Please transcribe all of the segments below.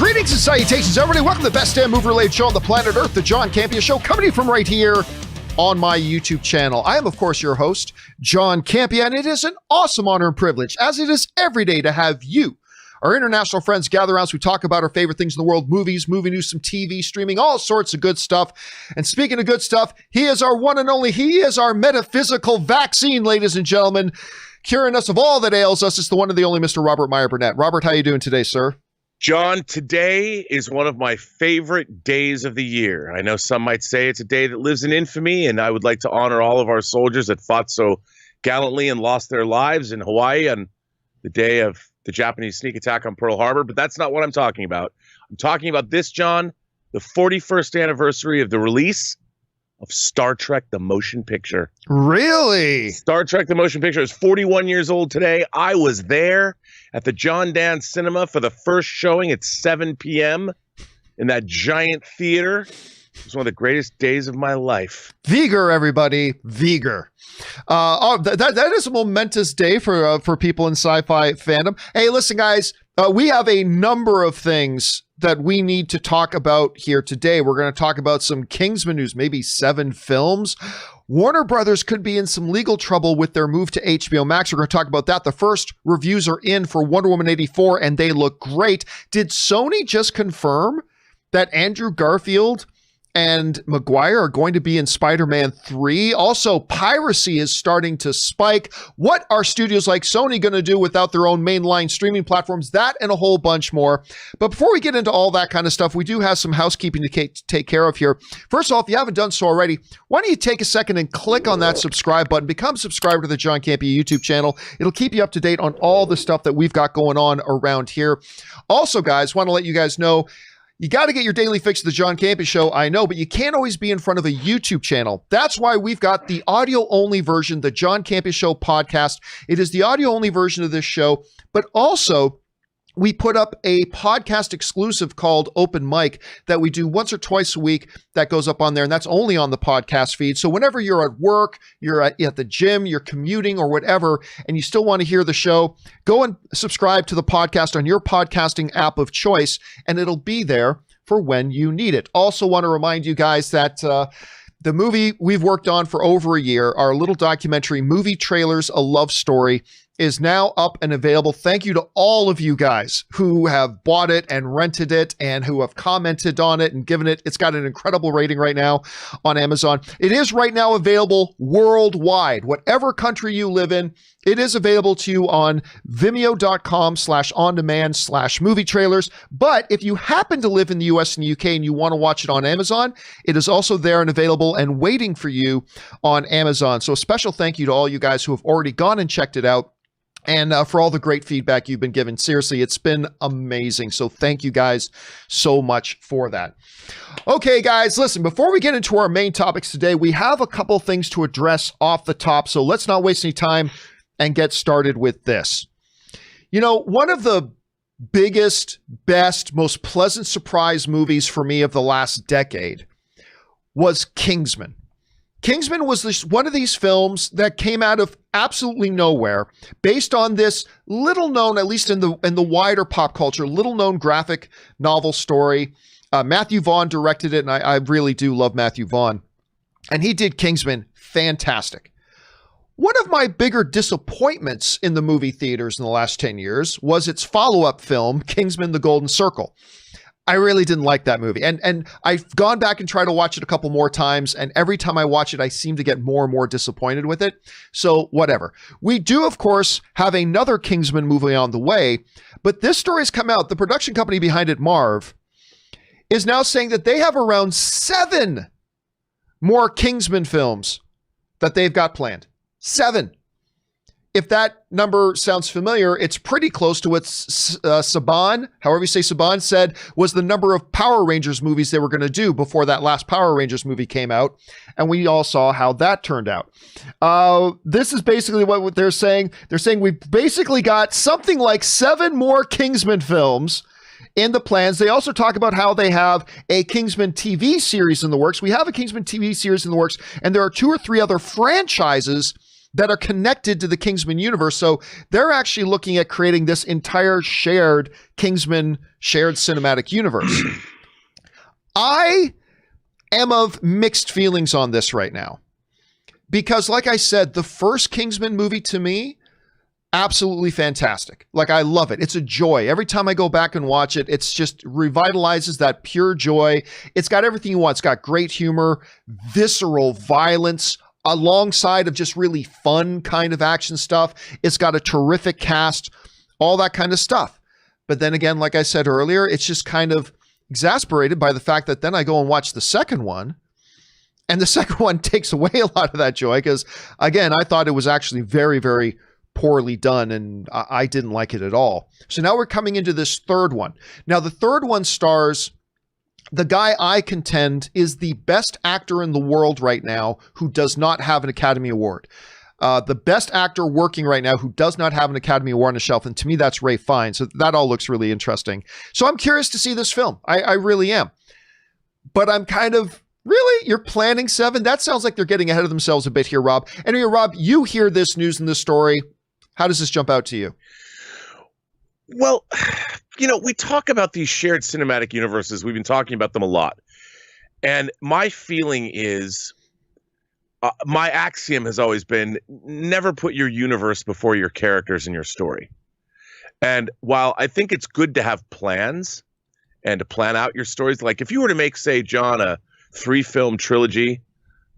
Greetings and salutations, everybody. Welcome to the best damn movie-related show on the planet Earth, the John Campea Show, coming to you from right here on my YouTube channel. I am, of course, your host, John Campea, and it is an awesome honor and privilege, as it is every day, to have you, our international friends, gather around as we talk about our favorite things in the world, movies, movie news, some TV, streaming, all sorts of good stuff. And speaking of good stuff, he is our one and only, he is our metaphysical vaccine, ladies and gentlemen, curing us of all that ails us. It's the one and the only Mr. Robert Meyer Burnett. Robert, how you doing today, sir? John, today is one of my favorite days of the year. I know some might say it's a day that lives in infamy, and I would like to honor all of our soldiers that fought so gallantly and lost their lives in Hawaii on the day of the Japanese sneak attack on Pearl Harbor, but that's not what I'm talking about. I'm talking about this, John, the 41st anniversary of the release of Star Trek, the motion picture. Really? Star Trek, the motion picture is 41 years old today. I was there at the John Dan Cinema for the first showing at 7 p.m. in that giant theater. It was one of the greatest days of my life. Vigor, everybody. Vigor. That is a momentous day for people in sci-fi fandom. Hey, listen, guys, we have a number of things that we need to talk about here today. We're going to talk about some Kingsman news, maybe 7 films. Warner Brothers could be in some legal trouble with their move to HBO Max. We're going to talk about that. The first reviews are in for Wonder Woman 84, and they look great. Did Sony just confirm that Andrew Garfield and Maguire are going to be in Spider-Man 3. Also, piracy is starting to spike. What are studios like Sony going to do without their own mainline streaming platforms? That and a whole bunch more. But before we get into all that kind of stuff, we do have some housekeeping to take care of here. First of all, if you haven't done so already, why don't you take a second and click on that subscribe button. Become a subscriber to the John Campea YouTube channel. It'll keep you up to date on all the stuff that we've got going on around here. Also, guys, want to let you guys know, you got to get your daily fix of the John Campea Show, I know, but you can't always be in front of a YouTube channel. That's why we've got the audio-only version, the John Campea Show podcast. It is the audio-only version of this show, but also we put up a podcast exclusive called Open Mic that we do once or twice a week that goes up on there, and that's only on the podcast feed. So whenever you're at work, you're at the gym, you're commuting or whatever, and you still want to hear the show, go and subscribe to the podcast on your podcasting app of choice, and it'll be there for when you need it. Also want to remind you guys that the movie we've worked on for over a year, our little documentary, Movie Trailers, A Love Story, is now up and available. Thank you to all of you guys who have bought it and rented it and who have commented on it and given it. It's got an incredible rating right now on Amazon. It is right now available worldwide. Whatever country you live in, it is available to you on vimeo.com/on-demand/movie trailers. But if you happen to live in the US and the UK and you want to watch it on Amazon, it is also there and available and waiting for you on Amazon. So a special thank you to all you guys who have already gone and checked it out. And for all the great feedback you've been given. Seriously, it's been amazing. So thank you guys so much for that. Okay, guys, listen, before we get into our main topics today, we have a couple things to address off the top. So let's not waste any time and get started with this. You know, one of the biggest, best, most pleasant surprise movies for me of the last decade was Kingsman. Kingsman was one of these films that came out of absolutely nowhere, based on this little known, at least in the wider pop culture, little known graphic novel story. Matthew Vaughn directed it, and I really do love Matthew Vaughn. And he did Kingsman fantastic. One of my bigger disappointments in the movie theaters in the last 10 years was its follow-up film, Kingsman: The Golden Circle. I really didn't like that movie. And I've gone back and tried to watch it a couple more times, and every time I watch it, I seem to get more and more disappointed with it. So whatever. We do, of course, have another Kingsman movie on the way, but this story has come out. The production company behind it, Marv, is now saying that they have around 7 more Kingsman films that they've got planned. 7. If that number sounds familiar, it's pretty close to what Saban, however you say Saban, said was the number of Power Rangers movies they were going to do before that last Power Rangers movie came out. And we all saw how that turned out. This is basically what they're saying. They're saying we've basically got something like 7 more Kingsman films in the plans. They also talk about how they have a Kingsman TV series in the works. We have a Kingsman TV series in the works, and there are 2 or 3 other franchises that are connected to the Kingsman universe. So they're actually looking at creating this entire shared Kingsman shared cinematic universe. I am of mixed feelings on this right now because, like I said, the first Kingsman movie to me, absolutely fantastic. Like, I love it. It's a joy. Every time I go back and watch it, it's just revitalizes that pure joy. It's got everything you want. It's got great humor, visceral violence, alongside of just really fun kind of action stuff. It's got a terrific cast, all that kind of stuff. But then again, like I said earlier, it's just kind of exasperated by the fact that then I go and watch the second one, and the second one takes away a lot of that joy because, again, I thought it was actually very, very poorly done, and I didn't like it at all. So now we're coming into this third one. Now, the third one stars the guy I contend is the best actor in the world right now who does not have an Academy Award. The best actor working right now who does not have an Academy Award on the shelf, and to me, that's Ralph Fiennes. So that all looks really interesting. So I'm curious to see this film. I really am. But I'm kind of, really? You're planning 7? That sounds like they're getting ahead of themselves a bit here, Rob. Anyway, Rob, you hear this news and this story. How does this jump out to you? Well, we talk about these shared cinematic universes. We've been talking about them a lot. And my feeling is, my axiom has always been, never put your universe before your characters and your story. And while I think it's good to have plans and to plan out your stories, like if you were to make, say, John, a 3-film trilogy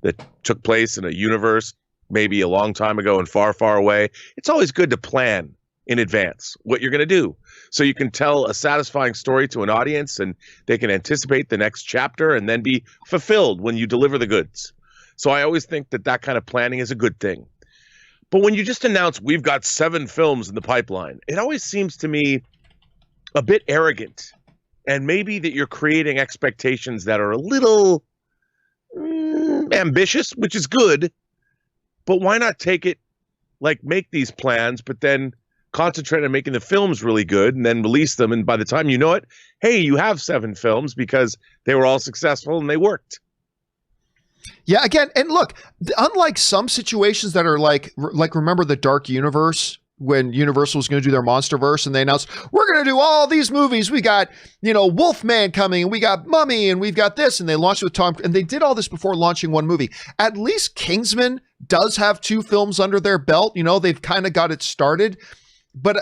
that took place in a universe maybe a long time ago and far, far away, it's always good to plan in advance what you're going to do, so you can tell a satisfying story to an audience and they can anticipate the next chapter and then be fulfilled when you deliver the goods. So I always think that that kind of planning is a good thing. But when you just announce we've got 7 films in the pipeline, it always seems to me a bit arrogant, and maybe that you're creating expectations that are a little ambitious, which is good, but why not take it, like, make these plans, but then concentrate on making the films really good and then release them. And by the time you know it, hey, you have 7 films because they were all successful and they worked. Yeah, again, and look, unlike some situations that are like remember the Dark Universe when Universal was going to do their Monsterverse and they announced, we're going to do all these movies. We got, Wolfman coming, and we got Mummy, and we've got this. And they launched with Tom, and they did all this before launching one movie. At least Kingsman does have 2 films under their belt. They've kind of got it started. But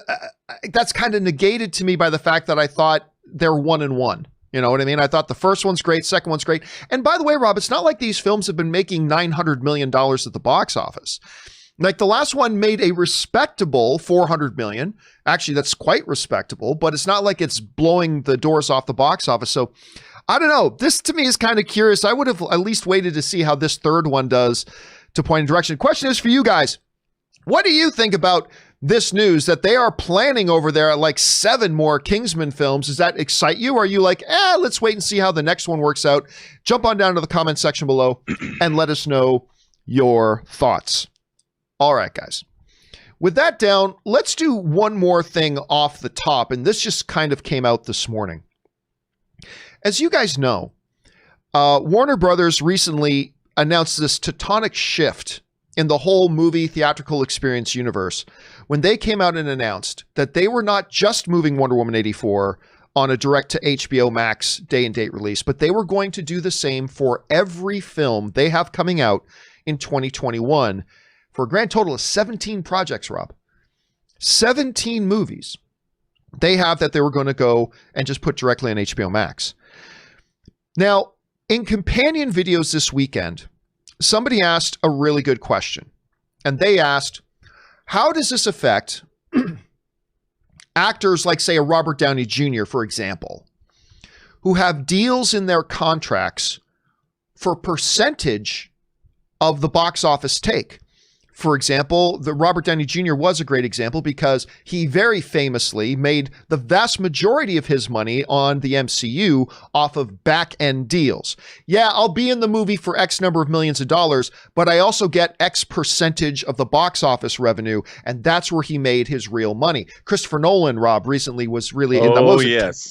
that's kind of negated to me by the fact that I thought they're 1 and 1. You know what I mean? I thought the first one's great, second one's great. And by the way, Rob, it's not like these films have been making $900 million at the box office. Like, the last one made a respectable $400 million. Actually, that's quite respectable, but it's not like it's blowing the doors off the box office. So I don't know. This to me is kind of curious. I would have at least waited to see how this third one does to point in direction. Question is for you guys. What do you think about this news that they are planning over there at like 7 more Kingsman films? Does that excite you? Or are you like, let's wait and see how the next one works out? Jump on down to the comment section below and let us know your thoughts. All right, guys. With that down, let's do one more thing off the top. And this just kind of came out this morning. As you guys know, Warner Brothers recently announced this tectonic shift in the whole movie theatrical experience universe when they came out and announced that they were not just moving Wonder Woman 84 on a direct to HBO Max day and date release, but they were going to do the same for every film they have coming out in 2021 for a grand total of 17 projects, Rob. 17 movies they have that they were going to go and just put directly on HBO Max. Now, in companion videos this weekend, somebody asked a really good question. And they asked, how does this affect actors like, say, a Robert Downey Jr., for example, who have deals in their contracts for percentage of the box office take? For example, the Robert Downey Jr. was a great example because he very famously made the vast majority of his money on the MCU off of back-end deals. Yeah, I'll be in the movie for X number of millions of dollars, but I also get X percentage of the box office revenue, and that's where he made his real money. Christopher Nolan, Rob, recently was really in the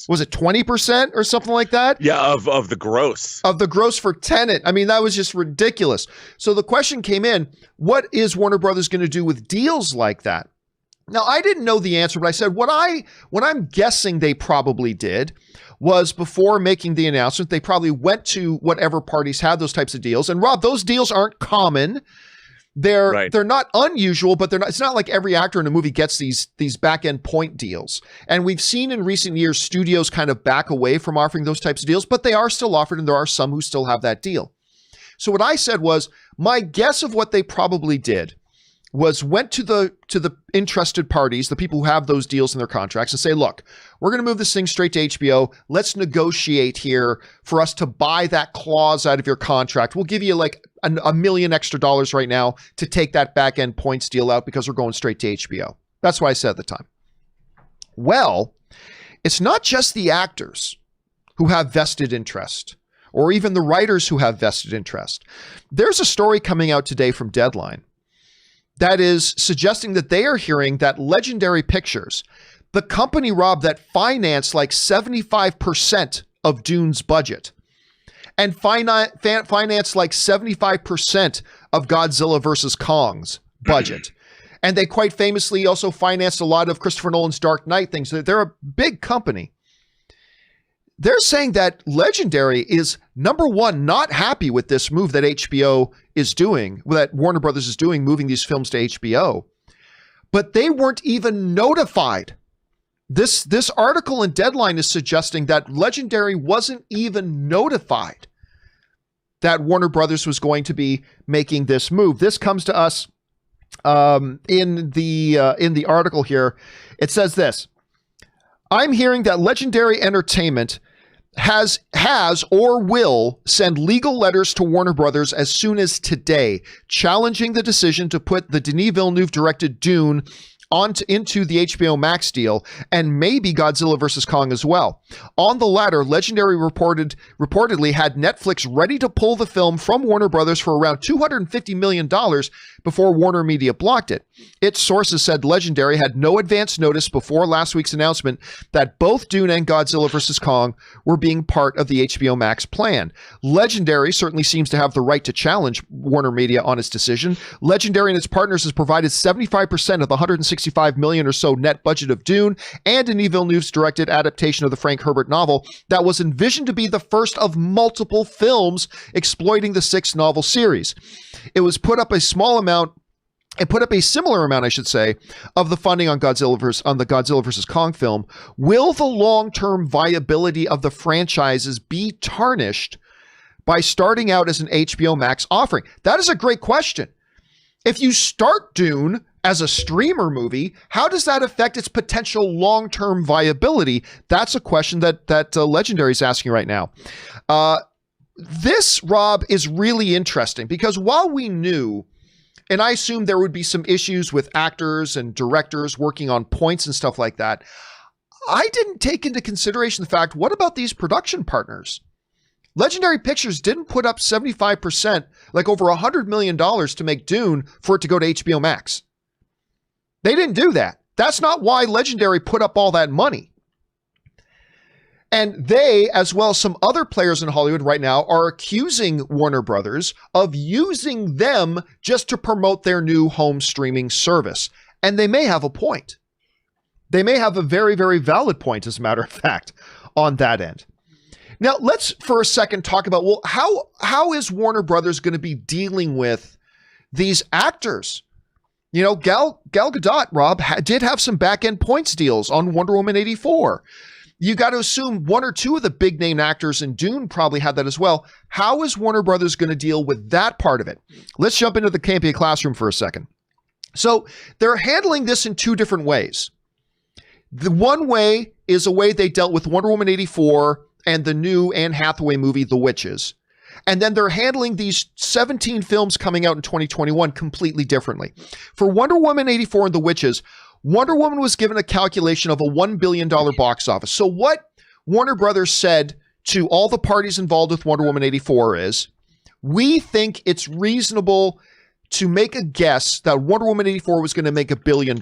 was it 20% or something like that? Yeah, of the gross. Of the gross for Tenet. I mean, that was just ridiculous. So the question came in, what is is Warner Brothers going to do with deals like that? Now, I didn't know the answer, but I said what I'm guessing they probably did was before making the announcement, they probably went to whatever parties had those types of deals. And Rob, those deals aren't common. They're not unusual, but it's not like every actor in a movie gets these back-end point deals. And we've seen in recent years studios kind of back away from offering those types of deals, but they are still offered, and there are some who still have that deal. So what I said was, my guess of what they probably did was went to the interested parties, the people who have those deals in their contracts, and say, look, we're going to move this thing straight to HBO. Let's negotiate here for us to buy that clause out of your contract. We'll give you like $1 million extra right now to take that back end points deal out because we're going straight to HBO. That's what I said at the time. Well, it's not just the actors who have vested interest, or even the writers who have vested interest. There's a story coming out today from Deadline that is suggesting that they are hearing that Legendary Pictures, the company, Rob, that financed like 75% of Dune's budget and financed like 75% of Godzilla vs. Kong's budget. And they quite famously also financed a lot of Christopher Nolan's Dark Knight things. They're a big company. They're saying that Legendary is, number one, not happy with this move that HBO is doing, that Warner Brothers is doing, moving these films to HBO. But they weren't even notified. This article in Deadline is suggesting that Legendary wasn't even notified that Warner Brothers was going to be making this move. This comes to us in the article here. It says this: I'm hearing that Legendary Entertainment has or will send legal letters to Warner Brothers as soon as today, challenging the decision to put the Denis Villeneuve-directed Dune into the HBO Max deal, and maybe Godzilla vs. Kong as well. On the latter, Legendary reportedly had Netflix ready to pull the film from Warner Brothers for around $250 million before Warner Media blocked it. Its sources said Legendary had no advance notice before last week's announcement that both Dune and Godzilla vs. Kong were being part of the HBO Max plan. Legendary certainly seems to have the right to challenge Warner Media on its decision. Legendary and its partners has provided 75% of the $165 million or so net budget of Dune and Denis Villeneuve's directed adaptation of the Frank Herbert novel that was envisioned to be the first of multiple films exploiting the 6-novel series. It put up a similar amount, I should say, of the funding on the Godzilla vs. Kong film. Will the long-term viability of the franchises be tarnished by starting out as an HBO Max offering? That is a great question. If you start Dune as a streamer movie, how does that affect its potential long-term viability? That's a question that Legendary is asking right now. This, Rob, is really interesting because while we knew, and I assumed there would be some issues with actors and directors working on points and stuff like that, I didn't take into consideration the fact, what about these production partners? Legendary Pictures didn't put up 75%, like over $100 million to make Dune for it to go to HBO Max. They didn't do that. That's not why Legendary put up all that money. And they, as well as some other players in Hollywood right now, are accusing Warner Brothers of using them just to promote their new home streaming service. And they may have a point. They may have a very, very valid point, as a matter of fact, on that end. Now, let's for a second talk about, well, how is Warner Brothers going to be dealing with these actors? You know, Gal Gadot, Rob, did have some back-end points deals on Wonder Woman 84. You got to assume one or two of the big name actors in Dune probably had that as well. How is Warner Brothers going to deal with that part of it? Let's jump into the Campea classroom for a second. So they're handling this in two different ways. The one way is a way they dealt with Wonder Woman 84 and the new Anne Hathaway movie, The Witches. And then they're handling these 17 films coming out in 2021 completely differently. For Wonder Woman 84 and The Witches, Wonder Woman was given a calculation of a $1 billion box office. So what Warner Brothers said to all the parties involved with Wonder Woman 84 is, we think it's reasonable to make a guess that Wonder Woman 84 was going to make $1 billion.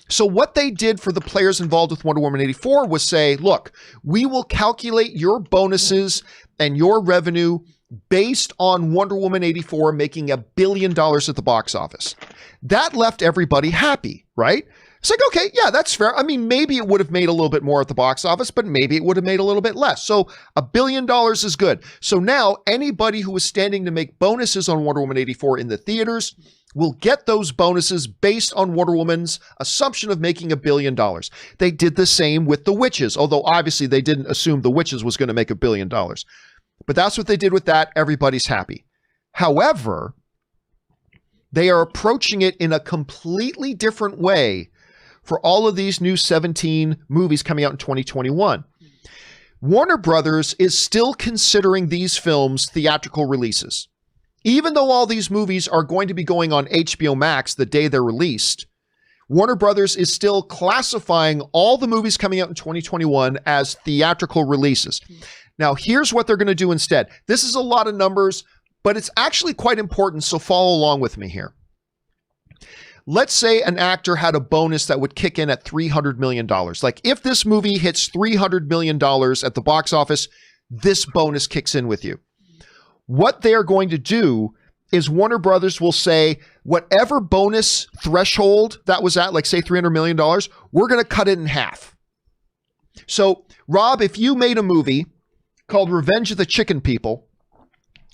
So what they did for the players involved with Wonder Woman 84 was say, look, we will calculate your bonuses and your revenue based on Wonder Woman 84 making $1 billion at the box office. That left everybody happy, right? It's like, okay, yeah, that's fair. I mean, maybe it would have made a little bit more at the box office, but maybe it would have made a little bit less. So $1 billion is good. So now anybody who was standing to make bonuses on Wonder Woman 84 in the theaters will get those bonuses based on Wonder Woman's assumption of making $1 billion. They did the same with The Witches, although obviously they didn't assume The Witches was going to make $1 billion. But that's what they did with that. Everybody's happy. However, they are approaching it in a completely different way for all of these new 17 movies coming out in 2021. Warner Brothers is still considering these films theatrical releases. Even though all these movies are going to be going on HBO Max the day they're released, Warner Brothers is still classifying all the movies coming out in 2021 as theatrical releases. Now, here's what they're going to do instead. This is a lot of numbers, but it's actually quite important, so follow along with me here. Let's say an actor had a bonus that would kick in at $300 million. Like if this movie hits $300 million at the box office, this bonus kicks in with you. What they are going to do is Warner Brothers will say, whatever bonus threshold that was at, like say $300 million, we're going to cut it in half. So Rob, if you made a movie called Revenge of the Chicken People,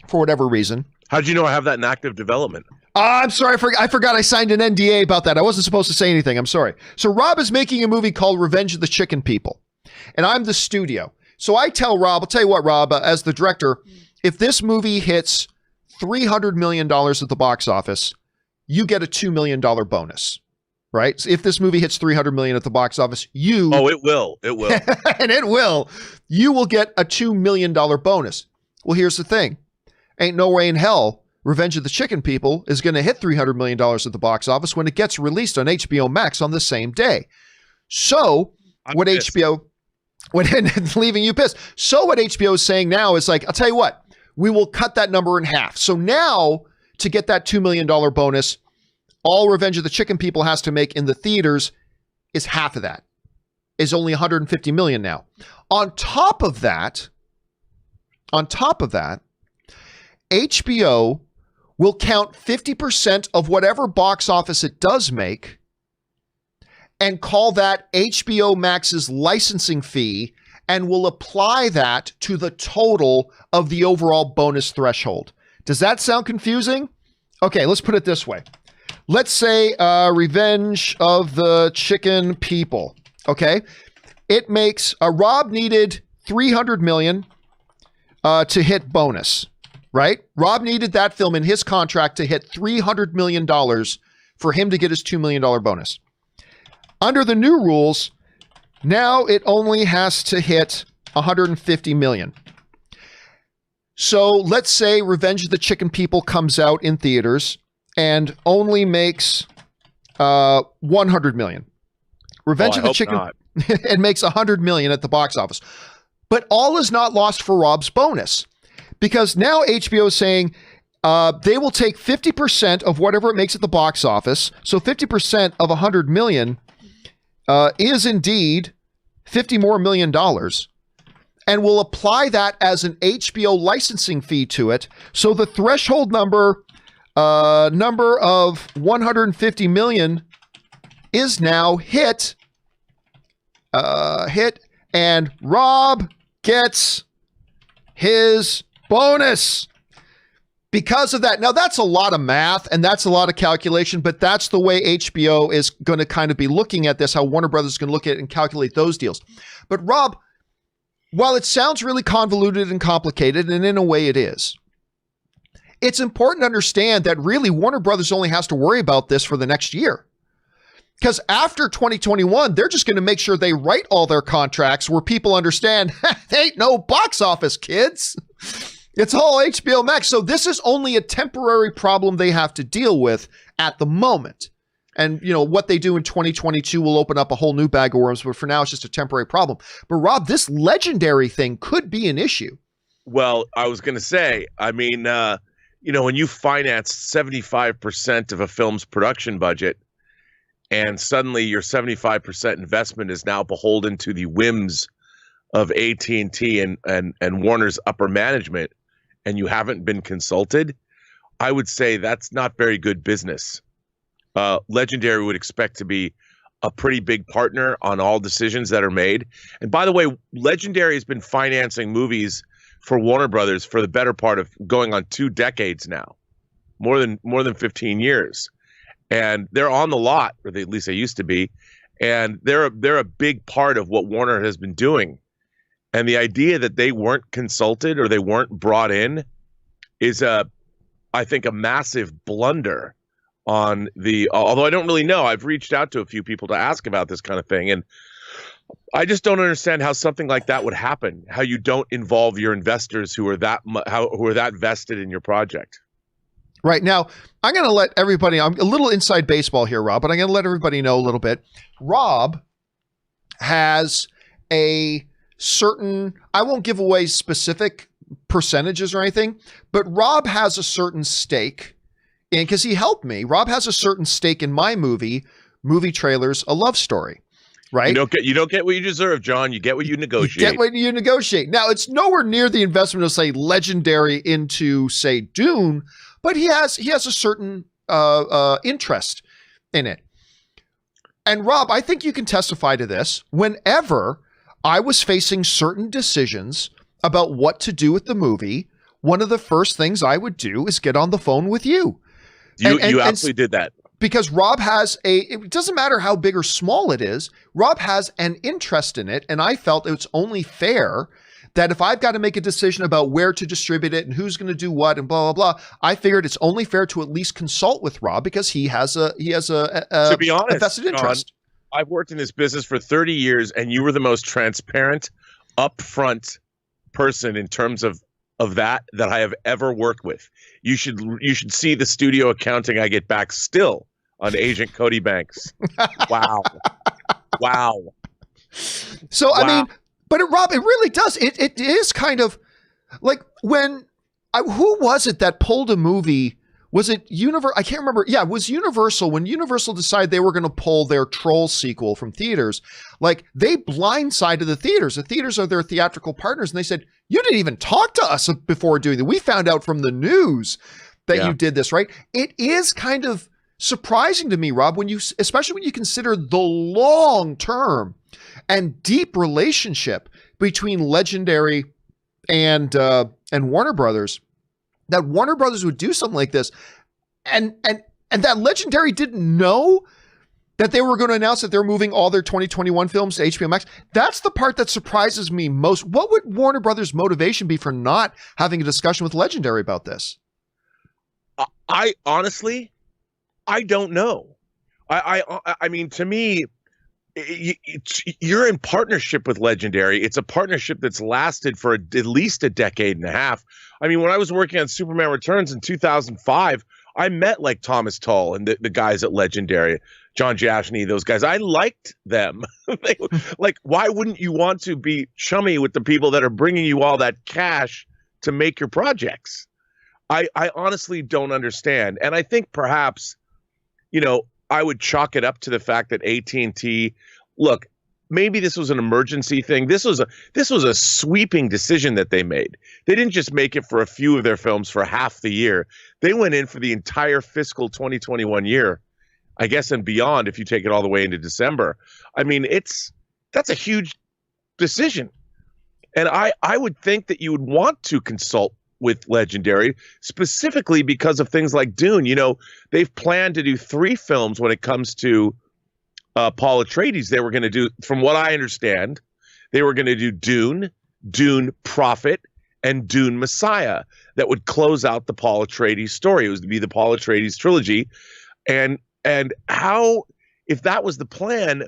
for whatever reason. How'd you know I have that in active development? I'm sorry, I forgot I signed an NDA about that. I wasn't supposed to say anything. I'm sorry. So Rob is making a movie called Revenge of the Chicken People, and I'm the studio. So I tell Rob, I'll tell you what, Rob, as the director, if this movie hits $300 million at the box office, you get a $2 million bonus, right? So if this movie hits $300 million at the box office, you... Oh, it will. It will. And it will. You will get a $2 million bonus. Well, here's the thing. Ain't no way in hell Revenge of the Chicken People is going to hit $300 million at the box office when it gets released on HBO Max on the same day. So what HBO, leaving you pissed. So what HBO is saying now is like, I'll tell you what, we will cut that number in half. So now to get that $2 million bonus, all Revenge of the Chicken People has to make in the theaters is half of that, is only $150 million now. On top of that, HBO will count 50% of whatever box office it does make and call that HBO Max's licensing fee and will apply that to the total of the overall bonus threshold. Does that sound confusing? Okay, let's put it this way. Let's say Revenge of the Chicken People, okay? It makes, Rob needed $300 million to hit bonus. Right? Rob needed that film in his contract to hit $300 million for him to get his $2 million bonus. Under the new rules, now it only has to hit $150 million. So let's say Revenge of the Chicken People comes out in theaters and only makes $100 million. Revenge of the Chicken, it makes $100 million at the box office. But all is not lost for Rob's bonus. Because now HBO is saying they will take 50% of whatever it makes at the box office. So 50% of $100 million is indeed $50 more million, and will apply that as an HBO licensing fee to it. So the threshold number of $150 million is now hit, and Rob gets his bonus because of that. Now that's a lot of math and that's a lot of calculation, but that's the way HBO is going to kind of be looking at this, how Warner Brothers is going to look at it and calculate those deals. But Rob, while it sounds really convoluted and complicated, and in a way it is, it's important to understand that really Warner Brothers only has to worry about this for the next year. Because after 2021, they're just going to make sure they write all their contracts where people understand, there ain't no box office, kids. It's all HBO Max. So this is only a temporary problem they have to deal with at the moment. And, you know, what they do in 2022 will open up a whole new bag of worms, but for now it's just a temporary problem. But Rob, this legendary thing could be an issue. Well, I was going to say, I mean, you know, when you finance 75% of a film's production budget and suddenly your 75% investment is now beholden to the whims of AT&T and Warner's upper management, and you haven't been consulted, I would say that's not very good business. Legendary would expect to be a pretty big partner on all decisions that are made. And by the way, Legendary has been financing movies for Warner Brothers for the better part of going on 2 decades now, more than 15 years. And they're on the lot, or at least they used to be. And they're a big part of what Warner has been doing. And the idea that they weren't consulted or they weren't brought in is I think a massive blunder on although I don't really know. I've reached out to a few people to ask about this kind of thing, and I just don't understand how something like that would happen. How you don't involve your investors who are that vested in your project. Right. Now, I'm going to let everybody, I'm a little inside baseball here, Rob, but I'm going to let everybody know a little bit. Rob has a certain, I won't give away specific percentages or anything, but Rob has a certain stake, and because he helped me, Rob has a certain stake in my movie Trailers, A Love Story. Right? You don't get what you deserve, John. You get what you negotiate. You get what you negotiate. Now, it's nowhere near the investment of, say, Legendary into, say, Dune, but he has a certain interest in it. And Rob, I think you can testify to this. Whenever I was facing certain decisions about what to do with the movie, one of the first things I would do is get on the phone with you. You absolutely did that. Because Rob has it doesn't matter how big or small it is, Rob has an interest in it. And I felt it's only fair that if I've got to make a decision about where to distribute it and who's going to do what and blah, blah, blah, I figured it's only fair to at least consult with Rob because he has a to be honest, vested interest. John, I've worked in this business for 30 years and you were the most transparent, upfront person in terms of that I have ever worked with. You should see the studio accounting I get back still on Agent Cody Banks. Wow. Wow. So, wow. I mean, but Rob, it really does. It is kind of like who was it that pulled a movie? Was it Universal? I can't remember. Yeah, it was Universal. When Universal decided they were going to pull their Troll sequel from theaters, like they blindsided the theaters. The theaters are their theatrical partners. And they said, you didn't even talk to us before doing that. We found out from the news that you did this, right? It is kind of surprising to me, Rob, especially when you consider the long-term and deep relationship between Legendary and Warner Brothers, that Warner Brothers would do something like this, and that Legendary didn't know that they were going to announce that they're moving all their 2021 films to HBO Max. That's the part that surprises me most. What would Warner Brothers' motivation be for not having a discussion with Legendary about this? I honestly, I don't know. I mean, to me, you're in partnership with Legendary. It's a partnership that's lasted for at least a decade and a half. I mean, when I was working on Superman Returns in 2005, I met like Thomas Tull and the guys at Legendary, John Jashney, those guys. I liked them. Like, why wouldn't you want to be chummy with the people that are bringing you all that cash to make your projects? I honestly don't understand. And I think perhaps, I would chalk it up to the fact that AT&T, look, maybe this was an emergency thing. This was a sweeping decision that they made. They didn't just make it for a few of their films for half the year. They went in for the entire fiscal 2021 year, I guess, and beyond if you take it all the way into December. I mean, that's a huge decision. And I would think that you would want to consult with Legendary, specifically because of things like Dune. They've planned to do 3 films when it comes to Paul Atreides. They were going to do, from what I understand, they were going to do Dune Prophet, and Dune Messiah that would close out the Paul Atreides story. It was to be the Paul Atreides trilogy. And how, if that was the plan,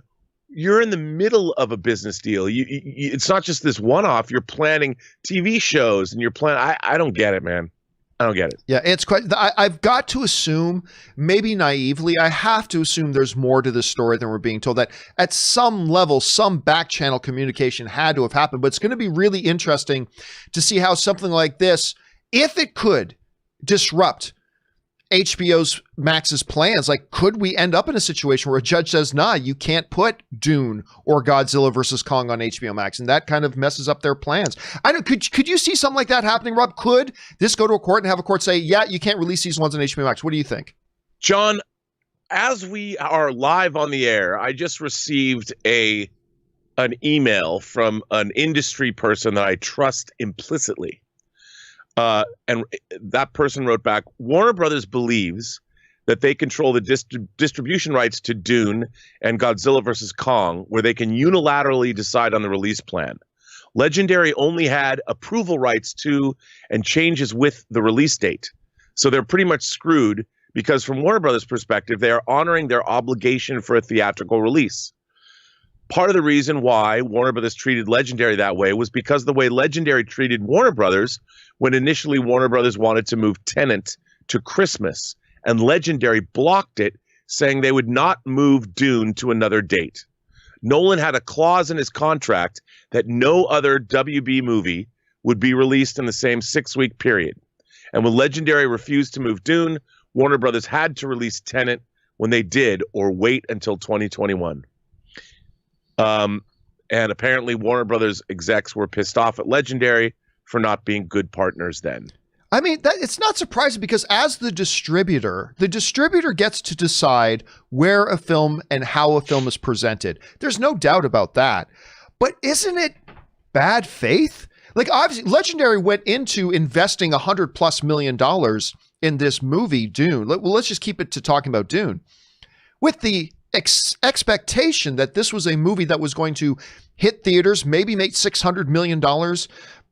you're in the middle of a business deal. It's not just this one-off. You're planning TV shows and you're planning. I don't get it, man. I don't get it. Yeah, it's quite. I've got to assume, maybe naively, I have to assume there's more to this story than we're being told. That at some level, some back-channel communication had to have happened. But it's going to be really interesting to see how something like this, if it could disrupt HBO's Max's plans? Like, could we end up in a situation where a judge says, nah, you can't put Dune or Godzilla versus Kong on HBO Max, and that kind of messes up their plans? I don't. Could you see something like that happening, Rob? Could this go to a court and have a court say, yeah, you can't release these ones on HBO Max? What do you think? John, as we are live on the air, I just received an email from an industry person that I trust implicitly. And that person wrote back, Warner Brothers believes that they control the distribution rights to Dune and Godzilla vs. Kong, where they can unilaterally decide on the release plan. Legendary only had approval rights to and changes with the release date. So they're pretty much screwed because from Warner Brothers' perspective, they are honoring their obligation for a theatrical release. Part of the reason why Warner Brothers treated Legendary that way was because the way Legendary treated Warner Brothers when initially Warner Brothers wanted to move Tenet to Christmas, and Legendary blocked it, saying they would not move Dune to another date. Nolan had a clause in his contract that no other WB movie would be released in the same 6-week period. And when Legendary refused to move Dune, Warner Brothers had to release Tenet when they did, or wait until 2021. And apparently Warner Brothers execs were pissed off at Legendary for not being good partners then. I mean, it's not surprising because as the distributor gets to decide where a film and how a film is presented. There's no doubt about that. But isn't it bad faith? Like, obviously, Legendary went into investing $100+ million in this movie, Dune. Let's just keep it to talking about Dune. With the expectation that this was a movie that was going to hit theaters, maybe make $600 million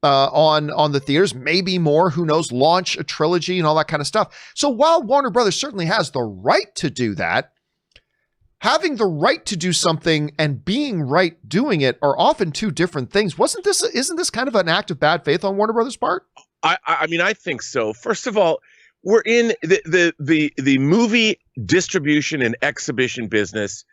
on the theaters, maybe more, who knows, launch a trilogy and all that kind of stuff. So while Warner Brothers certainly has the right to do that, having the right to do something and being right doing it are often two different things. Isn't this kind of an act of bad faith on Warner Brothers' part? I mean, I think so. First of all, we're in the movie distribution and exhibition business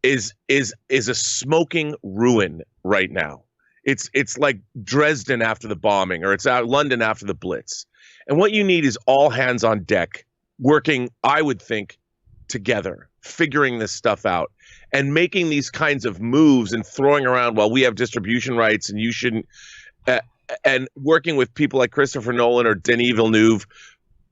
is a smoking ruin right now. It's like Dresden after the bombing, or it's out London after the Blitz. And what you need is all hands on deck, working, I would think, together, figuring this stuff out and making these kinds of moves and throwing around, well, we have distribution rights and you shouldn't, and working with people like Christopher Nolan or Denis Villeneuve.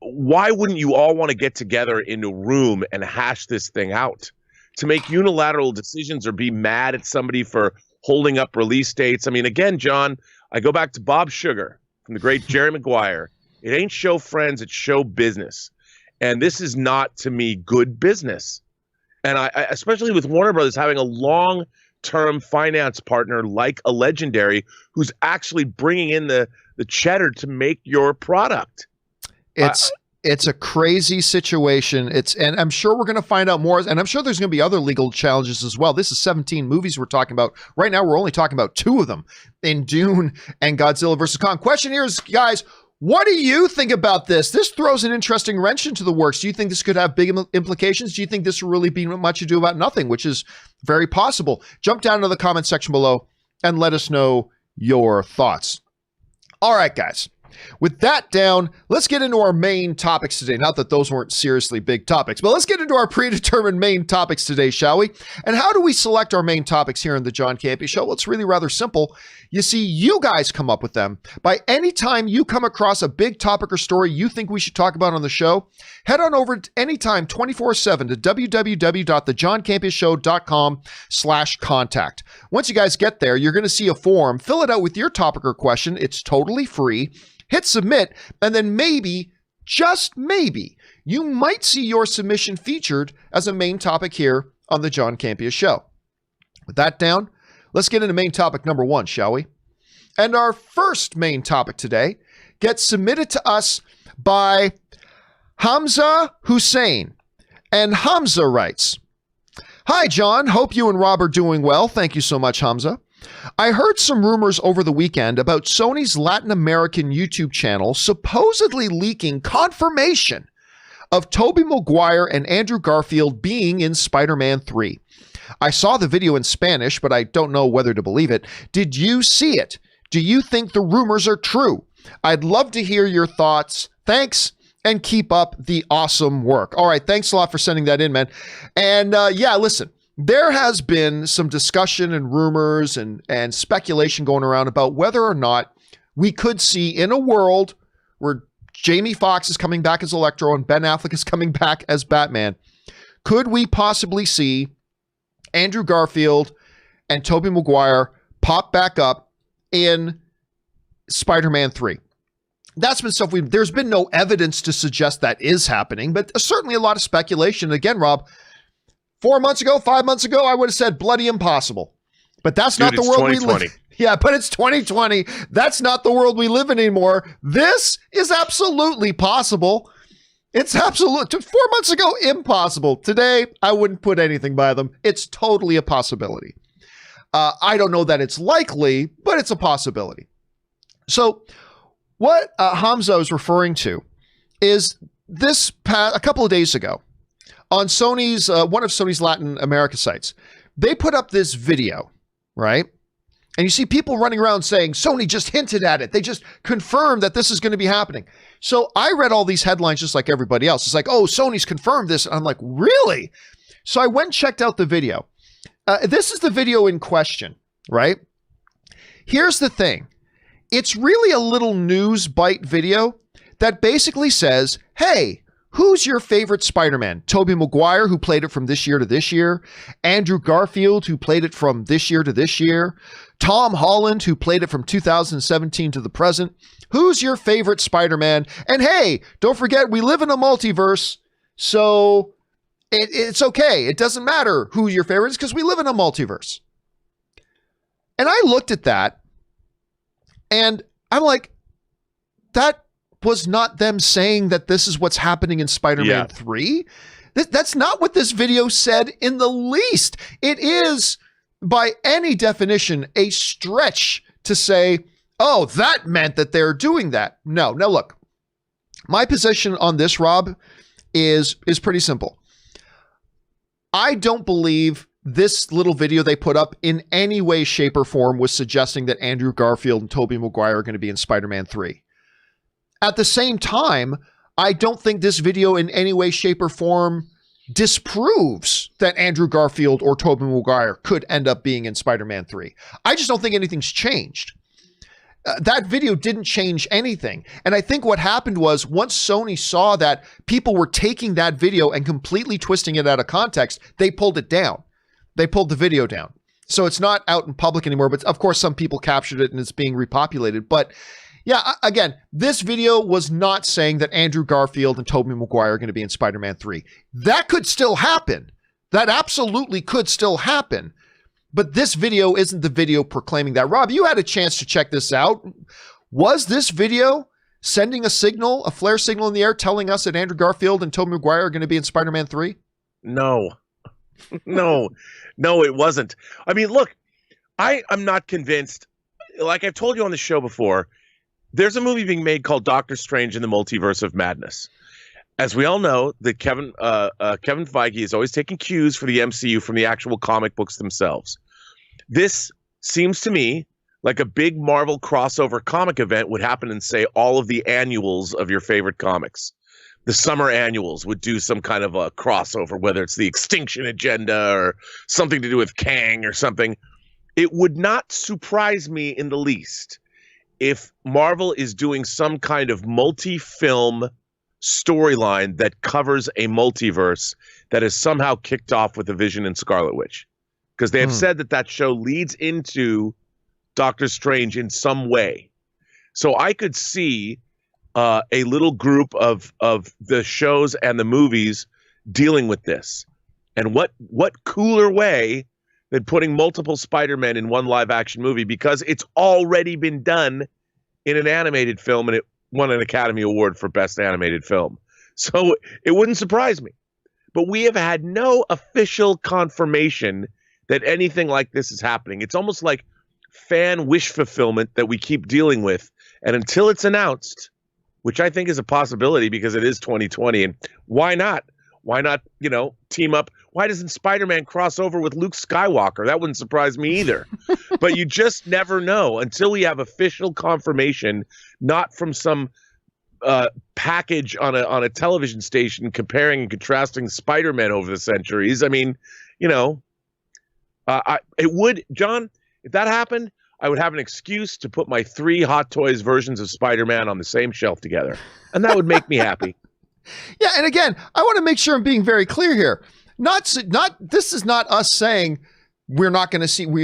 Why wouldn't you all want to get together in a room and hash this thing out? To make unilateral decisions or be mad at somebody for holding up release dates. I mean, again, John, I go back to Bob Sugar from the great Jerry Maguire. It ain't show friends, it's show business. And this is not, to me, good business. And I especially with Warner Brothers having a long-term finance partner like a Legendary who's actually bringing in the cheddar to make your product. It's a crazy situation. And I'm sure we're going to find out more. And I'm sure there's going to be other legal challenges as well. This is 17 movies we're talking about. Right now, we're only talking about 2 of them in Dune and Godzilla vs. Kong. Question here is, guys, what do you think about this? This throws an interesting wrench into the works. Do you think this could have big implications? Do you think this will really be much ado about nothing, which is very possible? Jump down into the comment section below and let us know your thoughts. All right, guys. With that down, let's get into our main topics today. Not that those weren't seriously big topics, but let's get into our predetermined main topics today, shall we? And how do we select our main topics here in the John Campea Show? Well, it's really rather simple. You see, you guys come up with them. By any time you come across a big topic or story you think we should talk about on the show, head on over anytime 24/7 to www.thejohncampeashow.com/contact. Once you guys get there, you're going to see a form. Fill it out with your topic or question. It's totally free. Hit submit, and then maybe, just maybe, you might see your submission featured as a main topic here on the John Campea Show. With that down, let's get into main topic number 1, shall we? And our first main topic today gets submitted to us by Hamza Hussein. And Hamza writes, "Hi, John. Hope you and Rob are doing well. Thank you so much, Hamza. I heard some rumors over the weekend about Sony's Latin American YouTube channel supposedly leaking confirmation of Tobey Maguire and Andrew Garfield being in Spider-Man 3. I saw the video in Spanish, but I don't know whether to believe it. Did you see it? Do you think the rumors are true? I'd love to hear your thoughts. Thanks, and keep up the awesome work. All right, thanks a lot for sending that in, man. And yeah, listen, there has been some discussion and rumors and speculation going around about whether or not we could see, in a world where Jamie Foxx is coming back as Electro and Ben Affleck is coming back as Batman, could we possibly see Andrew Garfield and Tobey Maguire pop back up in Spider-Man 3? That's been stuff there's been no evidence to suggest that is happening, but certainly a lot of speculation. Again, Rob, 4 months ago, 5 months ago, I would have said bloody impossible. But that's not the world we live in. Yeah, but it's 2020. That's not the world we live in anymore. This is absolutely possible. It's absolute. 4 months ago, impossible. Today, I wouldn't put anything by them. It's totally a possibility. I don't know that it's likely, but it's a possibility. So what Hamza is referring to is a couple of days ago on Sony's, one of Sony's Latin America sites, they put up this video, right? And you see people running around saying, Sony just hinted at it. They just confirmed that this is going to be happening. So I read all these headlines just like everybody else. It's like, oh, Sony's confirmed this. And I'm like, really? So I went and checked out the video. This is the video in question, right? Here's the thing. It's really a little news bite video that basically says, hey, who's your favorite Spider-Man? Tobey Maguire, who played it from this year to this year. Andrew Garfield, who played it from this year to this year. Tom Holland, who played it from 2017 to the present. Who's your favorite Spider-Man? And hey, don't forget, we live in a multiverse, so it's okay. It doesn't matter who your favorite is because we live in a multiverse. And I looked at that, and I'm like, that was not them saying that this is what's happening in Spider-Man 3. That's not what this video said in the least. It is, by any definition, a stretch to say, oh, that meant that they're doing that. No. Now, look, my position on this, Rob, is pretty simple. I don't believe this little video they put up in any way, shape, or form was suggesting that Andrew Garfield and Tobey Maguire are going to be in Spider-Man 3. At the same time, I don't think this video in any way, shape, or form disproves that Andrew Garfield or Tobey Maguire could end up being in Spider-Man 3. I just don't think anything's changed. That video didn't change anything. And I think what happened was once Sony saw that people were taking that video and completely twisting it out of context, they pulled it down. They pulled the video down. So it's not out in public anymore, but of course some people captured it and it's being repopulated. But yeah, again, this video was not saying that Andrew Garfield and Tobey Maguire are going to be in Spider-Man 3. That could still happen. That absolutely could still happen. But this video isn't the video proclaiming that. Rob, you had a chance to check this out. Was this video sending a signal, a flare signal in the air telling us that Andrew Garfield and Tobey Maguire are going to be in Spider-Man 3? No. No, it wasn't. I mean, look, I'm not convinced. Like I've told you on the show before, there's a movie being made called Doctor Strange in the Multiverse of Madness. As we all know, that Kevin Feige is always taking cues for the MCU from the actual comic books themselves. This seems to me like a big Marvel crossover comic event would happen in, say, all of the annuals of your favorite comics. The summer annuals would do some kind of a crossover, whether it's the Extinction Agenda or something to do with Kang or something. It would not surprise me in the least if Marvel is doing some kind of multi-film storyline that covers a multiverse that is somehow kicked off with a Vision and Scarlet Witch. Because they have said that show leads into Doctor Strange in some way. So I could see a little group of the shows and the movies dealing with this. And what cooler way than putting multiple Spider-Men in one live action movie, because it's already been done in an animated film and it won an Academy Award for Best Animated Film. So it wouldn't surprise me. But we have had no official confirmation that anything like this is happening. It's almost like fan wish fulfillment that we keep dealing with. And until it's announced, which I think is a possibility because it is 2020, and why not? Why not, team up? Why doesn't Spider-Man cross over with Luke Skywalker? That wouldn't surprise me either. But you just never know until we have official confirmation, not from some package on a television station comparing and contrasting Spider-Man over the centuries. I mean, it would, John, if that happened, I would have an excuse to put my 3 Hot Toys versions of Spider-Man on the same shelf together, and that would make me happy. Yeah, and again, I want to make sure I'm being very clear here. This is not us saying we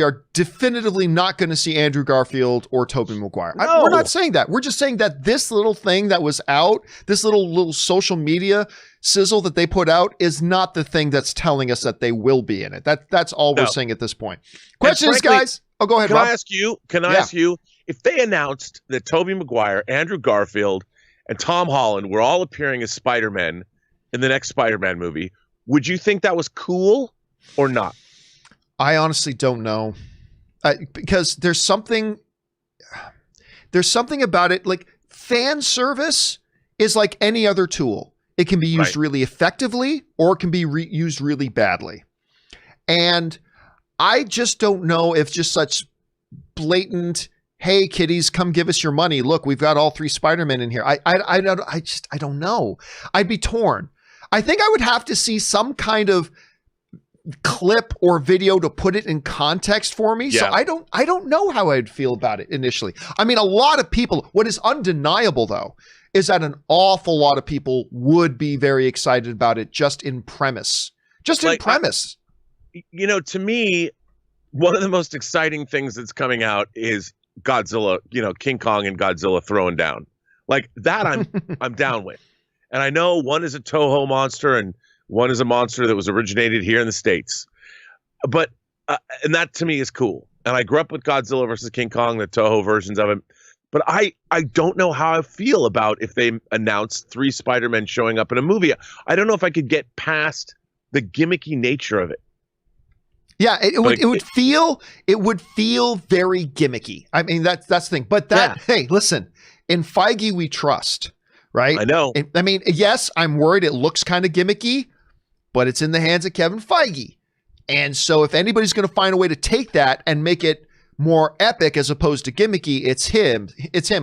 are definitively not going to see Andrew Garfield or Tobey Maguire. No. We're not saying that. We're just saying that this little thing that was out, this little social media sizzle that they put out is not the thing that's telling us that they will be in it. That's all we're saying at this point. Question is, guys. Oh, go ahead, Rob. Can I ask you, if they announced that Tobey Maguire, Andrew Garfield, and Tom Holland were all appearing as Spider-Man in the next Spider-Man movie, would you think that was cool or not? I honestly don't know, because there's something about it. Like, fan service is like any other tool. It can be used really effectively, or it can be used really badly. And I just don't know if just such blatant, hey kiddies, come give us your money. Look, we've got all 3 Spider-Men in here. I don't know. I'd be torn. I think I would have to see some kind of clip or video to put it in context for me. Yeah. So I don't know how I'd feel about it initially. I mean, a lot of people, what is undeniable though, is that an awful lot of people would be very excited about it just in premise. To me, one of the most exciting things that's coming out is Godzilla, King Kong and Godzilla throwing down. Like that I'm down with. And I know one is a Toho monster and one is a monster that was originated here in the States. But and that to me is cool. And I grew up with Godzilla versus King Kong, the Toho versions of it. But I don't know how I feel about if they announced 3 Spider-Men showing up in a movie. I don't know if I could get past the gimmicky nature of it. Yeah, it would feel very gimmicky. I mean, that's the thing. But hey, listen, in Feige we trust, right? I know. I mean, yes, I'm worried it looks kind of gimmicky, but it's in the hands of Kevin Feige. And so if anybody's going to find a way to take that and make it more epic as opposed to gimmicky, it's him.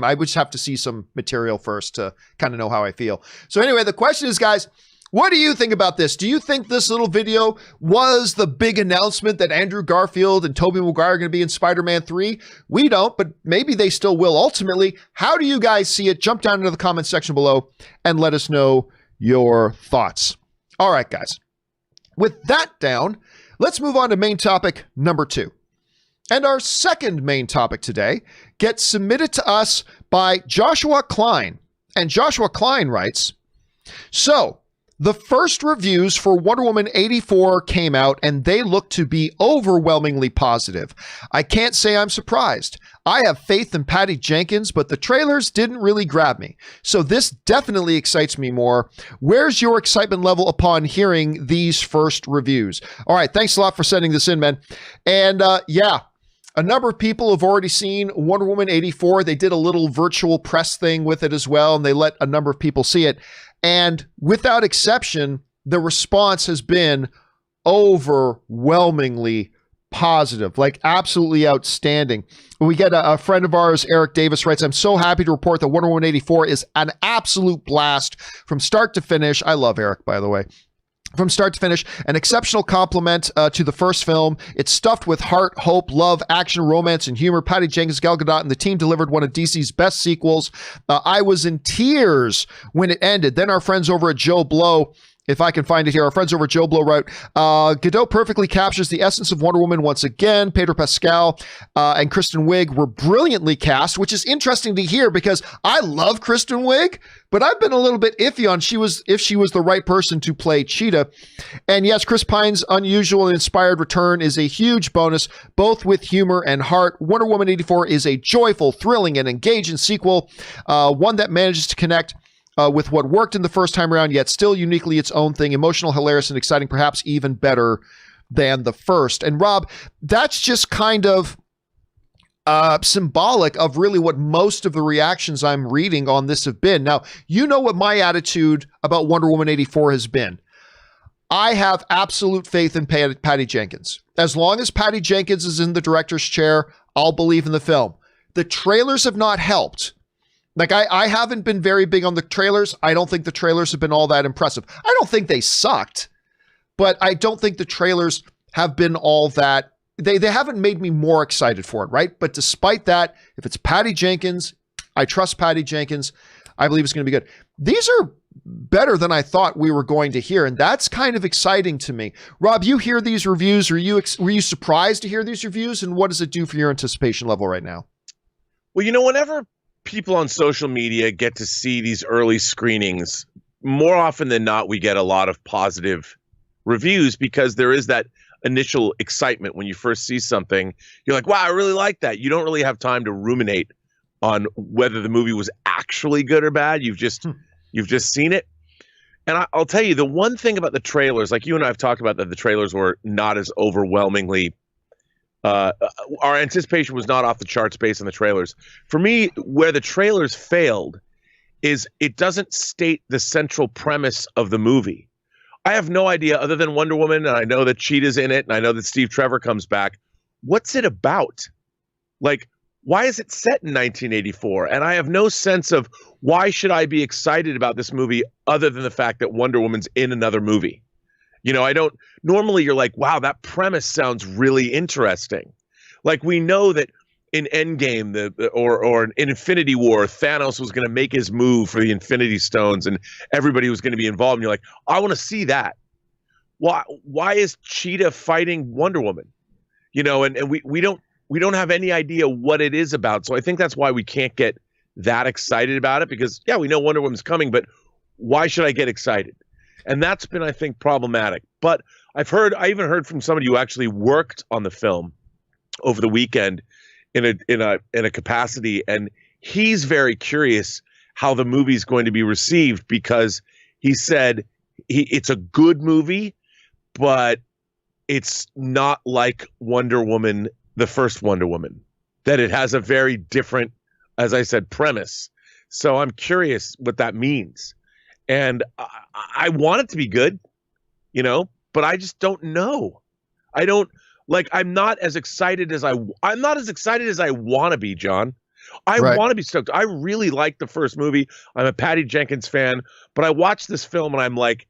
I would just have to see some material first to kind of know how I feel. So anyway, the question is, guys, what do you think about this? Do you think this little video was the big announcement that Andrew Garfield and Tobey Maguire are going to be in Spider-Man 3? We don't, but maybe they still will ultimately. How do you guys see it? Jump down into the comments section below and let us know your thoughts. All right, guys. With that down, let's move on to main topic number 2. And our second main topic today gets submitted to us by Joshua Klein. And Joshua Klein writes, so the first reviews for Wonder Woman 84 came out and they look to be overwhelmingly positive. I can't say I'm surprised. I have faith in Patty Jenkins, but the trailers didn't really grab me. So this definitely excites me more. Where's your excitement level upon hearing these first reviews? All right, thanks a lot for sending this in, man. And a number of people have already seen Wonder Woman 84. They did a little virtual press thing with it as well, and they let a number of people see it. And without exception, the response has been overwhelmingly positive, like absolutely outstanding. We get a friend of ours, Eric Davis, writes, I'm so happy to report that Wonder Woman 84 is an absolute blast from start to finish. I love Eric, by the way. From start to finish, an exceptional compliment to the first film. It's stuffed with heart, hope, love, action, romance, and humor. Patty Jenkins, Gal Gadot, and the team delivered one of DC's best sequels. I was in tears when it ended. Then our friends over at Joe Blow, if I can find it here, our friends over at Joe Blow wrote, Gadot perfectly captures the essence of Wonder Woman once again. Pedro Pascal and Kristen Wiig were brilliantly cast, which is interesting to hear because I love Kristen Wiig, but I've been a little bit iffy on if she was the right person to play Cheetah. And yes, Chris Pine's unusual and inspired return is a huge bonus, both with humor and heart. Wonder Woman 84 is a joyful, thrilling, and engaging sequel, one that manages to connect with what worked in the first time around, yet still uniquely its own thing, emotional, hilarious, and exciting, perhaps even better than the first. And Rob, that's just kind of symbolic of really what most of the reactions I'm reading on this have been. Now, you know what my attitude about Wonder Woman 84 has been. I have absolute faith in Patty Jenkins. As long as Patty Jenkins is in the director's chair, I'll believe in the film. The trailers have not helped. Like I haven't been very big on the trailers. I don't think the trailers have been all that impressive. I don't think they sucked, but I don't think the trailers have been all that. They haven't made me more excited for it, right? But despite that, if it's Patty Jenkins, I trust Patty Jenkins. I believe it's going to be good. These are better than I thought we were going to hear, and that's kind of exciting to me. Rob, you hear these reviews? Were you surprised to hear these reviews, and what does it do for your anticipation level right now? Well, you know, whenever people on social media get to see these early screenings, more often than not, we get a lot of positive reviews because there is that initial excitement when you first see something. You're like, wow, I really like that. You don't really have time to ruminate on whether the movie was actually good or bad. You've just seen it. And I'll tell you, the one thing about the trailers, like you and I have talked about, that the trailers were not as overwhelmingly, our anticipation was not off the charts based on the trailers. For me, where the trailers failed is it doesn't state the central premise of the movie. I have no idea, other than Wonder Woman, and I know that Cheetah's in it, and I know that Steve Trevor comes back. What's it about? Like, why is it set in 1984? And I have no sense of why should I be excited about this movie other than the fact that Wonder Woman's in another movie. You know, I don't, normally you're like, wow, that premise sounds really interesting. Like, we know that in Endgame, or in Infinity War, Thanos was going to make his move for the Infinity Stones and everybody was going to be involved. And you're like, I want to see that. Why is Cheetah fighting Wonder Woman? You know, and we don't have any idea what it is about. So I think that's why we can't get that excited about it, because yeah, we know Wonder Woman's coming, but why should I get excited? And that's been, I think, problematic. But I even heard from somebody who actually worked on the film over the weekend in a capacity, and he's very curious how the movie's going to be received, because he said it's a good movie, but it's not like Wonder Woman, the first Wonder Woman, that it has a very different, as I said, premise. So I'm curious what that means. And I want it to be good, you know, but I just don't know. I'm not as excited as I want to be, John. I want to be stoked. I really like the first movie. I'm a Patty Jenkins fan, but I watched this film and I'm like,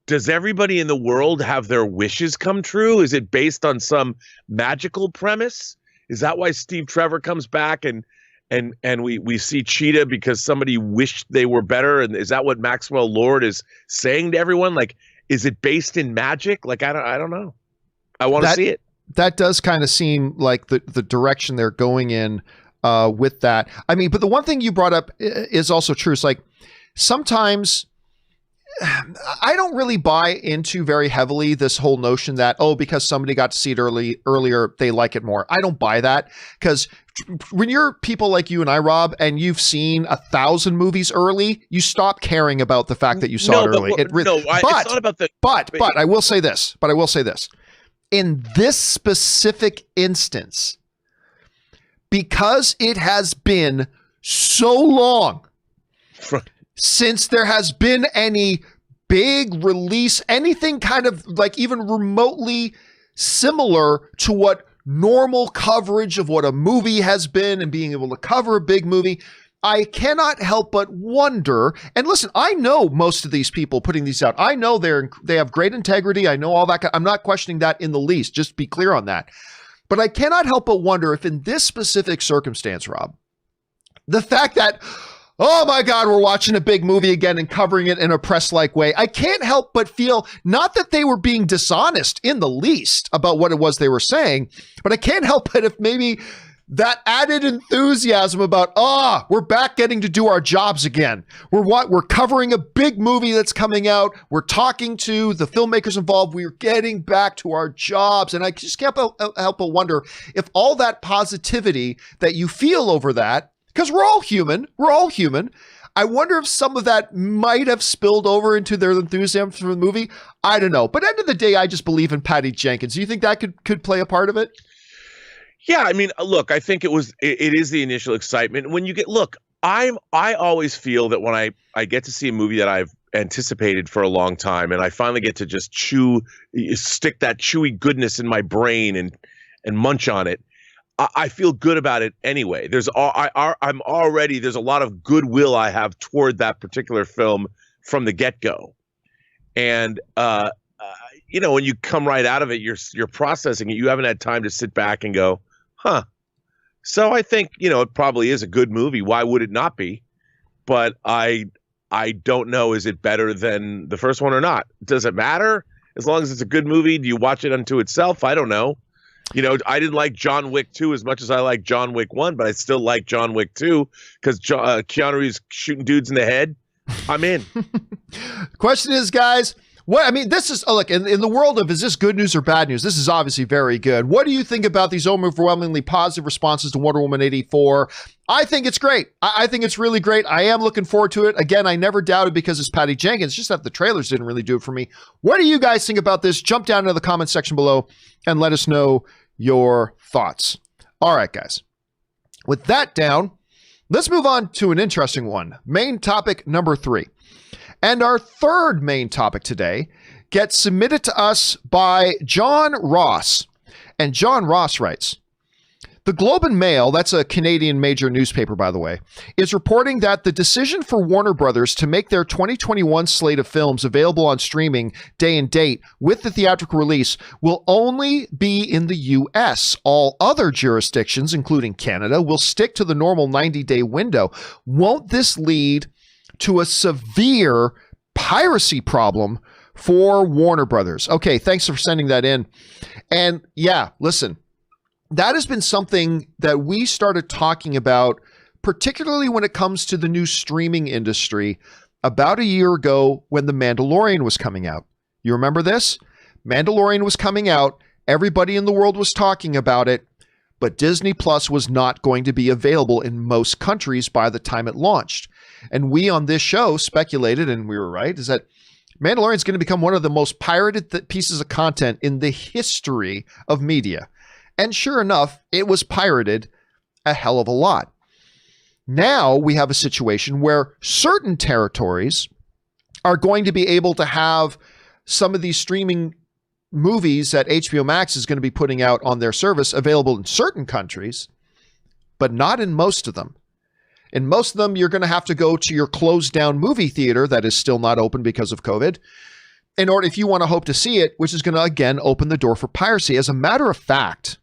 does everybody in the world have their wishes come true? Is it based on some magical premise? Is that why Steve Trevor comes back and we see Cheetah because somebody wished they were better? And is that what Maxwell Lord is saying to everyone? Like, is it based in magic? Like, I don't know. I want to see it. That does kind of seem like the direction they're going in with that. I mean, but the one thing you brought up is also true. It's like, sometimes I don't really buy into very heavily this whole notion that, oh, because somebody got to see it earlier, they like it more. I don't buy that, because when you're people like you and I, Rob, and you've seen 1,000 movies early, you stop caring about the fact that you saw it early. It's not about the. But I will say this. In this specific instance, because it has been so long since there has been any big release, anything kind of like even remotely similar to what normal coverage of what a movie has been, and being able to cover a big movie, I cannot help but wonder. And listen, I know most of these people putting these out. I know they have great integrity. I know all that. I'm not questioning that in the least. Just be clear on that. But I cannot help but wonder if in this specific circumstance, Rob, the fact that, oh my God, we're watching a big movie again and covering it in a press-like way, I can't help but feel, not that they were being dishonest in the least about what it was they were saying, but I can't help but if maybe that added enthusiasm about, we're back getting to do our jobs again. We're covering a big movie that's coming out. We're talking to the filmmakers involved. We're getting back to our jobs. And I just can't help but wonder if all that positivity that you feel over that, because we're all human. I wonder if some of that might have spilled over into their enthusiasm for the movie. I don't know. But end of the day, I just believe in Patty Jenkins. Do you think that could play a part of it? Yeah, I mean, look, I think it is the initial excitement. When you I always feel that when I get to see a movie that I've anticipated for a long time, and I finally get to just stick that chewy goodness in my brain and munch on it, I feel good about it anyway. There's a lot of goodwill I have toward that particular film from the get-go. And when you come right out of it, you're processing it. You haven't had time to sit back and go, huh. So I think, it probably is a good movie. Why would it not be? But I don't know, is it better than the first one or not? Does it matter? As long as it's a good movie, do you watch it unto itself? I don't know. I didn't like John Wick 2 as much as I like John Wick 1, but I still like John Wick 2 because Keanu Reeves shooting dudes in the head. I'm in. Question is, guys, this is, look, in the world of, is this good news or bad news? This is obviously very good. What do you think about these overwhelmingly positive responses to Wonder Woman 84? I think it's great. I think it's really great. I am looking forward to it. Again, I never doubted because it's Patty Jenkins, just that the trailers didn't really do it for me. What do you guys think about this? Jump down into the comment section below and let us know your thoughts. All right, guys. With that down, let's move on to an interesting one. Main topic number 3. And our third main topic today gets submitted to us by John Ross. And John Ross writes, the Globe and Mail, that's a Canadian major newspaper, by the way, is reporting that the decision for Warner Brothers to make their 2021 slate of films available on streaming day and date with the theatrical release will only be in the U.S. All other jurisdictions, including Canada, will stick to the normal 90-day window. Won't this lead to a severe piracy problem for Warner Brothers? Okay, thanks for sending that in. And yeah, listen, that has been something that we started talking about, particularly when it comes to the new streaming industry, about a year ago when The Mandalorian was coming out. You remember this? Mandalorian was coming out. Everybody in the world was talking about it, but Disney Plus was not going to be available in most countries by the time it launched. And we on this show speculated, and we were right, is that Mandalorian is going to become one of the most pirated pieces of content in the history of media. And sure enough, it was pirated a hell of a lot. Now we have a situation where certain territories are going to be able to have some of these streaming movies that HBO Max is going to be putting out on their service available in certain countries, but not in most of them. In most of them, you're going to have to go to your closed down movie theater that is still not open because of COVID, in order, if you want to hope to see it, which is going to, again, open the door for piracy. As a matter of fact,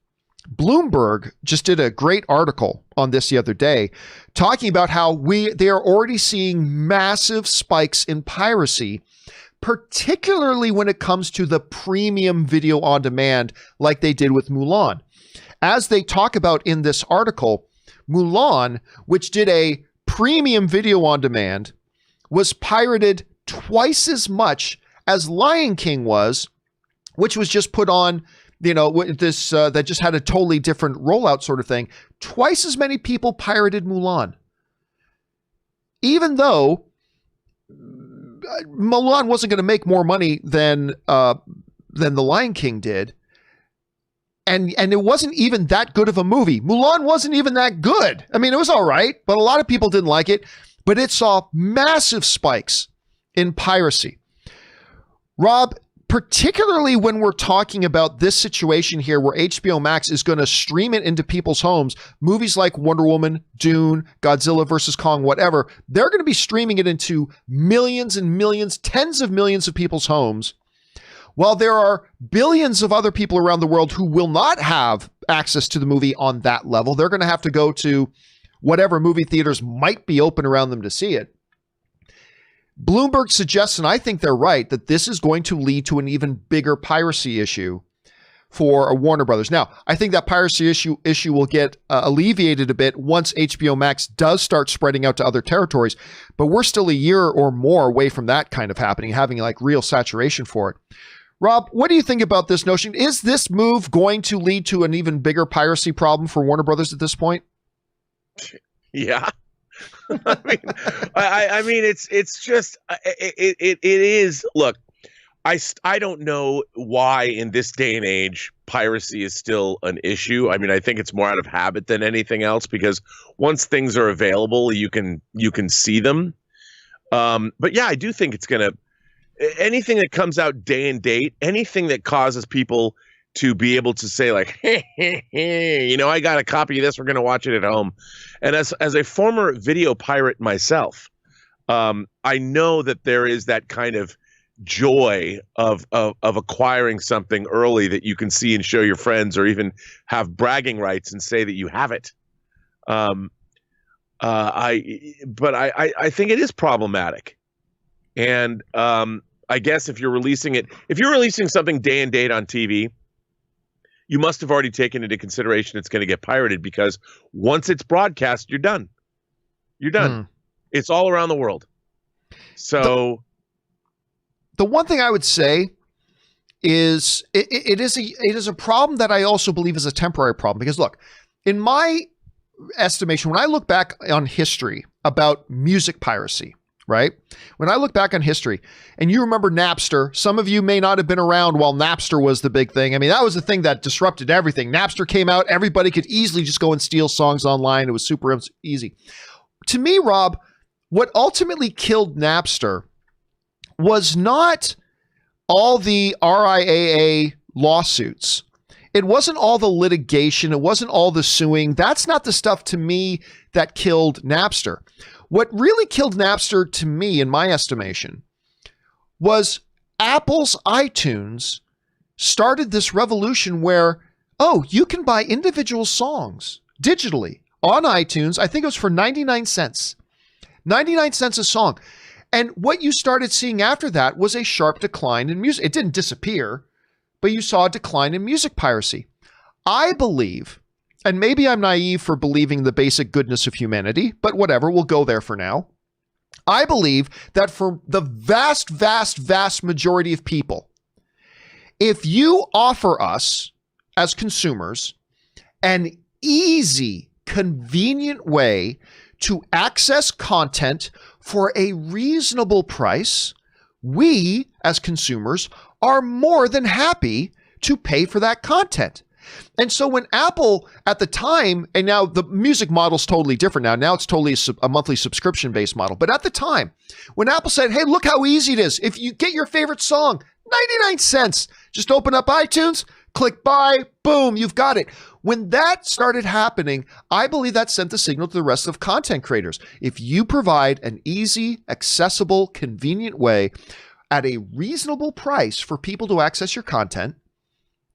Bloomberg just did a great article on this the other day, talking about how they are already seeing massive spikes in piracy, particularly when it comes to the premium video on demand, like they did with Mulan. As they talk about in this article, Mulan, which did a premium video on demand, was pirated twice as much as Lion King was, which was just put on, this that just had a totally different rollout sort of thing. Twice as many people pirated Mulan, even though Mulan wasn't going to make more money than The Lion King did. And it wasn't even that good of a movie. Mulan wasn't even that good. I mean, it was all right, but a lot of people didn't like it. But it saw massive spikes in piracy. Rob, particularly when we're talking about this situation here where HBO Max is going to stream it into people's homes, movies like Wonder Woman, Dune, Godzilla vs. Kong, whatever, they're going to be streaming it into millions and millions, tens of millions of people's homes. While there are billions of other people around the world who will not have access to the movie on that level, they're going to have to go to whatever movie theaters might be open around them to see it. Bloomberg suggests, and I think they're right, that this is going to lead to an even bigger piracy issue for Warner Brothers. Now, I think that piracy issue will get alleviated a bit once HBO Max does start spreading out to other territories, but we're still a year or more away from that kind of happening, having like real saturation for it. Rob, what do you think about this notion? Is this move going to lead to an even bigger piracy problem for Warner Brothers at this point? Yeah. I mean, it's just, it is, look, I don't know why in this day and age, piracy is still an issue. I mean, I think it's more out of habit than anything else, because once things are available, you can see them. But yeah, I do think it's going to, anything that comes out day and date, anything that causes people to be able to say like, hey, I got a copy of this. We're going to watch it at home. And as a former video pirate myself, I know that there is that kind of joy of acquiring something early that you can see and show your friends, or even have bragging rights and say that you have it. I think it is problematic. And I guess if you're releasing something day and date on TV, you must have already taken into consideration it's going to get pirated, because once it's broadcast, you're done. You're done. It's all around the world. So the one thing I would say is it is a problem that I also believe is a temporary problem, because look, in my estimation, when I look back on history about music piracy, right? When I look back on history, and you remember Napster, some of you may not have been around while Napster was the big thing. I mean, that was the thing that disrupted everything. Napster came out, everybody could easily just go and steal songs online. It was super easy. To me, Rob, what ultimately killed Napster was not all the RIAA lawsuits. It wasn't all the litigation. It wasn't all the suing. That's not the stuff to me that killed Napster. What really killed Napster to me, in my estimation, was Apple's iTunes started this revolution where, you can buy individual songs digitally on iTunes. I think it was for 99 cents. 99 cents a song. And what you started seeing after that was a sharp decline in music. It didn't disappear, but you saw a decline in music piracy. I believe, and maybe I'm naive for believing the basic goodness of humanity, but whatever, we'll go there for now. I believe that for the vast, vast, vast majority of people, if you offer us as consumers an easy, convenient way to access content for a reasonable price, we as consumers are more than happy to pay for that content. And so when Apple at the time, and now the music model's totally different now. Now it's totally a monthly subscription-based model. But at the time, when Apple said, hey, look how easy it is. If you get your favorite song, 99 cents, just open up iTunes, click buy, boom, you've got it. When that started happening, I believe that sent the signal to the rest of content creators. If you provide an easy, accessible, convenient way at a reasonable price for people to access your content,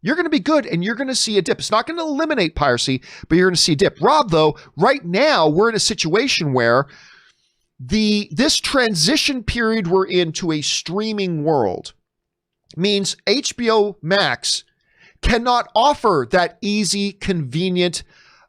you're going to be good, and you're going to see a dip. It's not going to eliminate piracy, but you're going to see a dip. Rob, though, right now we're in a situation where this transition period we're in to a streaming world means HBO Max cannot offer that easy, convenient,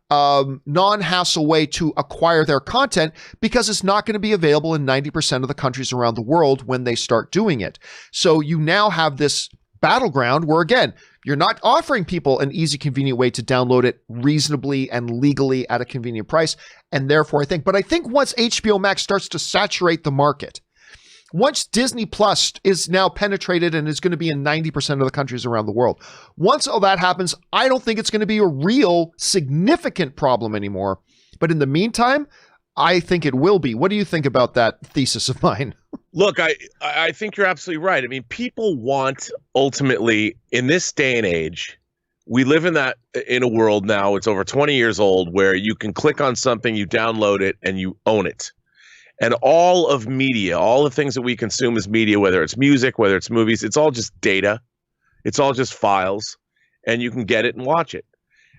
non-hassle way to acquire their content, because it's not going to be available in 90% of the countries around the world when they start doing it. So you now have this battleground where, again, you're not offering people an easy, convenient way to download it reasonably and legally at a convenient price. And therefore, I think once HBO Max starts to saturate the market, once Disney Plus is now penetrated and is going to be in 90% of the countries around the world, once all that happens, I don't think it's going to be a real significant problem anymore. But in the meantime, I think it will be. What do you think about that thesis of mine? Look, I think you're absolutely right. I mean, people want, ultimately, in this day and age, we live in a world now, it's over 20 years old, where you can click on something, you download it, and you own it. And all of media, all the things that we consume as media, whether it's music, whether it's movies, it's all just data. It's all just files, and you can get it and watch it.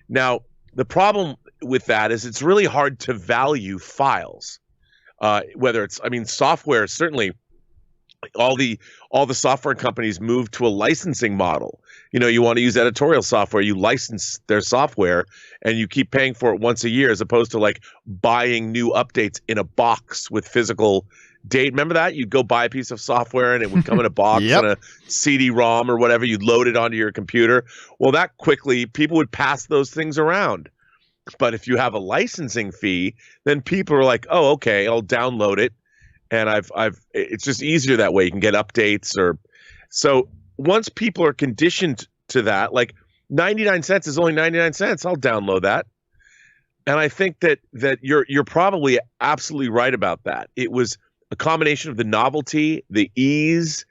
Now, the problem with that is it's really hard to value files. Whether it's, software, certainly all the software companies move to a licensing model. You want to use editorial software, you license their software, and you keep paying for it once a year, as opposed to like buying new updates in a box with physical date. Remember that? You'd go buy a piece of software and it would come in a box Yep. and a CD-ROM or whatever. You'd load it onto your computer. Well, that quickly, people would pass those things around. But if you have a licensing fee, then people are like, oh, okay, I'll download it. And it's just easier that way. You can get updates so once people are conditioned to that, like 99 cents is only 99 cents. I'll download that. And I think that you're probably absolutely right about that. It was a combination of the novelty, the ease,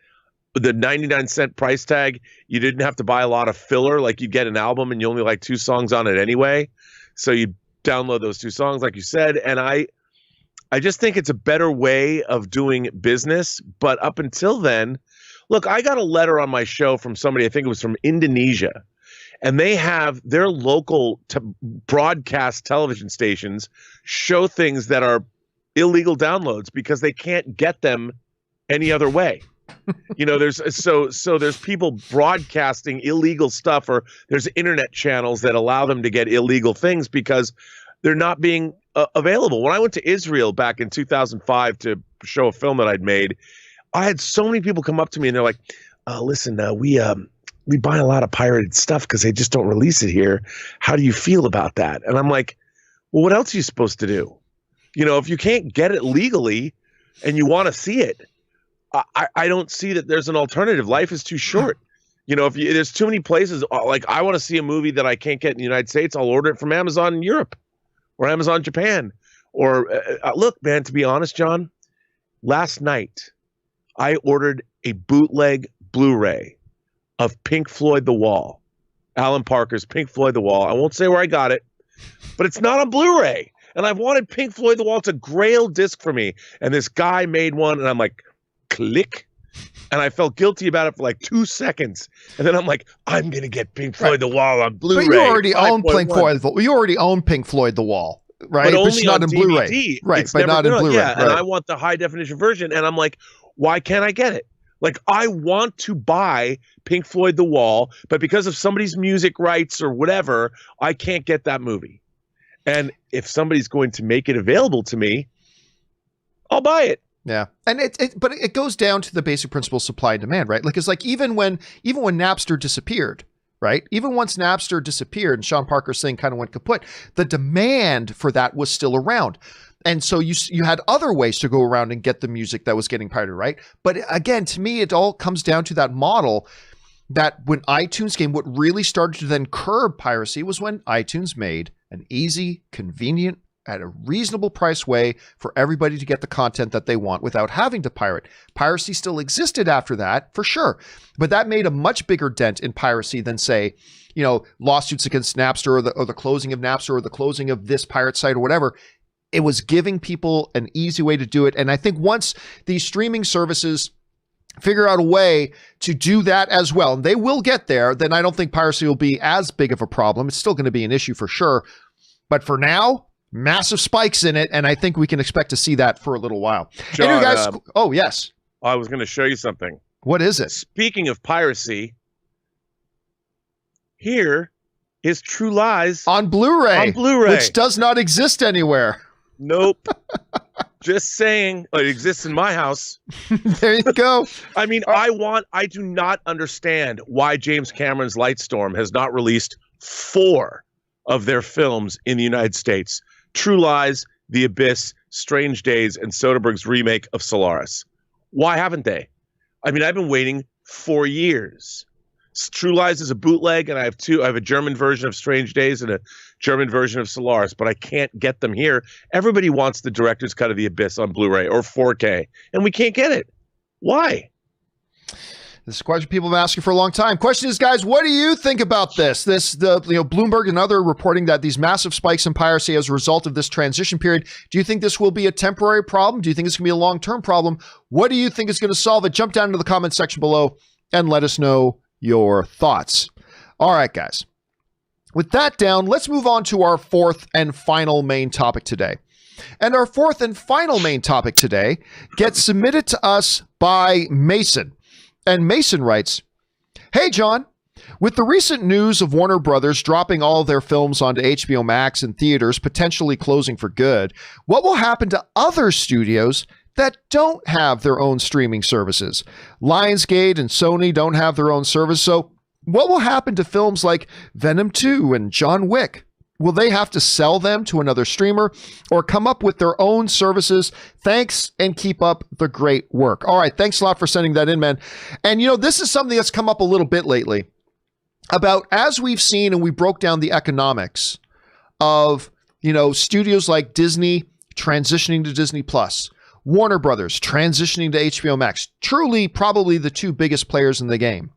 the 99-cent price tag, you didn't have to buy a lot of filler. Like you get an album and you only like 2 songs on it anyway. So you download those 2 songs, like you said. And I just think it's a better way of doing business. But up until then, look, I got a letter on my show from somebody, I think it was from Indonesia, and they have their local broadcast television stations show things that are illegal downloads because they can't get them any other way. You know, there's people broadcasting illegal stuff, or there's internet channels that allow them to get illegal things because they're not being available. When I went to Israel back in 2005 to show a film that I'd made, I had so many people come up to me and they're like, listen, we buy a lot of pirated stuff because they just don't release it here. How do you feel about that? And I'm like, well, what else are you supposed to do? You know, if you can't get it legally and you want to see it, I don't see that there's an alternative. Life is too short. You know, there's too many places. Like, I want to see a movie that I can't get in the United States, I'll order it from Amazon in Europe or Amazon Japan. Or look, man, to be honest, John, last night I ordered a bootleg Blu-ray of Pink Floyd The Wall, Alan Parker's Pink Floyd The Wall. I won't say where I got it, but it's not on Blu-ray. And I've wanted Pink Floyd The Wall. It's a grail disc for me. And this guy made one, and I'm like, click. And I felt guilty about it for like 2 seconds. And then I'm like, I'm going to get Pink Floyd The Wall on Blu-ray. But you already own Pink Floyd. You already own Pink Floyd The Wall, right? But only it's not on in DVD. Blu-ray. Right, but not in Blu-ray. Yeah, right. And I want the high definition version. And I'm like, why can't I get it? Like, I want to buy Pink Floyd The Wall, but because of somebody's music rights or whatever, I can't get that movie. And if somebody's going to make it available to me, I'll buy it. Yeah. And but it goes down to the basic principle of supply and demand, right? Like, it's like even when Napster disappeared, right? Even once Napster disappeared and Sean Parker's thing kind of went kaput, the demand for that was still around. And so you had other ways to go around and get the music that was getting pirated, right? But again, to me, it all comes down to that model that when iTunes came, what really started to then curb piracy was when iTunes made an easy, convenient, at a reasonable price way for everybody to get the content that they want without having to pirate. Piracy still existed after that, for sure. But that made a much bigger dent in piracy than, say, you know, lawsuits against Napster or the closing of Napster or the closing of this pirate site or whatever. It was giving people an easy way to do it. And I think once these streaming services figure out a way to do that as well, and they will get there, then I don't think piracy will be as big of a problem. It's still going to be an issue for sure. But for now, massive spikes in it, and I think we can expect to see that for a little while. John, anyway, guys, oh, yes. I was going to show you something. What is it? Speaking of piracy, here is True Lies on Blu-ray. Which does not exist anywhere. Nope. Just saying. It exists in my house. There you go. I mean, I do not understand why James Cameron's Lightstorm has not released 4 of their films in the United States. True Lies, The Abyss, Strange Days, and Soderbergh's remake of Solaris. Why haven't they? I mean, I've been waiting 4 years. True Lies is a bootleg, and I have 2. I have a German version of Strange Days and a German version of Solaris, but I can't get them here. Everybody wants the director's cut of The Abyss on Blu-ray or 4K, and we can't get it. Why? This is a question people have been asking for a long time. Question is, guys, what do you think about this? Bloomberg and other reporting that these massive spikes in piracy as a result of this transition period. Do you think this will be a temporary problem? Do you think it's going to be a long-term problem? What do you think is going to solve it? Jump down into the comment section below and let us know your thoughts. All right, guys. With that down, let's move on to our 4th and final main topic today. And our 4th and final main topic today gets submitted to us by Mason. And Mason writes, "Hey, John, with the recent news of Warner Brothers dropping all of their films onto HBO Max and theaters, potentially closing for good, what will happen to other studios that don't have their own streaming services? Lionsgate and Sony don't have their own service, so what will happen to films like Venom 2 and John Wick? Will they have to sell them to another streamer or come up with their own services? Thanks, and keep up the great work." All right, thanks a lot for sending that in, man. And, you know, this is something that's come up a little bit lately about, as we've seen and we broke down the economics of, you know, studios like Disney transitioning to Disney Plus, Warner Brothers transitioning to HBO Max. Truly, probably the two biggest players in the game.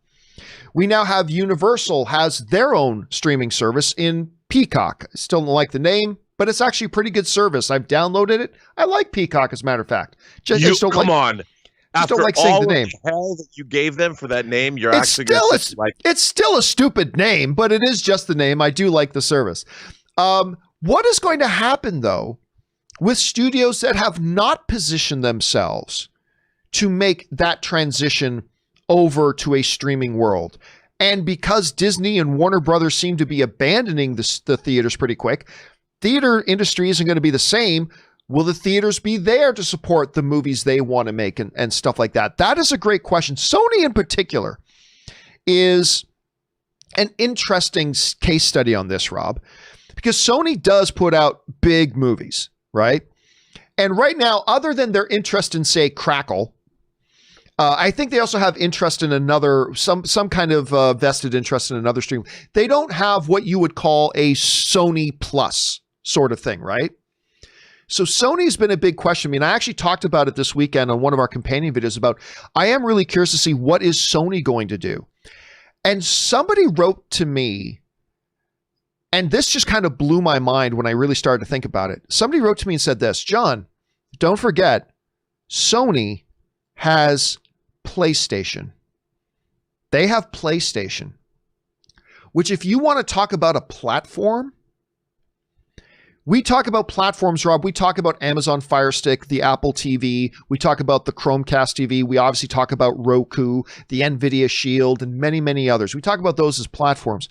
We now have Universal has their own streaming service in Peacock. I still don't like the name, but it's actually a pretty good service. I've downloaded it. I like Peacock, as a matter of fact. Just don't come on. Just After don't like saying all the name. The hell that you gave them for that name, you're It's actually going to like. It's still a stupid name, but it is just the name. I do like the service. What is going to happen, though, with studios that have not positioned themselves to make that transition over to a streaming world? And because Disney and Warner Brothers seem to be abandoning the theaters pretty quick, theater industry isn't going to be the same. Will the theaters be there to support the movies they want to make and stuff like that? That is a great question. Sony in particular is an interesting case study on this, Rob, because Sony does put out big movies, right? And right now, other than their interest in, say, Crackle, I think they also have interest in another, some kind of vested interest in another stream. They don't have what you would call a Sony Plus sort of thing, right? So Sony's been a big question. I mean, I actually talked about it this weekend on one of our companion videos about, I am really curious to see what is Sony going to do. And somebody wrote to me, and this just kind of blew my mind when I really started to think about it. Somebody wrote to me and said this, John, don't forget, Sony has PlayStation. They have PlayStation, which if you want to talk about a platform, we talk about platforms, Rob. We talk about Amazon Fire Stick, the Apple TV. We talk about the Chromecast TV. We obviously talk about Roku, the NVIDIA Shield, and many, many others. We talk about those as platforms.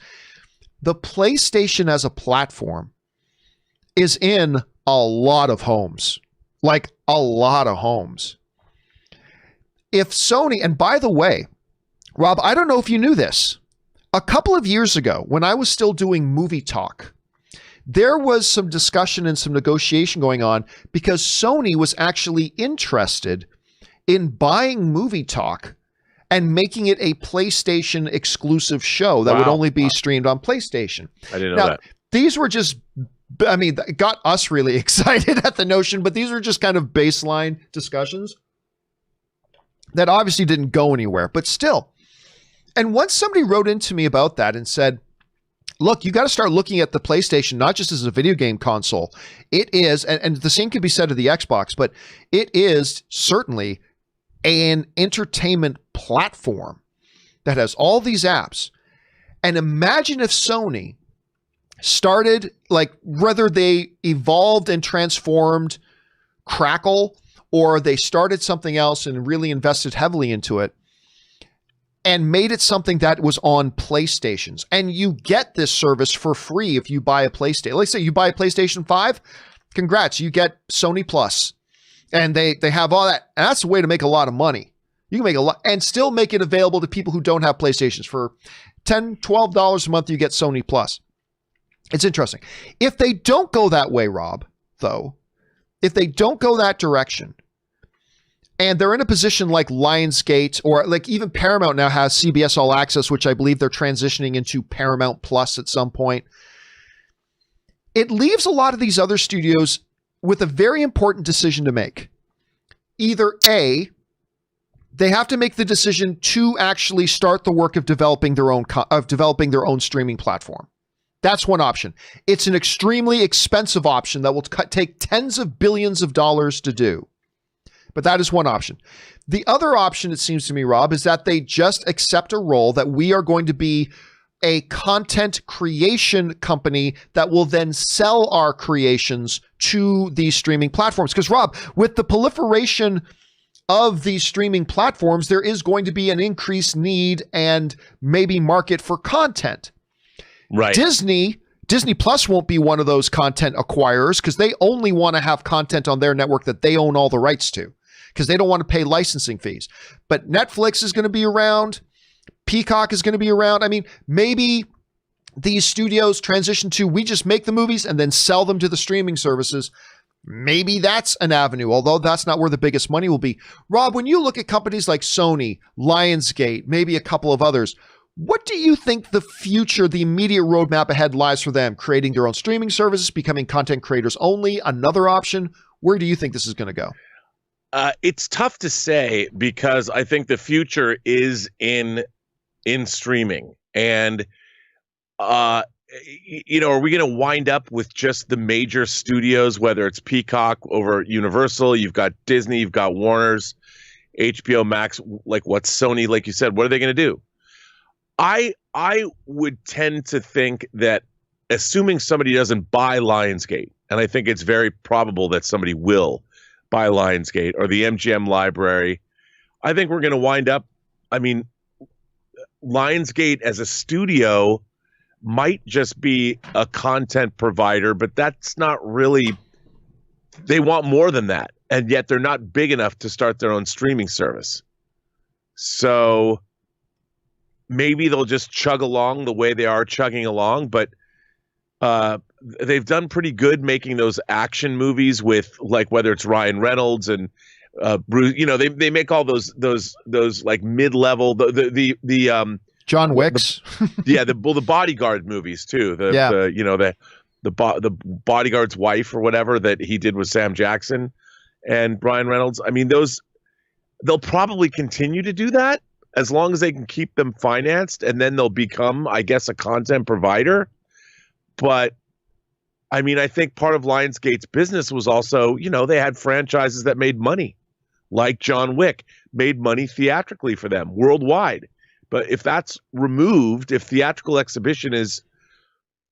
The PlayStation as a platform is in a lot of homes, like a lot of homes. If Sony, and by the way, Rob, I don't know if you knew this. A couple of years ago, when I was still doing Movie Talk, there was some discussion and some negotiation going on because Sony was actually interested in buying Movie Talk and making it a PlayStation exclusive show that would only be streamed on PlayStation. I didn't know that. These were just, I mean, it got us really excited at the notion, but these were just kind of baseline discussions that obviously didn't go anywhere, but still. And once somebody wrote into me about that and said, look, you got to start looking at the PlayStation, not just as a video game console. It is, and the same could be said of the Xbox, but it is certainly an entertainment platform that has all these apps. And imagine if Sony started, like, whether they evolved and transformed Crackle or they started something else and really invested heavily into it, and made it something that was on PlayStations. And you get this service for free if you buy a PlayStation. Let's say you buy a PlayStation 5, congrats, you get Sony Plus. And they have all that. And that's a way to make a lot of money. You can make a lot and still make it available to people who don't have PlayStations. For $10, $12 a month, you get Sony Plus. It's interesting. If they don't go that way, Rob, though, if they don't go that direction, and they're in a position like Lionsgate, or like even Paramount now has CBS All Access, which I believe they're transitioning into Paramount Plus at some point. It leaves a lot of these other studios with a very important decision to make. Either A, they have to make the decision to actually start the work of developing their own streaming platform. That's one option. It's an extremely expensive option that will take tens of billions of dollars to do. But that is one option. The other option, it seems to me, Rob, is that they just accept a role that we are going to be a content creation company that will then sell our creations to these streaming platforms. Because, Rob, with the proliferation of these streaming platforms, there is going to be an increased need and maybe market for content. Right. Disney Plus won't be one of those content acquirers because they only want to have content on their network that they own all the rights to, because they don't want to pay licensing fees. But Netflix is going to be around. Peacock is going to be around. I mean, maybe these studios transition to, we just make the movies and then sell them to the streaming services. Maybe that's an avenue, although that's not where the biggest money will be. Rob, when you look at companies like Sony, Lionsgate, maybe a couple of others, what do you think the future, the immediate roadmap ahead lies for them? Creating their own streaming services, becoming content creators only, another option? Where do you think this is going to go? It's tough to say because I think the future is in streaming, and are we going to wind up with just the major studios, whether it's Peacock over Universal, you've got Disney, you've got Warner's, HBO Max, like what's Sony, like you said, what are they going to do? I would tend to think that, assuming somebody doesn't buy Lionsgate, and I think it's very probable that somebody will buy Lionsgate or the MGM library, I think we're going to wind up, Lionsgate as a studio might just be a content provider, but that's not really, they want more than that. And yet they're not big enough to start their own streaming service. So maybe they'll just chug along the way they are chugging along, but they've done pretty good making those action movies with, like, whether it's Ryan Reynolds and Bruce, they make all those like mid-level, the John Wick's. the Bodyguard movies too. The Bodyguard's wife or whatever that he did with Sam Jackson and Ryan Reynolds. They'll probably continue to do that as long as they can keep them financed, and then they'll become, I guess, a content provider. But I think part of Lionsgate's business was also, they had franchises that made money, like John Wick, made money theatrically for them worldwide. But if that's removed, if theatrical exhibition is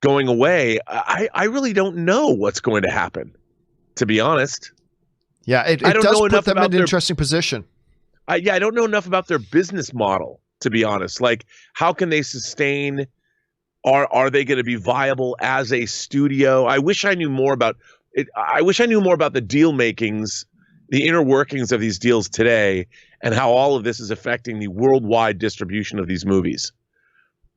going away, I really don't know what's going to happen, to be honest. Yeah, it does put them in an interesting position. I don't know enough about their business model, to be honest. Like, how can they sustain? Are they going to be viable as a studio? I wish I knew more about it. I wish I knew more about the deal makings, the inner workings of these deals today, and how all of this is affecting the worldwide distribution of these movies.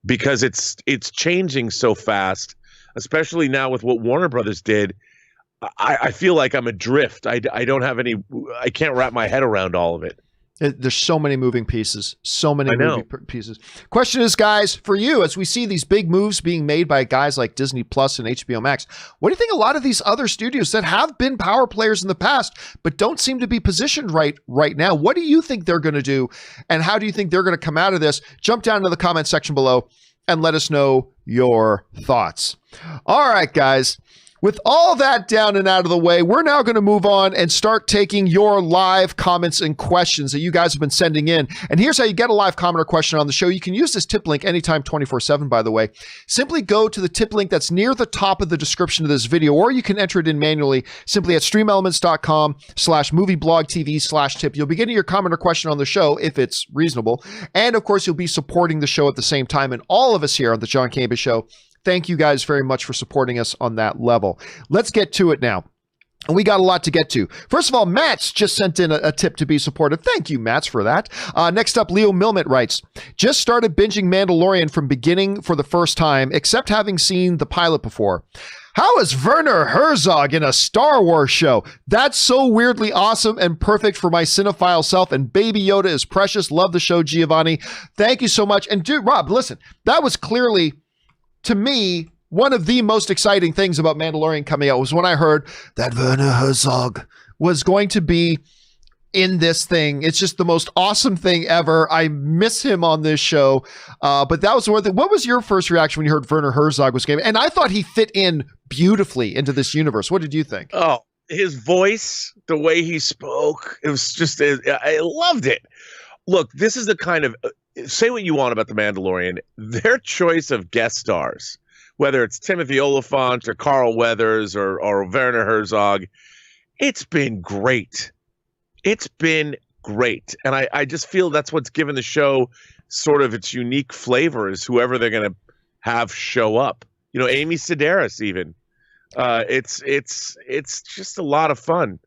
Because it's changing so fast, especially now with what Warner Brothers did. I feel like I'm adrift. I can't wrap my head around all of it. There's so many moving pieces. Pieces. Question is, guys, for you, as we see these big moves being made by guys like Disney Plus and HBO Max, what do you think a lot of these other studios that have been power players in the past but don't seem to be positioned right now, what do you think they're going to do, and how do you think they're going to come out of this? Jump down to the comment section below and let us know your thoughts. All right, guys. With all that down and out of the way, we're now going to move on and start taking your live comments and questions that you guys have been sending in. And here's how you get a live comment or question on the show. You can use this tip link anytime 24/7, by the way. Simply go to the tip link that's near the top of the description of this video, or you can enter it in manually simply at streamelements.com/movieblogtv/tip. You'll be getting your comment or question on the show if it's reasonable. And of course, you'll be supporting the show at the same time. And all of us here on the John Campea Show, thank you guys very much for supporting us on that level. Let's get to it now. And we got a lot to get to. First of all, Matt's just sent in a tip to be supportive. Thank you, Matt's, for that. Next up, Leo Milmet writes, just started binging Mandalorian from beginning for the first time, except having seen the pilot before. How is Werner Herzog in a Star Wars show? That's so weirdly awesome and perfect for my cinephile self, and Baby Yoda is precious. Love the show, Giovanni. Thank you so much. And dude, Rob, listen, that was clearly, to me, one of the most exciting things about Mandalorian coming out was when I heard that Werner Herzog was going to be in this thing. It's just the most awesome thing ever. I miss him on this show. But that was one thing. What was your first reaction when you heard Werner Herzog was going? And I thought he fit in beautifully into this universe. What did you think? Oh, his voice, the way he spoke, it was just, I loved it. Look, this is the kind of, say what you want about The Mandalorian, their choice of guest stars, whether it's Timothy Olyphant or Carl Weathers or Werner Herzog, it's been great. It's been great. And I just feel that's what's given the show sort of its unique flavor, is whoever they're going to have show up. You know, Amy Sedaris even. It's just a lot of fun.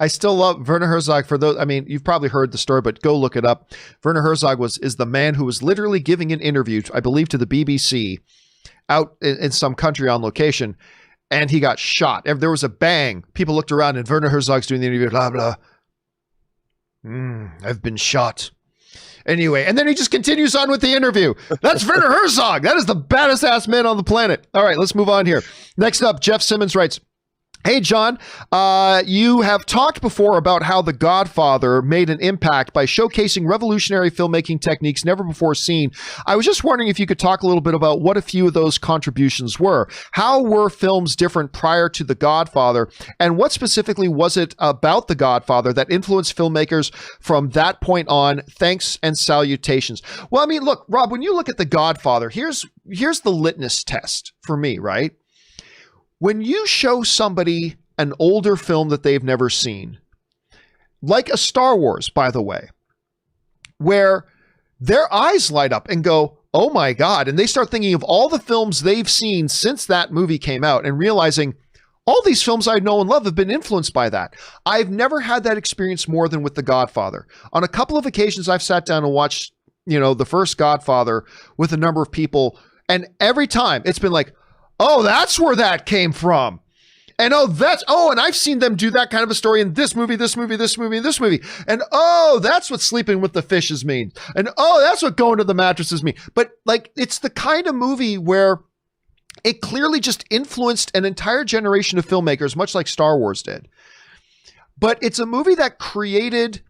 I still love Werner Herzog. For those, I mean, you've probably heard the story, but go look it up. Werner Herzog is the man who was literally giving an interview, I believe, to the BBC out in some country on location, and he got shot. There was a bang. People looked around, and Werner Herzog's doing the interview, blah, blah. I've been shot. Anyway, and then he just continues on with the interview. That's Werner Herzog. That is the baddest ass man on the planet. All right, let's move on here. Next up, Jeff Simmons writes, Hey, John, you have talked before about how The Godfather made an impact by showcasing revolutionary filmmaking techniques never before seen. I was just wondering if you could talk a little bit about what a few of those contributions were. How were films different prior to The Godfather, and what specifically was it about The Godfather that influenced filmmakers from that point on? Thanks and salutations. Well, I mean, look, Rob, when you look at The Godfather, here's the litmus test for me, right? When you show somebody an older film that they've never seen, like a Star Wars, by the way, where their eyes light up and go, oh my God, and they start thinking of all the films they've seen since that movie came out and realizing all these films I know and love have been influenced by that. I've never had that experience more than with The Godfather. On a couple of occasions, I've sat down and watched, the first Godfather with a number of people, and every time it's been like, oh, that's where that came from. And and I've seen them do that kind of a story in this movie, this movie, this movie, and this movie. And oh, that's what sleeping with the fishes mean. And oh, that's what going to the mattresses mean. But like, it's the kind of movie where it clearly just influenced an entire generation of filmmakers, much like Star Wars did. But it's a movie that created,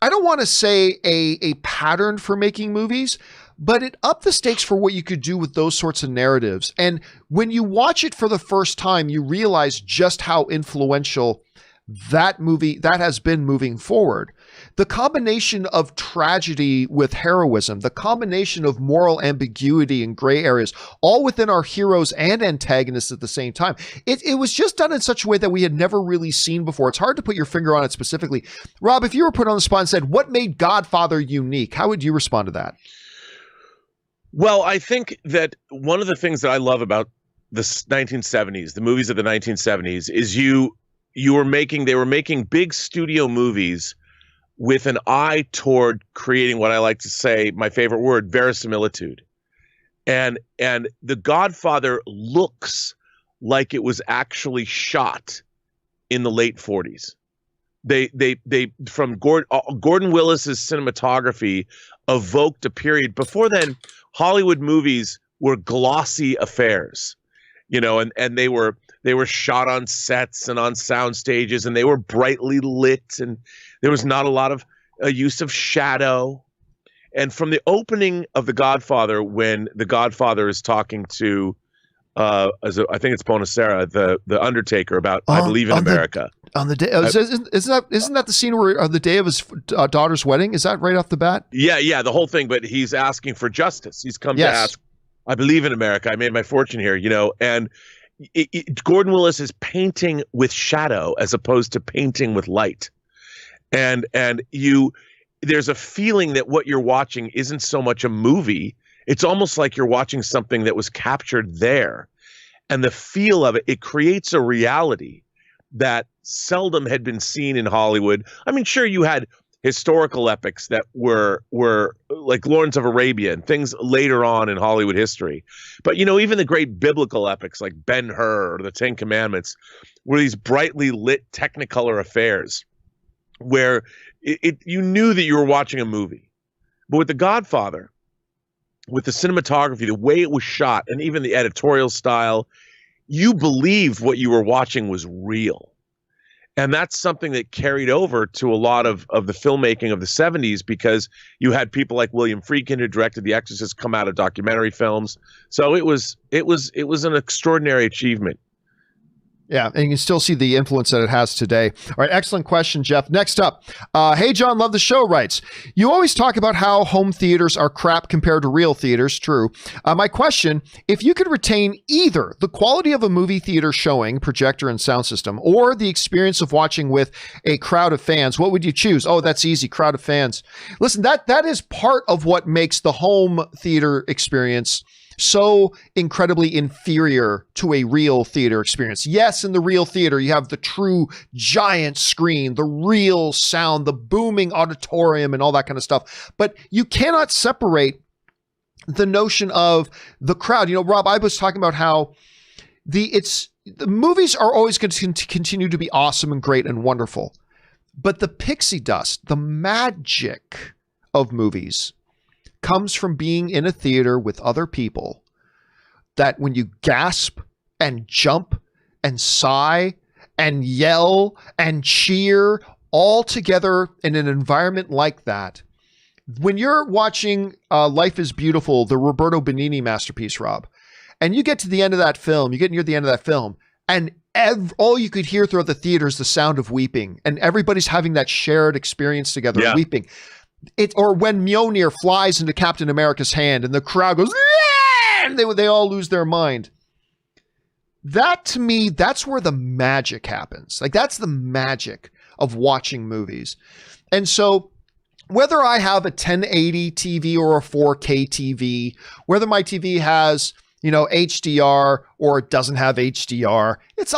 I don't want to say a pattern for making movies, but it upped the stakes for what you could do with those sorts of narratives. And when you watch it for the first time, you realize just how influential that has been moving forward. The combination of tragedy with heroism, the combination of moral ambiguity and gray areas, all within our heroes and antagonists at the same time. It was just done in such a way that we had never really seen before. It's hard to put your finger on it specifically. Rob, if you were put on the spot and said, what made Godfather unique? How would you respond to that? Well, I think that one of the things that I love about the 1970s, the movies of the 1970s, is they were making big studio movies with an eye toward creating what I like to say, my favorite word, verisimilitude. And The Godfather looks like it was actually shot in the late 40s. They from Gordon Willis's cinematography evoked a period. Before then, Hollywood movies were glossy affairs, and they were shot on sets and on sound stages, and they were brightly lit, and there was not a lot of use of shadow. And from the opening of The Godfather, when The Godfather is talking to, I think it's Bonacera, the Undertaker, about I believe in America. On the day, isn't that the scene where on the day of his daughter's wedding? Is that right off the bat? Yeah, the whole thing. But he's asking for justice. He's come to ask, I believe in America. I made my fortune here, and Gordon Willis is painting with shadow as opposed to painting with light. And there's a feeling that what you're watching isn't so much a movie. It's almost like you're watching something that was captured there. And the feel of it creates a reality that seldom had been seen in Hollywood. I mean, sure, you had historical epics that were like Lawrence of Arabia and things later on in Hollywood history. But, even the great biblical epics like Ben-Hur or the Ten Commandments were these brightly lit Technicolor affairs where you knew that you were watching a movie. But with The Godfather, with the cinematography, the way it was shot, and even the editorial style, you believed what you were watching was real. And that's something that carried over to a lot of the filmmaking of the 70s, because you had people like William Friedkin, who directed The Exorcist, come out of documentary films. So it was an extraordinary achievement. Yeah, and you can still see the influence that it has today. All right, excellent question, Jeff. Next up, hey, John, love the show, writes, you always talk about how home theaters are crap compared to real theaters. True. My question, if you could retain either the quality of a movie theater showing, projector and sound system, or the experience of watching with a crowd of fans, what would you choose? Oh, that's easy, crowd of fans. Listen, that is part of what makes the home theater experience so incredibly inferior to a real theater experience. Yes, in the real theater, you have the true giant screen, the real sound, the booming auditorium, and all that kind of stuff. But you cannot separate the notion of the crowd. Rob, I was talking about how the movies are always going to continue to be awesome and great and wonderful. But the pixie dust, the magic of movies, comes from being in a theater with other people, that when you gasp and jump and sigh and yell and cheer all together in an environment like that. When you're watching Life is Beautiful, the Roberto Benigni masterpiece, Rob, and you get to the end of that film, you get near the end of that film, and all you could hear throughout the theater is the sound of weeping, and everybody's having that shared experience together, weeping. Or when Mjolnir flies into Captain America's hand and the crowd goes, and they all lose their mind. That, to me, that's where the magic happens. Like, that's the magic of watching movies. And so whether I have a 1080 TV or a 4K TV, whether my TV has, HDR or it doesn't have HDR, it's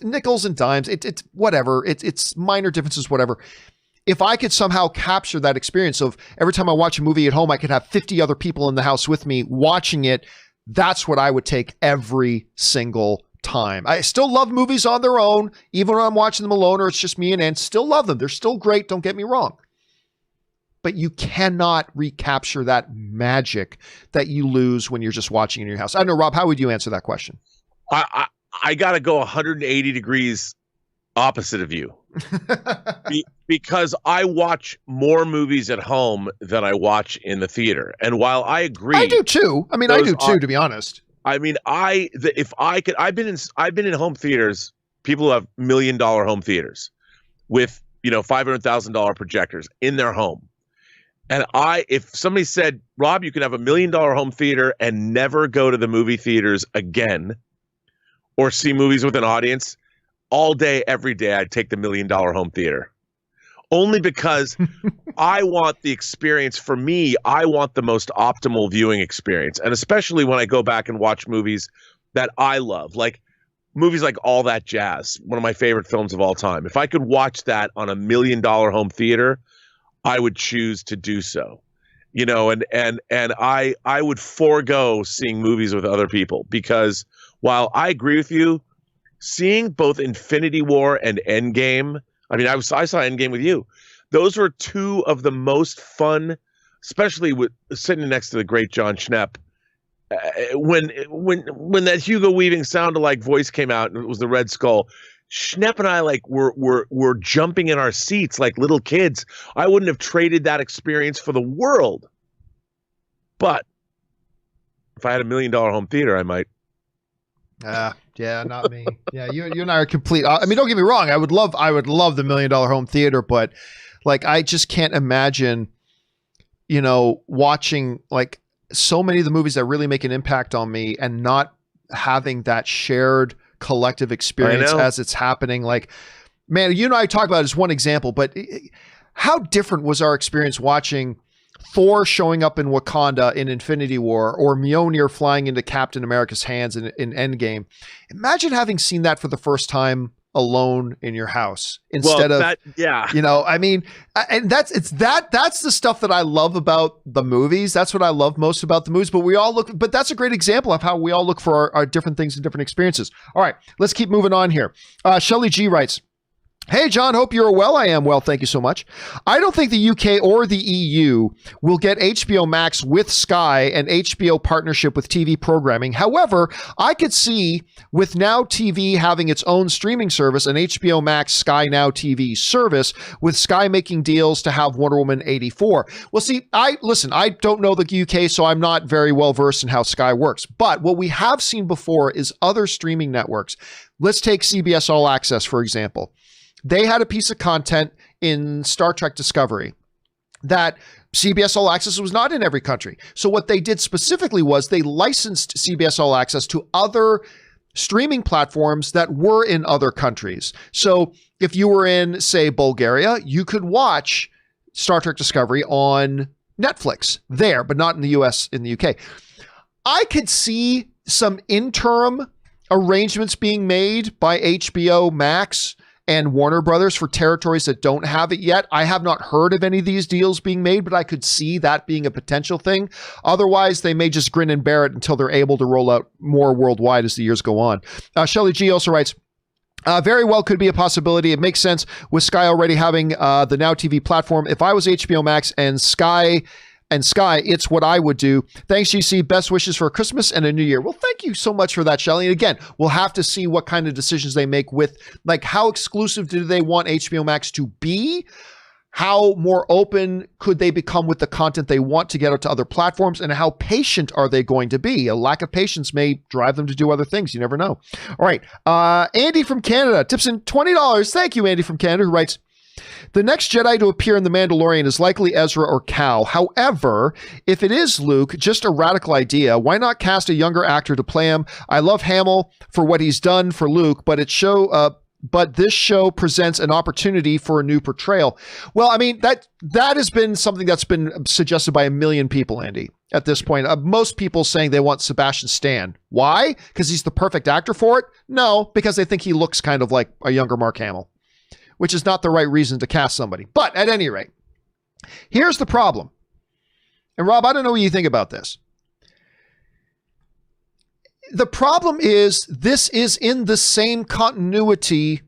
nickels and dimes. It's whatever. It's minor differences, whatever. If I could somehow capture that experience of every time I watch a movie at home, I could have 50 other people in the house with me watching it. That's what I would take every single time. I still love movies on their own, even when I'm watching them alone or it's just me and Ann. Still love them. They're still great. Don't get me wrong. But you cannot recapture that magic that you lose when you're just watching in your house. I don't know, Rob, how would you answer that question? I got to go 180 degrees opposite of you. Because I watch more movies at home than I watch in the theater. And while I agree, I do too. I do too, to be honest. I've been in home theaters, people who have $1 million home theaters with, $500,000 projectors in their home. And if somebody said, Rob, you can have $1 million home theater and never go to the movie theaters again or see movies with an audience, all day, every day, I'd take the $1 million home theater. Only because I want the experience. For me, I want the most optimal viewing experience. And especially when I go back and watch movies that I love, like movies like All That Jazz, one of my favorite films of all time. If I could watch that on $1 million home theater, I would choose to do so. And I would forego seeing movies with other people, because while I agree with you, seeing both Infinity War and Endgame, I saw Endgame with you. Those were two of the most fun, especially with sitting next to the great John Schnepp. When that Hugo Weaving sound-alike voice came out and it was the Red Skull, Schnepp and I were jumping in our seats like little kids. I wouldn't have traded that experience for the world. But if I had $1 million home theater, I might. Yeah, not me. Yeah, you and I are complete. Don't get me wrong. I would love the $1 million home theater, but like, I just can't imagine, watching like so many of the movies that really make an impact on me and not having that shared collective experience as it's happening. Like, man, you and I talk about it as one example, but how different was our experience watching Thor showing up in Wakanda in Infinity War, or Mjolnir flying into Captain America's hands in Endgame? Imagine having seen that for the first time alone in your house instead of that, and that's the stuff that I love about the movies. That's what I love most about the movies. But that's a great example of how we all look for our different things and different experiences. All right, let's keep moving on here. Shelley G writes, Hey, John, hope you're well. I am well. Thank you so much. I don't think the UK or the EU will get HBO Max with Sky and HBO partnership with TV programming. However, I could see with Now TV having its own streaming service, an HBO Max Sky Now TV service, with Sky making deals to have Wonder Woman 84. Well, see, I don't know the UK, so I'm not very well versed in how Sky works. But what we have seen before is other streaming networks. Let's take CBS All Access, for example. They had a piece of content in Star Trek Discovery that CBS All Access was not in every country. So what they did specifically was they licensed CBS All Access to other streaming platforms that were in other countries. So if you were in, say, Bulgaria, you could watch Star Trek Discovery on Netflix there, but not in the US, in the UK. I could see some interim arrangements being made by HBO Max and Warner Brothers for territories that don't have it yet. I have not heard of any of these deals being made, but I could see that being a potential thing. Otherwise, they may just grin and bear it until they're able to roll out more worldwide as the years go on. Shelley G also writes, very well could be a possibility. It makes sense with Sky already having the Now TV platform. If I was HBO Max and Sky And Sky, it's what I would do. Thanks, GC. Best wishes for Christmas and a new year. Well, thank you so much for that, Shelly. And again, we'll have to see what kind of decisions they make with, like, how exclusive do they want HBO Max to be? How more open could they become with the content they want to get out to other platforms? And how patient are they going to be? A lack of patience may drive them to do other things. You never know. All right. Andy from Canada tips in $20. Thank you, Andy from Canada, who writes, the next Jedi to appear in The Mandalorian is likely Ezra or Cal. However, if it is Luke, just a radical idea, why not cast a younger actor to play him? I love Hamill for what he's done for Luke, but this show presents an opportunity for a new portrayal. Well, I mean, that has been something that's been suggested by a million people, Andy, at this point. Most people saying they want Sebastian Stan. Why? Because he's the perfect actor for it? No, because they think he looks kind of like a younger Mark Hamill, which is not the right reason to cast somebody. But at any rate, here's the problem. And Rob, I don't know what you think about this. The problem is this is in the same continuity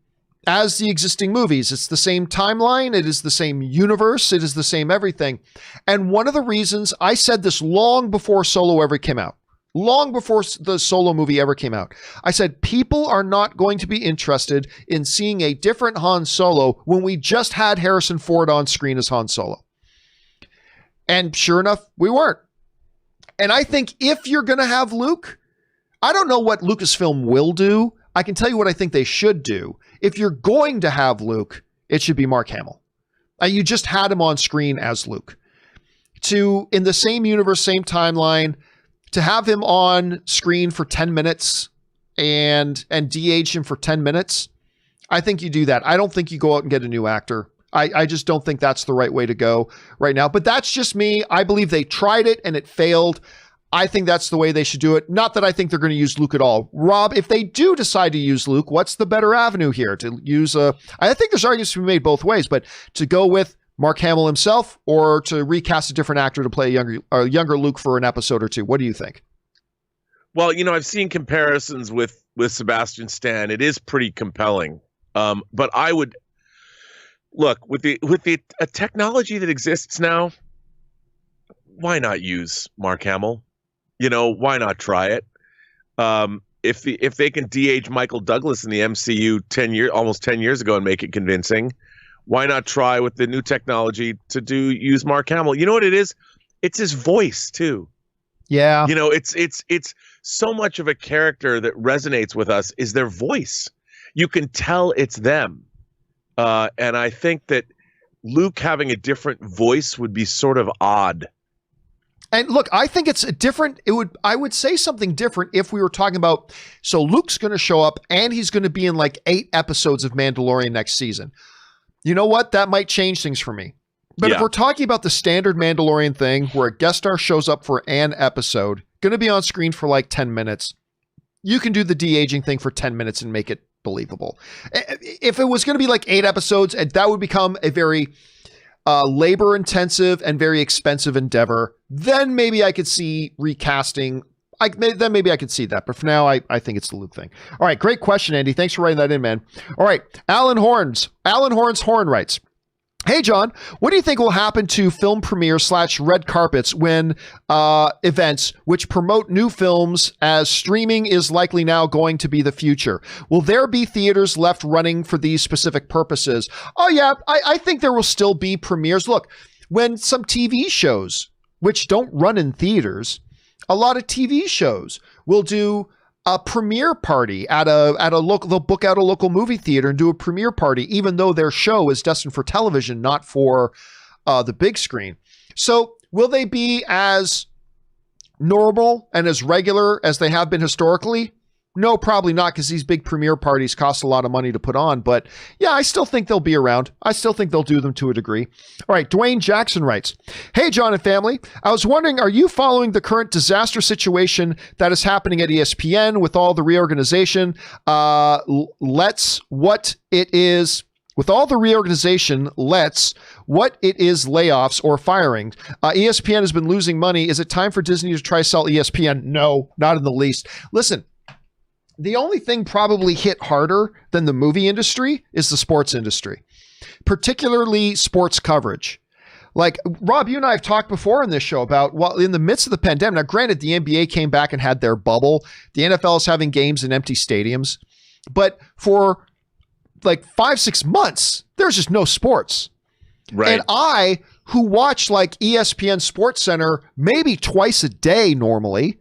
as the existing movies. It's the same timeline. It is the same universe. It is the same everything. And one of the reasons, I said this long before Solo ever came out, long before the Solo movie ever came out, I said people are not going to be interested in seeing a different Han Solo when we just had Harrison Ford on screen as Han Solo. And sure enough, we weren't. And I think if you're going to have Luke, I don't know what Lucasfilm will do. I can tell you what I think they should do. If you're going to have Luke, it should be Mark Hamill. You just had him on screen as Luke. In the same universe, same timeline, to have him on screen for 10 minutes and de-age him for 10 minutes, I think you do that. I don't think you go out and get a new actor. I just don't think that's the right way to go right now. But that's just me. I believe they tried it and it failed. I think that's the way they should do it. Not that I think they're going to use Luke at all. Rob, if they do decide to use Luke, what's the better avenue here? To use I think there's arguments to be made both ways, but to go with Mark Hamill himself or to recast a different actor to play a younger Luke for an episode or two. What do you think? Well, I've seen comparisons with Sebastian Stan. It is pretty compelling. But I would look with the technology that exists now. Why not use Mark Hamill? Why not try it? If they can de-age Michael Douglas in the MCU almost 10 years ago and make it convincing, why not try with the new technology to use Mark Hamill? You know what it is? It's his voice too. Yeah. It's so much of a character that resonates with us is their voice. You can tell it's them. And I think that Luke having a different voice would be sort of odd. And look, I think it's different. I would say something different if we were talking about, so Luke's going to show up and he's going to be in like 8 episodes of Mandalorian next season. You know what? That might change things for me. But if we're talking about the standard Mandalorian thing where a guest star shows up for an episode, going to be on screen for like 10 minutes, you can do the de-aging thing for 10 minutes and make it believable. If it was going to be like 8 episodes, that would become a very labor-intensive and very expensive endeavor. Then maybe I could see recasting. Then maybe I could see that. But for now, I think it's the Luke thing. All right, great question, Andy. Thanks for writing that in, man. All right, Alan Horns Horn writes, hey, John, what do you think will happen to film premieres / red carpets when events which promote new films, as streaming is likely now going to be the future? Will there be theaters left running for these specific purposes? Oh, yeah, I think there will still be premieres. Look, when some TV shows, which don't run in theaters, a lot of TV shows will do a premiere party at a local, they'll book out a local movie theater and do a premiere party, even though their show is destined for television, not for the big screen. So will they be as normal and as regular as they have been historically? No, probably not, because these big premiere parties cost a lot of money to put on. But yeah, I still think they'll be around. I still think they'll do them to a degree. All right, Dwayne Jackson writes, hey, John and family, I was wondering, are you following the current disaster situation that is happening at ESPN with all the reorganization? What it is layoffs or firing. ESPN has been losing money. Is it time for Disney to try sell ESPN? No, not in the least. Listen, the only thing probably hit harder than the movie industry is the sports industry, particularly sports coverage. Like, Rob, you and I have talked before in this show about, well, in the midst of the pandemic, now granted, the NBA came back and had their bubble. The NFL is having games in empty stadiums. But for like 5-6 months, there's just no sports. Right. And I, who watch like ESPN Sports Center maybe twice a day normally,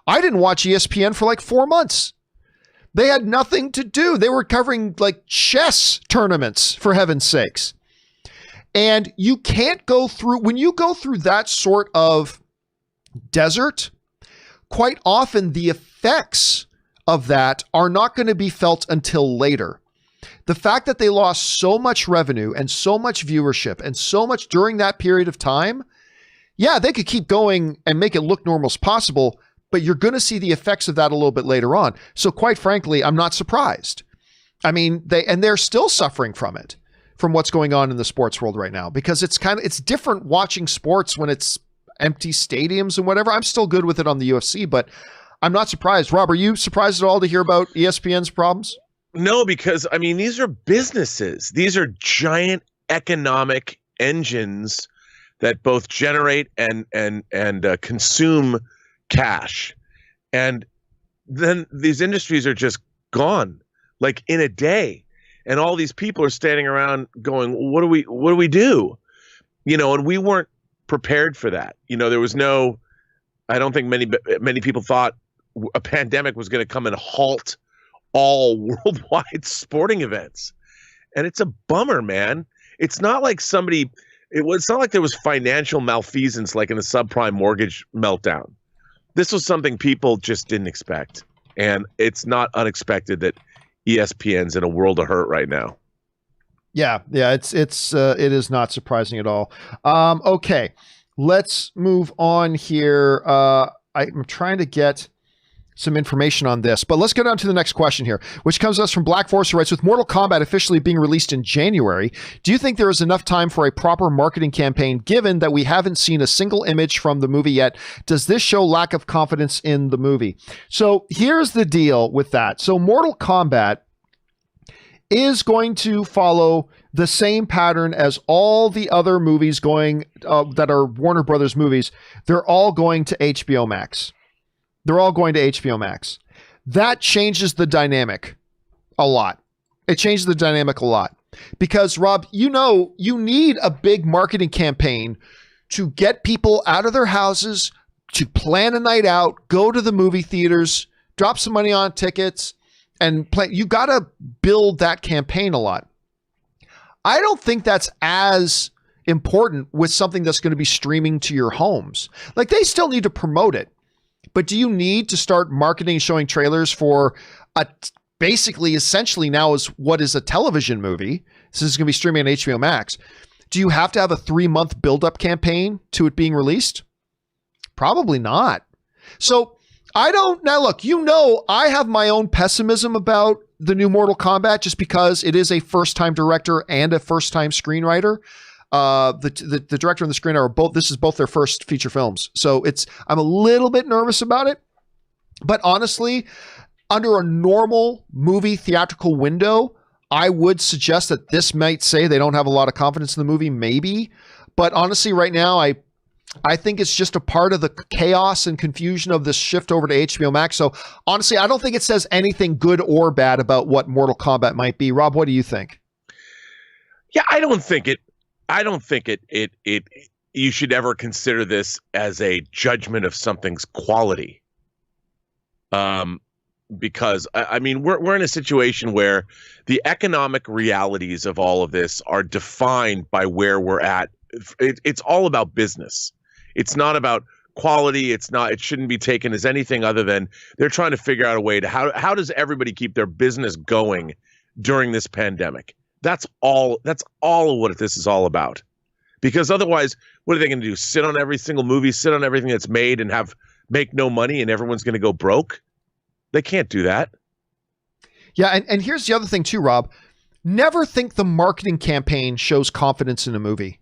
I didn't watch ESPN for like 4 months. They had nothing to do. They were covering like chess tournaments, for heaven's sakes. And you can't go through, when you go through that sort of desert, quite often the effects of that are not going to be felt until later. The fact that they lost so much revenue and so much viewership and so much during that period of time, yeah, they could keep going and make it look normal as possible, but you're going to see the effects of that a little bit later on. So quite frankly, I'm not surprised. I mean, they're still suffering from it, from what's going on in the sports world right now, because it's different watching sports when it's empty stadiums and whatever. I'm still good with it on the UFC, but I'm not surprised. Rob, are you surprised at all to hear about ESPN's problems? No, because I mean, these are businesses. These are giant economic engines that both generate and consume cash. And then these industries are just gone, like in a day. And all these people are standing around going, what do we do? You know, and we weren't prepared for that. You know, there was no, I don't think many people thought a pandemic was going to come and halt all worldwide sporting events. And it's a bummer, man. It's not like it's not like there was financial malfeasance like in the subprime mortgage meltdown. This was something people just didn't expect. And it's not unexpected that ESPN's in a world of hurt right now. Yeah, it is not surprising at all. Okay, let's move on here. I'm trying to get some information on this, but let's get on to the next question here, which comes to us from Black Force, who writes, with Mortal Kombat officially being released in January, do you think there is enough time for a proper marketing campaign, given that we haven't seen a single image from the movie yet? Does this show lack of confidence in the movie? So here's the deal with that. So Mortal Kombat is going to follow the same pattern as all the other movies going that are Warner Brothers movies. They're all going to HBO Max. They're all going to HBO Max. That changes the dynamic a lot. It changes the dynamic a lot. Because, Rob, you know, you need a big marketing campaign to get people out of their houses, to plan a night out, go to the movie theaters, drop some money on tickets, and play. You got to build that campaign a lot. I don't think that's as important with something that's going to be streaming to your homes. Like, they still need to promote it. But do you need to start marketing, showing trailers for basically, essentially now is what is a television movie? This is going to be streaming on HBO Max. Do you have to have a 3-month build-up campaign to it being released? Probably not. So now look, you know, I have my own pessimism about the new Mortal Kombat just because it is a first-time director and a first-time screenwriter. The director and the screenwriter are both, this is both their first feature films. So I'm a little bit nervous about it, but honestly, under a normal movie theatrical window, I would suggest that this might say they don't have a lot of confidence in the movie, maybe, but honestly, right now, I think it's just a part of the chaos and confusion of this shift over to HBO Max. So honestly, I don't think it says anything good or bad about what Mortal Kombat might be. Rob, what do you think? Yeah, I don't think you should ever consider this as a judgment of something's quality. Because I mean, we're in a situation where the economic realities of all of this are defined by where we're at. It's all about business. It's not about quality. It shouldn't be taken as anything other than they're trying to figure out a way to how does everybody keep their business going during this pandemic? That's all of what this is all about. Because otherwise, what are they going to do? Sit on every single movie, sit on everything that's made and make no money and everyone's going to go broke? They can't do that. Yeah, and here's the other thing too, Rob. Never think the marketing campaign shows confidence in a movie.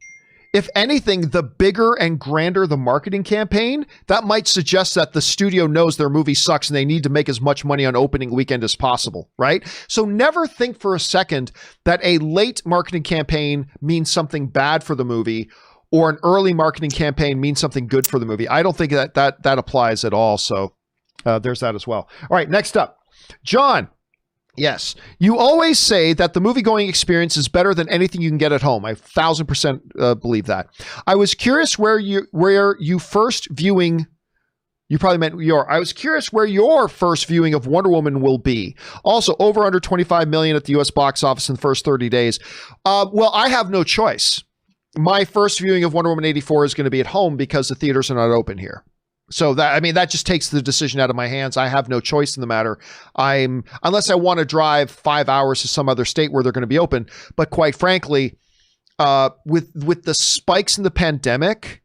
If anything, the bigger and grander the marketing campaign, that might suggest that the studio knows their movie sucks and they need to make as much money on opening weekend as possible, right? So never think for a second that a late marketing campaign means something bad for the movie, or an early marketing campaign means something good for the movie. I don't think that applies at all. So there's that as well. All right, next up, John. Yes, you always say that the movie-going experience is better than anything you can get at home. I 1,000% believe that. I was curious where you first viewing. You probably meant I was curious where your first viewing of Wonder Woman will be. Also, over under 25 million at the U.S. box office in the first 30 days. Well, I have no choice. My first viewing of Wonder Woman 84 is going to be at home because the theaters are not open here. So that just takes the decision out of my hands. I have no choice in the matter. Unless I want to drive 5 hours to some other state where they're going to be open. But quite frankly, with the spikes in the pandemic,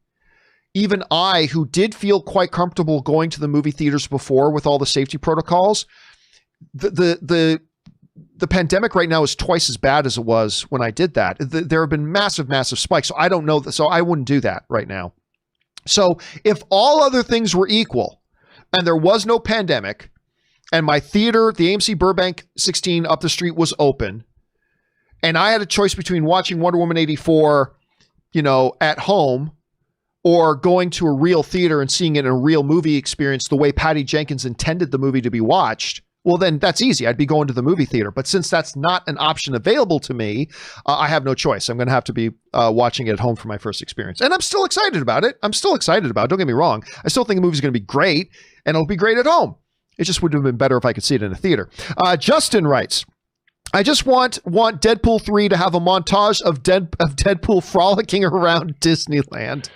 even I, who did feel quite comfortable going to the movie theaters before with all the safety protocols, the pandemic right now is twice as bad as it was when I did that. There have been massive, massive spikes. So I don't know. So I wouldn't do that right now. So if all other things were equal and there was no pandemic and my theater, the AMC Burbank 16 up the street, was open and I had a choice between watching Wonder Woman 84, at home, or going to a real theater and seeing it in a real movie experience the way Patty Jenkins intended the movie to be watched, well, then that's easy. I'd be going to the movie theater. But since that's not an option available to me, I have no choice. I'm going to have to be watching it at home for my first experience. And I'm still excited about it. Don't get me wrong. I still think the movie's going to be great, and it'll be great at home. It just would have been better if I could see it in a theater. Justin writes, I just want Deadpool 3 to have a montage of Deadpool frolicking around Disneyland.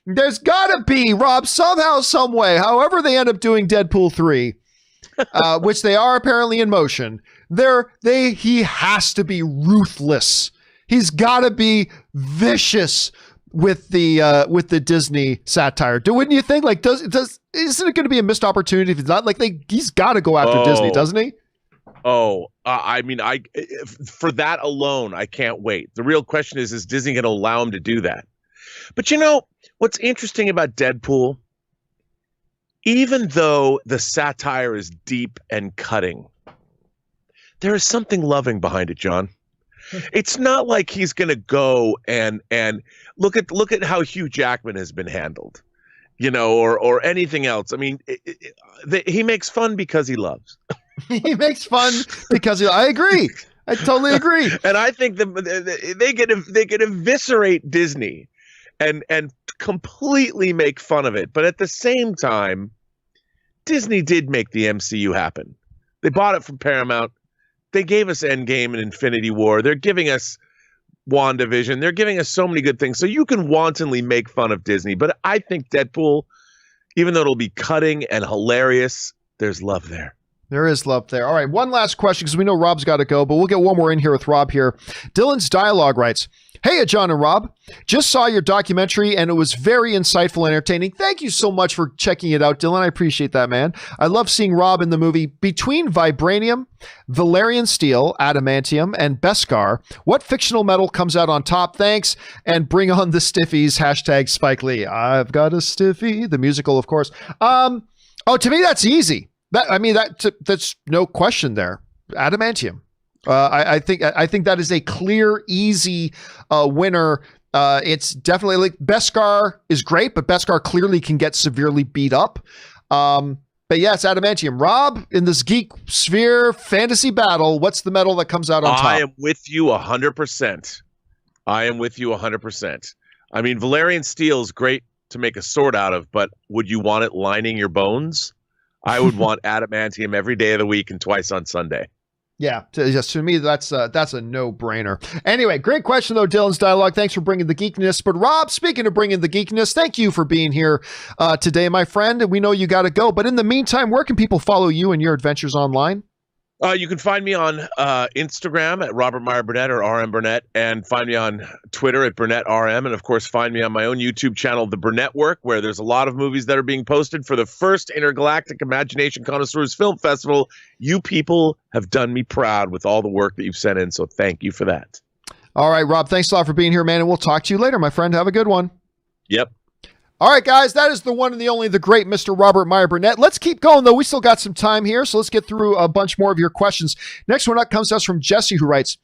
There's gotta be, Rob, somehow, some way, however they end up doing Deadpool 3, which they are apparently in motion. He has to be ruthless. He's gotta be vicious with the Disney satire. Wouldn't you think? Like, isn't it going to be a missed opportunity if it's not? Like, he's got to go after Disney, doesn't he? For that alone, I can't wait. The real question is Disney going to allow him to do that? But what's interesting about Deadpool, even though the satire is deep and cutting, there is something loving behind it, John. It's not like he's going to go and look at how Hugh Jackman has been handled, or anything else. I mean, he makes fun because he loves. He makes fun because I agree. I totally agree. And I think they can eviscerate Disney and completely make fun of it. But at the same time, Disney did make the MCU happen. They bought it from Paramount. They gave us Endgame and Infinity War. They're giving us WandaVision. They're giving us so many good things. So you can wantonly make fun of Disney. But I think Deadpool, even though it'll be cutting and hilarious, there's love there. There is love there. All right, one last question because we know Rob's got to go, but we'll get one more in here with Rob here. Dylan's Dialogue writes, Hey, John and Rob, just saw your documentary and it was very insightful and entertaining. Thank you so much for checking it out, Dylan. I appreciate that, man. I love seeing Rob in the movie. Between vibranium, Valerian steel, adamantium, and Beskar, what fictional metal comes out on top? Thanks, and bring on the stiffies. # Spike Lee. I've got a stiffy. The musical, of course. To me, that's easy. That's no question there. Adamantium. I think that is a clear, easy winner. It's definitely like Beskar is great, but Beskar clearly can get severely beat up. But yeah, it's Adamantium. Rob, in this geek sphere fantasy battle, what's the metal that comes out on top? I am with you 100%. I mean, Valerian steel is great to make a sword out of, but would you want it lining your bones? I would want adamantium every day of the week and twice on Sunday. Yeah, to me, that's a no-brainer. Anyway, great question, though, Dylan's Dialogue. Thanks for bringing the geekiness. But Rob, speaking of bringing the geekiness, thank you for being here today, my friend. We know you got to go. But in the meantime, where can people follow you and your adventures online? You can find me on Instagram at Robert Meyer Burnett or RM Burnett, and find me on Twitter at Burnett RM, and of course find me on my own YouTube channel, The Burnett Work, where there's a lot of movies that are being posted for the first Intergalactic Imagination Connoisseurs Film Festival. You people have done me proud with all the work that you've sent in, so thank you for that. All right, Rob, thanks a lot for being here, man, and we'll talk to you later, my friend. Have a good one. Yep. All right, guys, that is the one and the only, the great Mr. Robert Meyer Burnett. Let's keep going, though. We still got some time here, so let's get through a bunch more of your questions. Next one up comes to us from Jesse, who writes,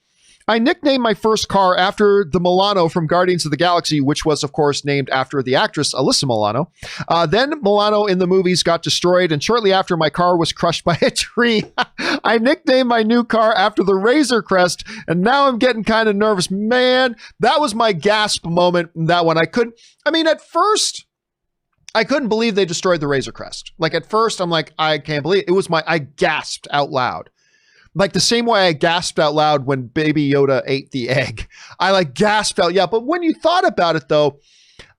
I nicknamed my first car after the Milano from Guardians of the Galaxy, which was, of course, named after the actress Alyssa Milano. Then Milano in the movies got destroyed, and shortly after, my car was crushed by a tree. I nicknamed my new car after the Razor Crest, and now I'm getting kind of nervous. Man, that was my gasp moment, that one. At first, I couldn't believe they destroyed the Razor Crest. Like, at first, I'm like, I can't believe it. I gasped out loud. Like the same way I gasped out loud when Baby Yoda ate the egg. I gasped out. Yeah, but when you thought about it, though,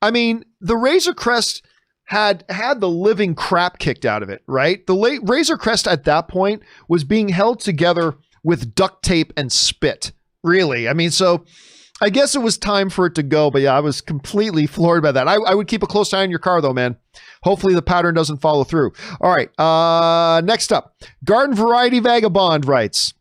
the Razor Crest had the living crap kicked out of it, right? The Razor Crest at that point was being held together with duct tape and spit, really. So I guess it was time for it to go, but yeah, I was completely floored by that. I would keep a close eye on your car, though, man. Hopefully the pattern doesn't follow through. All right, next up, Garden Variety Vagabond writes,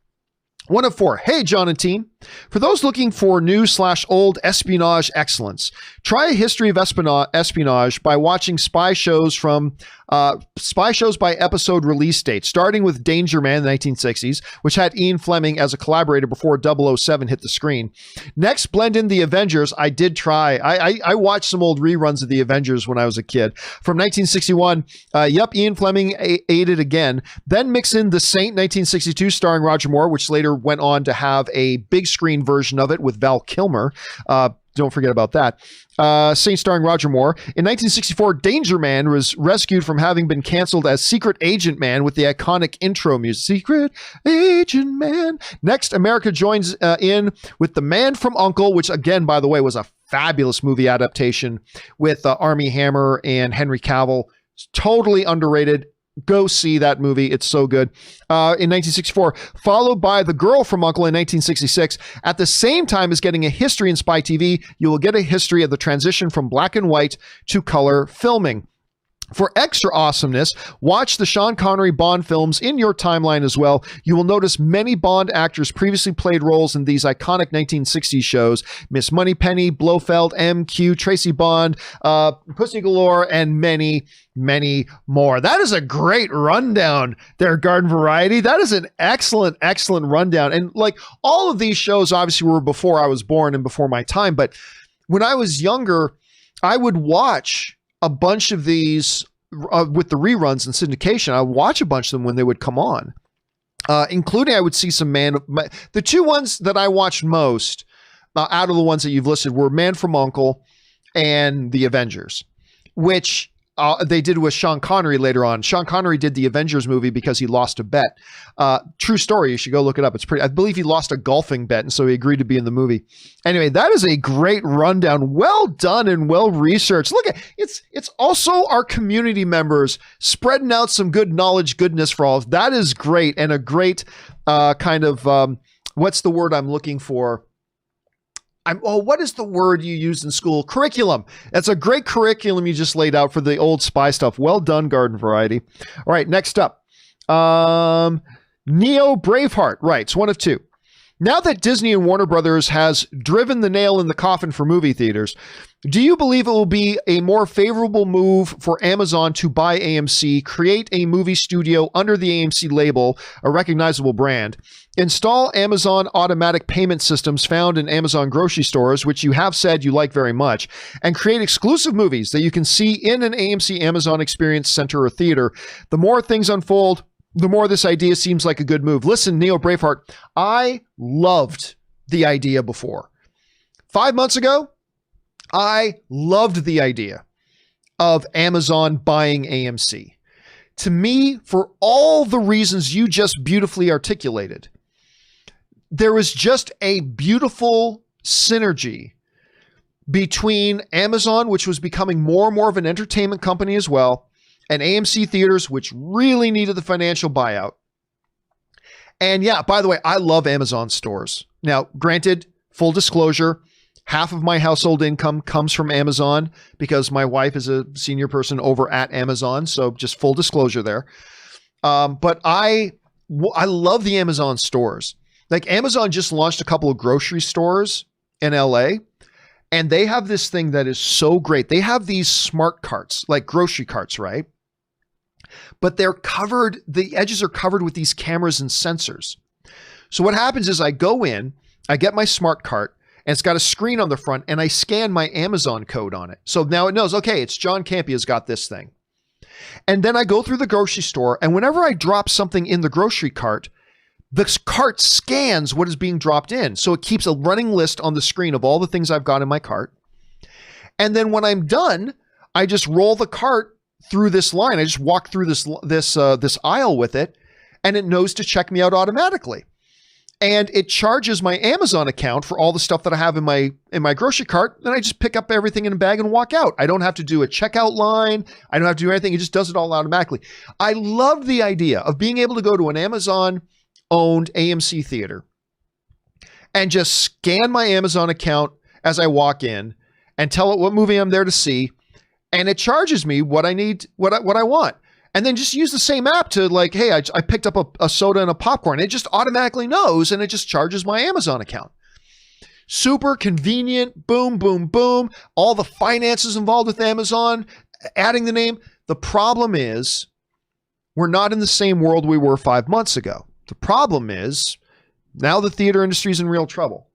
1 of 4. Hey, John and team. For those looking for new/old espionage excellence, try a history of espionage by watching spy shows by episode release date, starting with Danger Man in the 1960s, which had Ian Fleming as a collaborator before 007 hit the screen. Next, blend in the Avengers. I did try. I watched some old reruns of the Avengers when I was a kid. From 1961, Ian Fleming ate it again. Then mix in The Saint 1962, starring Roger Moore, which later went on to have a big screen version of it with Val Kilmer. Don't forget about that. Saint starring Roger Moore. In 1964, Danger Man was rescued from having been canceled as Secret Agent Man with the iconic intro music. Secret Agent Man. Next, America joins in with The Man from U.N.C.L.E., which again, by the way, was a fabulous movie adaptation with Armie Hammer and Henry Cavill. It's totally underrated. Go see that movie. It's so good. In 1964, followed by The Girl from U.N.C.L.E. in 1966. At the same time as getting a history in Spy TV, you will get a history of the transition from black and white to color filming. For extra awesomeness, watch the Sean Connery Bond films in your timeline as well. You will notice many Bond actors previously played roles in these iconic 1960s shows. Miss Moneypenny, Blofeld, MQ, Tracy Bond, Pussy Galore, and many, many more. That is a great rundown there, Garden Variety. That is an excellent, excellent rundown. And all of these shows obviously were before I was born and before my time. But when I was younger, I would watch a bunch of these with the reruns and syndication. I would watch a bunch of them when they would come on, including I would see some the two ones that I watched most out of the ones that you've listed were Man from U.N.C.L.E. and The Avengers, which they did with Sean Connery later on. Sean Connery did the Avengers movie because he lost a bet. True story. You should go look it up. It's pretty. I believe he lost a golfing bet, and so he agreed to be in the movie. Anyway, that is a great rundown. Well done and well researched. Look at it's also our community members spreading out some good knowledge, goodness for all. That is great, and a great kind of what's the word I'm looking for? What is the word you used in school? Curriculum. That's a great curriculum you just laid out for the old spy stuff. Well done, Garden Variety. All right, next up. Neo Braveheart writes, 1 of 2. Now that Disney and Warner Brothers has driven the nail in the coffin for movie theaters, do you believe it will be a more favorable move for Amazon to buy AMC, create a movie studio under the AMC label, a recognizable brand, install Amazon automatic payment systems found in Amazon grocery stores, which you have said you like very much, and create exclusive movies that you can see in an AMC Amazon Experience Center or theater? The more things unfold, the more this idea seems like a good move. Listen, Neo Braveheart, I loved the idea before. 5 months ago, I loved the idea of Amazon buying AMC. To me, for all the reasons you just beautifully articulated, there was just a beautiful synergy between Amazon, which was becoming more and more of an entertainment company as well, and AMC theaters, which really needed the financial buyout. And yeah, by the way, I love Amazon stores. Now, granted, full disclosure, half of my household income comes from Amazon because my wife is a senior person over at Amazon. So just full disclosure there. But I love the Amazon stores. Like Amazon just launched a couple of grocery stores in LA, and they have this thing that is so great. They have these smart carts, like grocery carts, right? But they're covered, the edges are covered with these cameras and sensors. So what happens is I go in, I get my smart cart, and it's got a screen on the front, and I scan my Amazon code on it. So now it knows, okay, it's John Campea's got this thing. And then I go through the grocery store, and whenever I drop something in the grocery cart, the cart scans what is being dropped in. So it keeps a running list on the screen of all the things I've got in my cart. And then when I'm done, I just roll the cart through this line. I just walk through this aisle with it, and it knows to check me out automatically. And it charges my Amazon account for all the stuff that I have in my grocery cart. Then I just pick up everything in a bag and walk out. I don't have to do a checkout line. I don't have to do anything. It just does it all automatically. I love the idea of being able to go to an Amazon-owned AMC theater and just scan my Amazon account as I walk in and tell it what movie I'm there to see. And it charges me what I need, what I want. And then just use the same app to like, hey, I picked up a soda and a popcorn. It just automatically knows, and it just charges my Amazon account. Super convenient. Boom, boom, boom. All the finances involved with Amazon, adding the name. The problem is we're not in the same world we were 5 months ago. The problem is now the theater industry is in real trouble.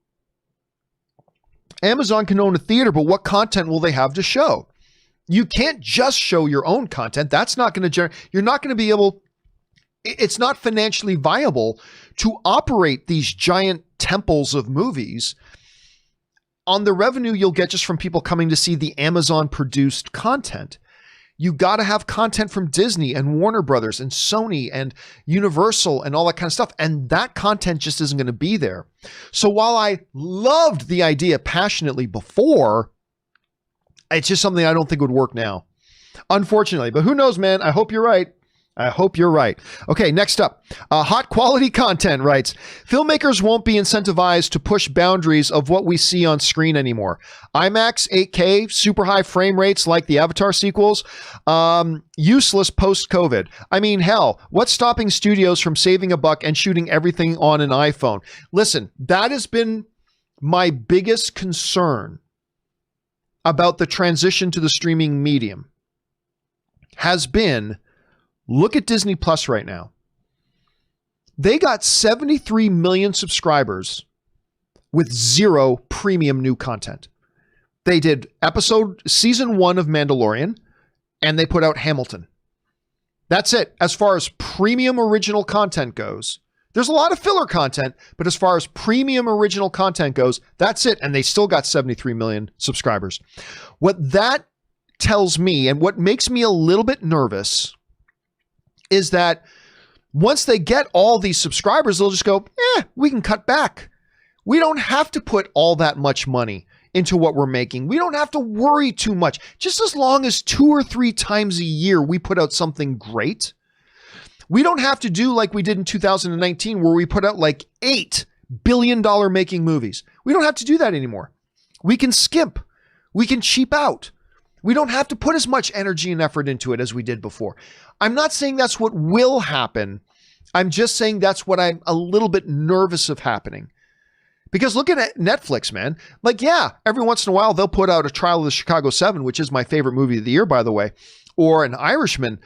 Amazon can own a theater, but what content will they have to show? You can't just show your own content. That's not going to generate, you're not going to be able, it's not financially viable to operate these giant temples of movies on the revenue you'll get just from people coming to see the Amazon produced content. You got to have content from Disney and Warner Brothers and Sony and Universal and all that kind of stuff. And that content just isn't going to be there. So while I loved the idea passionately before, it's just something I don't think would work now, unfortunately. But who knows, man? I hope you're right. I hope you're right. Okay, next up. Hot Quality Content writes, filmmakers won't be incentivized to push boundaries of what we see on screen anymore. IMAX, 8K, super high frame rates like the Avatar sequels, useless post-COVID. I mean, hell, what's stopping studios from saving a buck and shooting everything on an iPhone? Listen, that has been my biggest concern about the transition to the streaming medium has been, look at Disney Plus right now. They got 73 million subscribers with zero premium new content. They did season 1 of Mandalorian, and they put out Hamilton. That's it. As far as premium original content goes, there's a lot of filler content, but as far as premium original content goes, that's it. And they still got 73 million subscribers. What that tells me, and what makes me a little bit nervous, is that once they get all these subscribers, they'll just go, we can cut back. We don't have to put all that much money into what we're making. We don't have to worry too much. Just as long as 2 or 3 times a year we put out something great. We don't have to do like we did in 2019 where we put out like $8 billion making movies. We don't have to do that anymore. We can skimp. We can cheap out. We don't have to put as much energy and effort into it as we did before. I'm not saying that's what will happen. I'm just saying that's what I'm a little bit nervous of happening. Because look at Netflix, man. Like, yeah, every once in a while they'll put out a Trial of the Chicago 7, which is my favorite movie of the year, by the way, or An Irishman.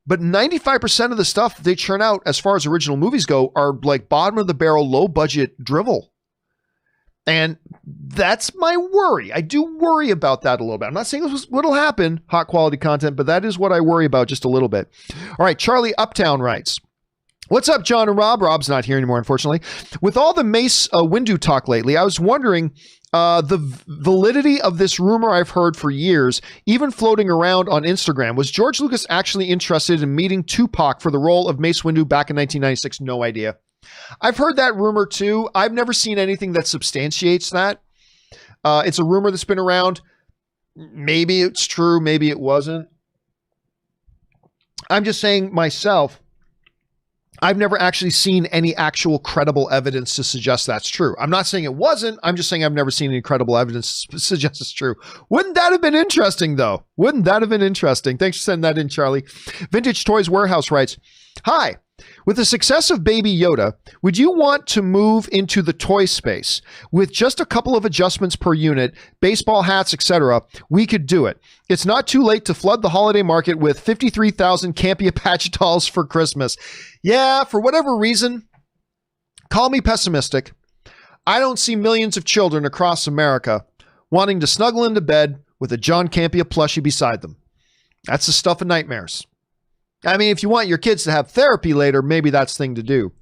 But 95% of the stuff they churn out as far as original movies go are like bottom of the barrel, low budget drivel. And that's my worry. I do worry about that a little bit. I'm not saying this is what'll happen, hot quality content, but that is what I worry about just a little bit. All right, Charlie Uptown writes, what's up, John and Rob? Rob's not here anymore, unfortunately. With all the Mace Windu talk lately, I was wondering the validity of this rumor I've heard for years, even floating around on Instagram. Was George Lucas actually interested in meeting Tupac for the role of Mace Windu back in 1996? No idea. I've heard that rumor too. I've never seen anything that substantiates that. It's a rumor that's been around. Maybe it's true. Maybe it wasn't. I'm just saying myself, I've never actually seen any actual credible evidence to suggest that's true. I'm not saying it wasn't. I'm just saying I've never seen any credible evidence to suggest it's true. Wouldn't that have been interesting, though? Wouldn't that have been interesting? Thanks for sending that in, Charlie. Vintage Toys Warehouse writes, hi. With the success of Baby Yoda, would you want to move into the toy space? With just a couple of adjustments per unit, baseball hats, etc., we could do it. It's not too late to flood the holiday market with 53,000 Campea patch dolls for Christmas. Yeah, for whatever reason, call me pessimistic. I don't see millions of children across America wanting to snuggle into bed with a John Campea plushie beside them. That's the stuff of nightmares. I mean, if you want your kids to have therapy later, maybe that's the thing to do.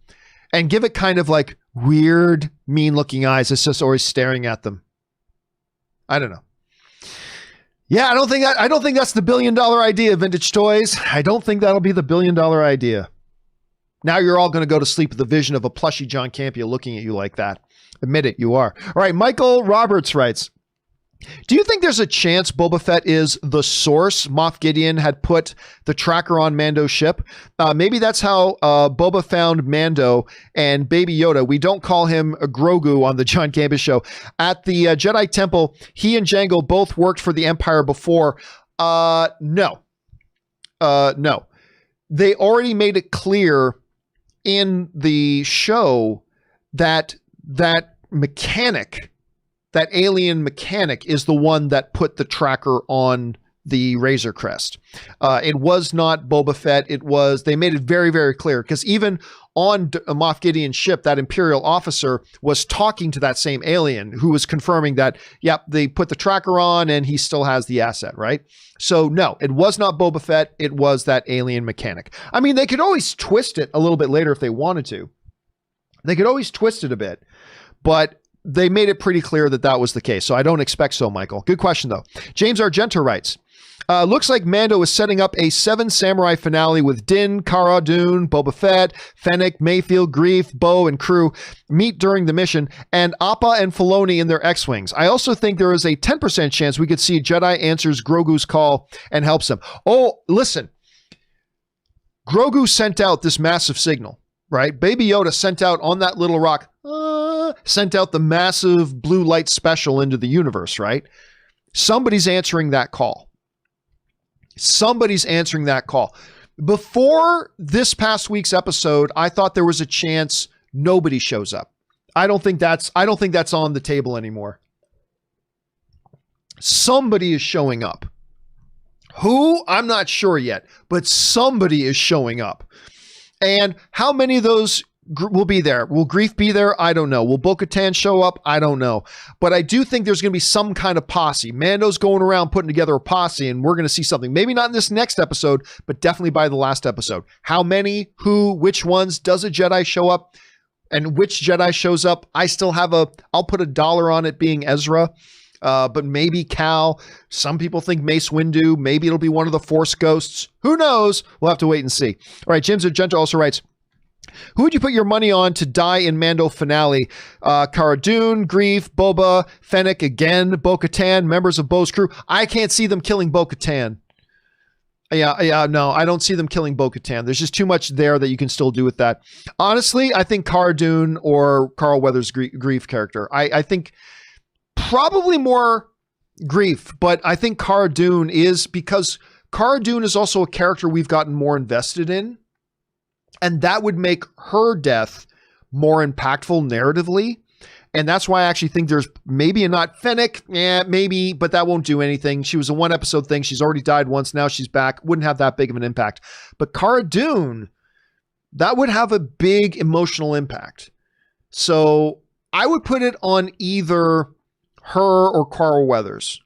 And give it kind of like weird, mean-looking eyes. It's just always staring at them. I don't know. Yeah, I don't think that's the $1 billion idea, Vintage Toys. I don't think that'll be the $1 billion idea. Now you're all going to go to sleep with the vision of a plushy John Campea looking at you like that. Admit it, you are. All right, Michael Roberts writes, do you think there's a chance Boba Fett is the source Moff Gideon had put the tracker on Mando's ship? Maybe that's how Boba found Mando and Baby Yoda. We don't call him a Grogu on the John Campea Show. At the Jedi Temple, he and Jango both worked for the Empire before. No. They already made it clear in the show that mechanic, that alien mechanic, is the one that put the tracker on the Razor Crest. It was not Boba Fett. They made it very, very clear, because even on Moff Gideon's ship, that Imperial officer was talking to that same alien who was confirming that, yep, they put the tracker on and he still has the asset, right? So no, it was not Boba Fett. It was that alien mechanic. I mean, they could always twist it a little bit later if they wanted to. They could always twist it a bit, but they made it pretty clear that that was the case. So I don't expect so, Michael. Good question, though. James Argento writes, looks like Mando is setting up a 7 samurai finale with Din, Cara Dune, Boba Fett, Fennec, Mayfield, Greef, Bo, and crew meet during the mission, and Appa and Filoni in their X-Wings. I also think there is a 10% chance we could see Jedi answers Grogu's call and helps him. Oh, listen. Grogu sent out this massive signal, right? Baby Yoda sent out on that little rock, sent out the massive blue light special into the universe, right? Somebody's answering that call. Somebody's answering that call. Before this past week's episode, I thought there was a chance nobody shows up. I don't think that's on the table anymore. Somebody is showing up. Who? I'm not sure yet, but somebody is showing up. And how many of those will be there? Will Greef be there? I don't know. Will Bo-Katan show up? I don't know. But I do think there's going to be some kind of posse. Mando's going around putting together a posse, and we're going to see something. Maybe not in this next episode, but definitely by the last episode. How many? Who? Which ones? Does a Jedi show up? And which Jedi shows up? I still have I'll put $1 on it being Ezra. But maybe Cal. Some people think Mace Windu. Maybe it'll be one of the Force ghosts. Who knows? We'll have to wait and see. All right, James Argento also writes, who would you put your money on to die in Mando finale? Cara Dune, Greef, Boba, Fennec again, Bo-Katan, members of Bo's crew. I can't see them killing Bo-Katan. No, I don't see them killing Bo-Katan. There's just too much there that you can still do with that. Honestly, I think Cara Dune or Carl Weathers' Greef character. I think probably more Greef, but I think Cara Dune is, because Cara Dune is also a character we've gotten more invested in. And that would make her death more impactful narratively. And that's why I actually think there's maybe a not Fennec. Yeah, maybe, but that won't do anything. She was a 1 episode thing. She's already died once. Now she's back. Wouldn't have that big of an impact. But Cara Dune, that would have a big emotional impact. So I would put it on either her or Carl Weathers.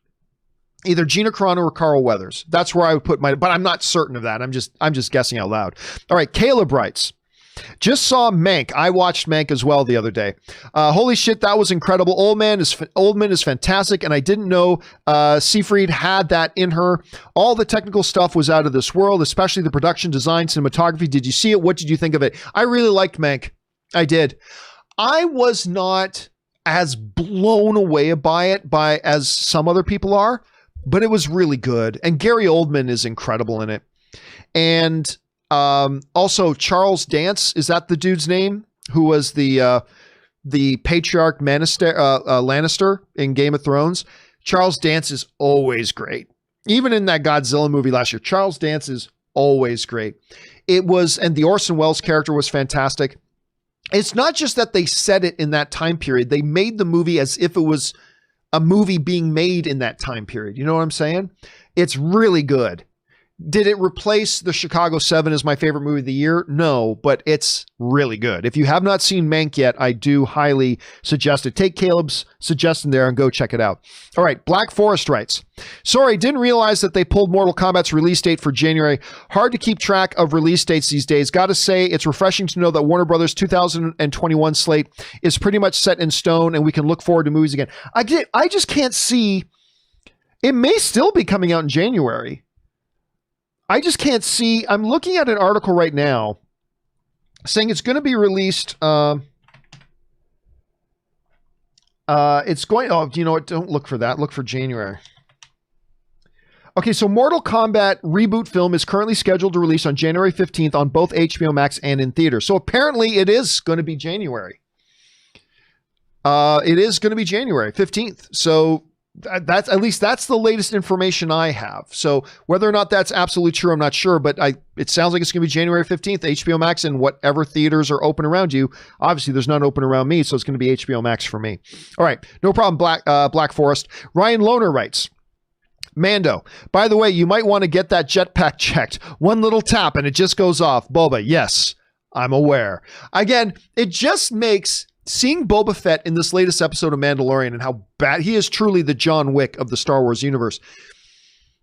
Either Gina Carano or Carl Weathers. That's where I would put but I'm not certain of that. I'm just guessing out loud. All right, Caleb writes, just saw Mank. I watched Mank as well the other day. Holy shit, that was incredible. Oldman is fantastic, and I didn't know Seyfried had that in her. All the technical stuff was out of this world, especially the production, design, cinematography. Did you see it? What did you think of it? I really liked Mank. I did. I was not as blown away by it as some other people are. But it was really good. And Gary Oldman is incredible in it. And also Charles Dance, is that the dude's name? Who was the patriarch Lannister in Game of Thrones? Charles Dance is always great. Even in that Godzilla movie last year, Charles Dance is always great. And the Orson Welles character was fantastic. It's not just that they set it in that time period. They made the movie as if it was a movie being made in that time period. You know what I'm saying? It's really good. Did it replace the Chicago 7 as my favorite movie of the year? No, but it's really good. If you have not seen Mank yet, I do highly suggest it. Take Caleb's suggestion there and go check it out. All right, Black Forest writes, sorry, didn't realize that they pulled Mortal Kombat's release date for January. Hard to keep track of release dates these days. Gotta say, it's refreshing to know that Warner Brothers' 2021 slate is pretty much set in stone and we can look forward to movies again. I just can't see. It may still be coming out in January. I just can't see. I'm looking at an article right now saying it's going to be released. It's going. Oh, you know what? Don't look for that. Look for January. Okay, so Mortal Kombat reboot film is currently scheduled to release on January 15th on both HBO Max and in theaters. So apparently it is going to be January. It is going to be January 15th. So that's at least that's the latest information I have. So whether or not that's absolutely true, I'm not sure, but it sounds like it's going to be January 15th, HBO Max and whatever theaters are open around you. Obviously there's none open around me, so it's going to be HBO Max for me. All right, no problem. Black Forest. Ryan Lohner writes, Mando, by the way, you might want to get that jetpack checked. One little tap and it just goes off. Boba, yes, I'm aware. Again, it just makes seeing Boba Fett in this latest episode of Mandalorian and how bad he is, truly the John Wick of the Star Wars universe.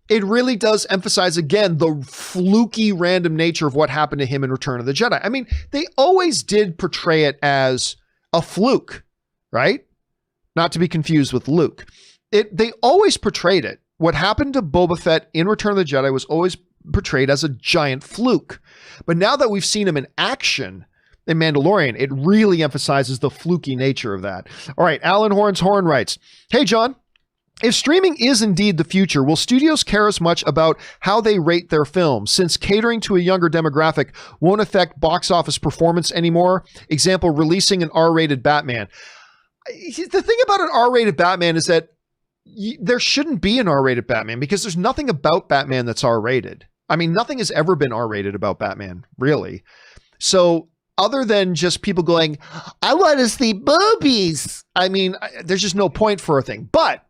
It really does emphasize again the fluky random nature of what happened to him in Return of the Jedi. I mean, they always did portray it as a fluke, right? Not to be confused with Luke. They always portrayed it. What happened to Boba Fett in Return of the Jedi was always portrayed as a giant fluke. But now that we've seen him in action in Mandalorian, it really emphasizes the fluky nature of that. All right, Alan Horns Horn writes, hey, John, if streaming is indeed the future, will studios care as much about how they rate their films, since catering to a younger demographic won't affect box office performance anymore? Example, releasing an R-rated Batman. The thing about an R-rated Batman is that there shouldn't be an R-rated Batman because there's nothing about Batman that's R-rated. I mean, nothing has ever been R-rated about Batman, really. So other than just people going, I want to see boobies. I mean, there's just no point for a thing. But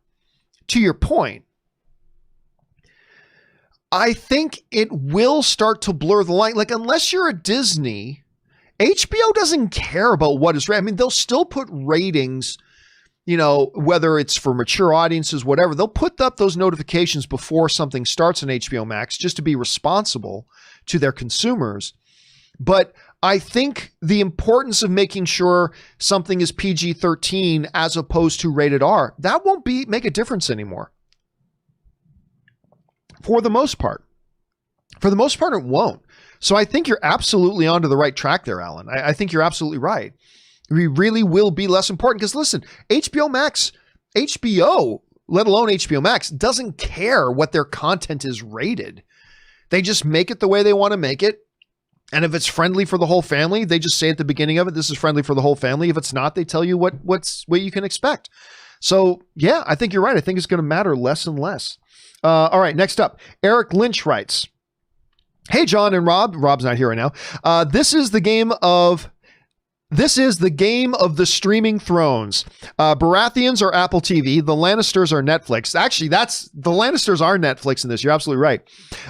to your point, I think it will start to blur the line. Like, unless you're a Disney, HBO doesn't care about what is rated. I mean, they'll still put ratings, you know, whether it's for mature audiences, whatever, they'll put up those notifications before something starts on HBO Max just to be responsible to their consumers. But I think the importance of making sure something is PG-13 as opposed to rated R, that won't make a difference anymore. For the most part. For the most part, it won't. So I think you're absolutely onto the right track there, Alan. I think you're absolutely right. We really will be less important because listen, HBO, let alone HBO Max, doesn't care what their content is rated. They just make it the way they want to make it. And if it's friendly for the whole family, they just say at the beginning of it, this is friendly for the whole family. If it's not, they tell you what you can expect. So yeah, I think you're right. I think it's going to matter less and less. All right, next up, Eric Lynch writes, hey, John and Rob. Rob's not here right now. This is the game of the streaming thrones. Baratheons are Apple TV. The Lannisters are Netflix. Actually, the Lannisters are Netflix in this. You're absolutely right.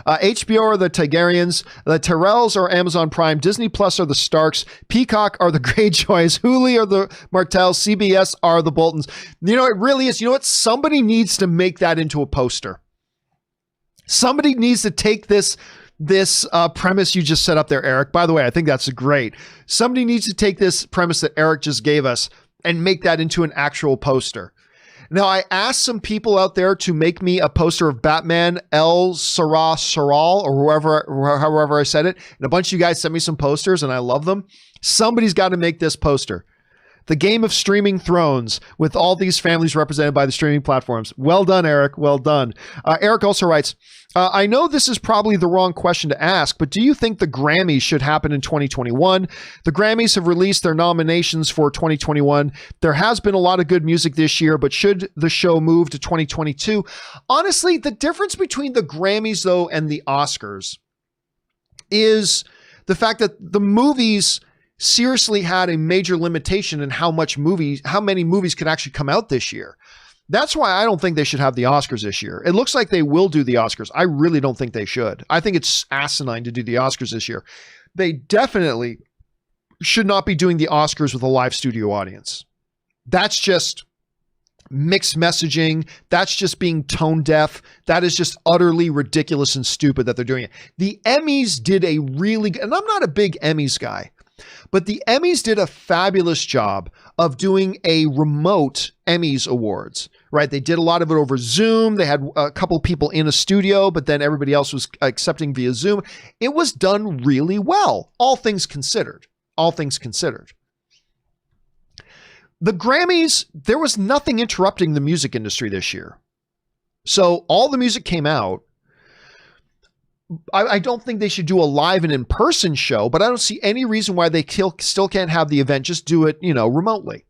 HBO are the Targaryens. The Tyrells are Amazon Prime. Disney Plus are the Starks. Peacock are the Greyjoys. Hulu are the Martells. CBS are the Boltons. You know, it really is. You know what? Somebody needs to make that into a poster. Somebody needs to take this premise you just set up there, Eric. By the way, I think that's great. Somebody needs to take this premise that Eric just gave us and make that into an actual poster. Now, I asked some people out there to make me a poster of Batman, El Sarah Saral, or however I said it. And a bunch of you guys sent me some posters and I love them. Somebody's got to make this poster. The game of streaming thrones with all these families represented by the streaming platforms. Well done, Eric. Well done. Eric also writes, I know this is probably the wrong question to ask, but do you think the Grammys should happen in 2021? The Grammys have released their nominations for 2021. There has been a lot of good music this year, but should the show move to 2022? Honestly, the difference between the Grammys, though, and the Oscars is the fact that the movies seriously had a major limitation in how many movies could actually come out this year. That's why I don't think they should have the Oscars this year. It looks like they will do the Oscars. I really don't think they should. I think it's asinine to do the Oscars this year. They definitely should not be doing the Oscars with a live studio audience. That's just mixed messaging. That's just being tone deaf. That is just utterly ridiculous and stupid that they're doing it. The Emmys did a really, and I'm not a big Emmys guy, but the Emmys did a fabulous job of doing a remote Emmys awards, right? They did a lot of it over Zoom. They had a couple people in a studio, but then everybody else was accepting via Zoom. It was done really well, all things considered. All things considered. The Grammys, there was nothing interrupting the music industry this year. So all the music came out. I don't think they should do a live and in-person show, but I don't see any reason why they still can't have the event. Just do it, remotely,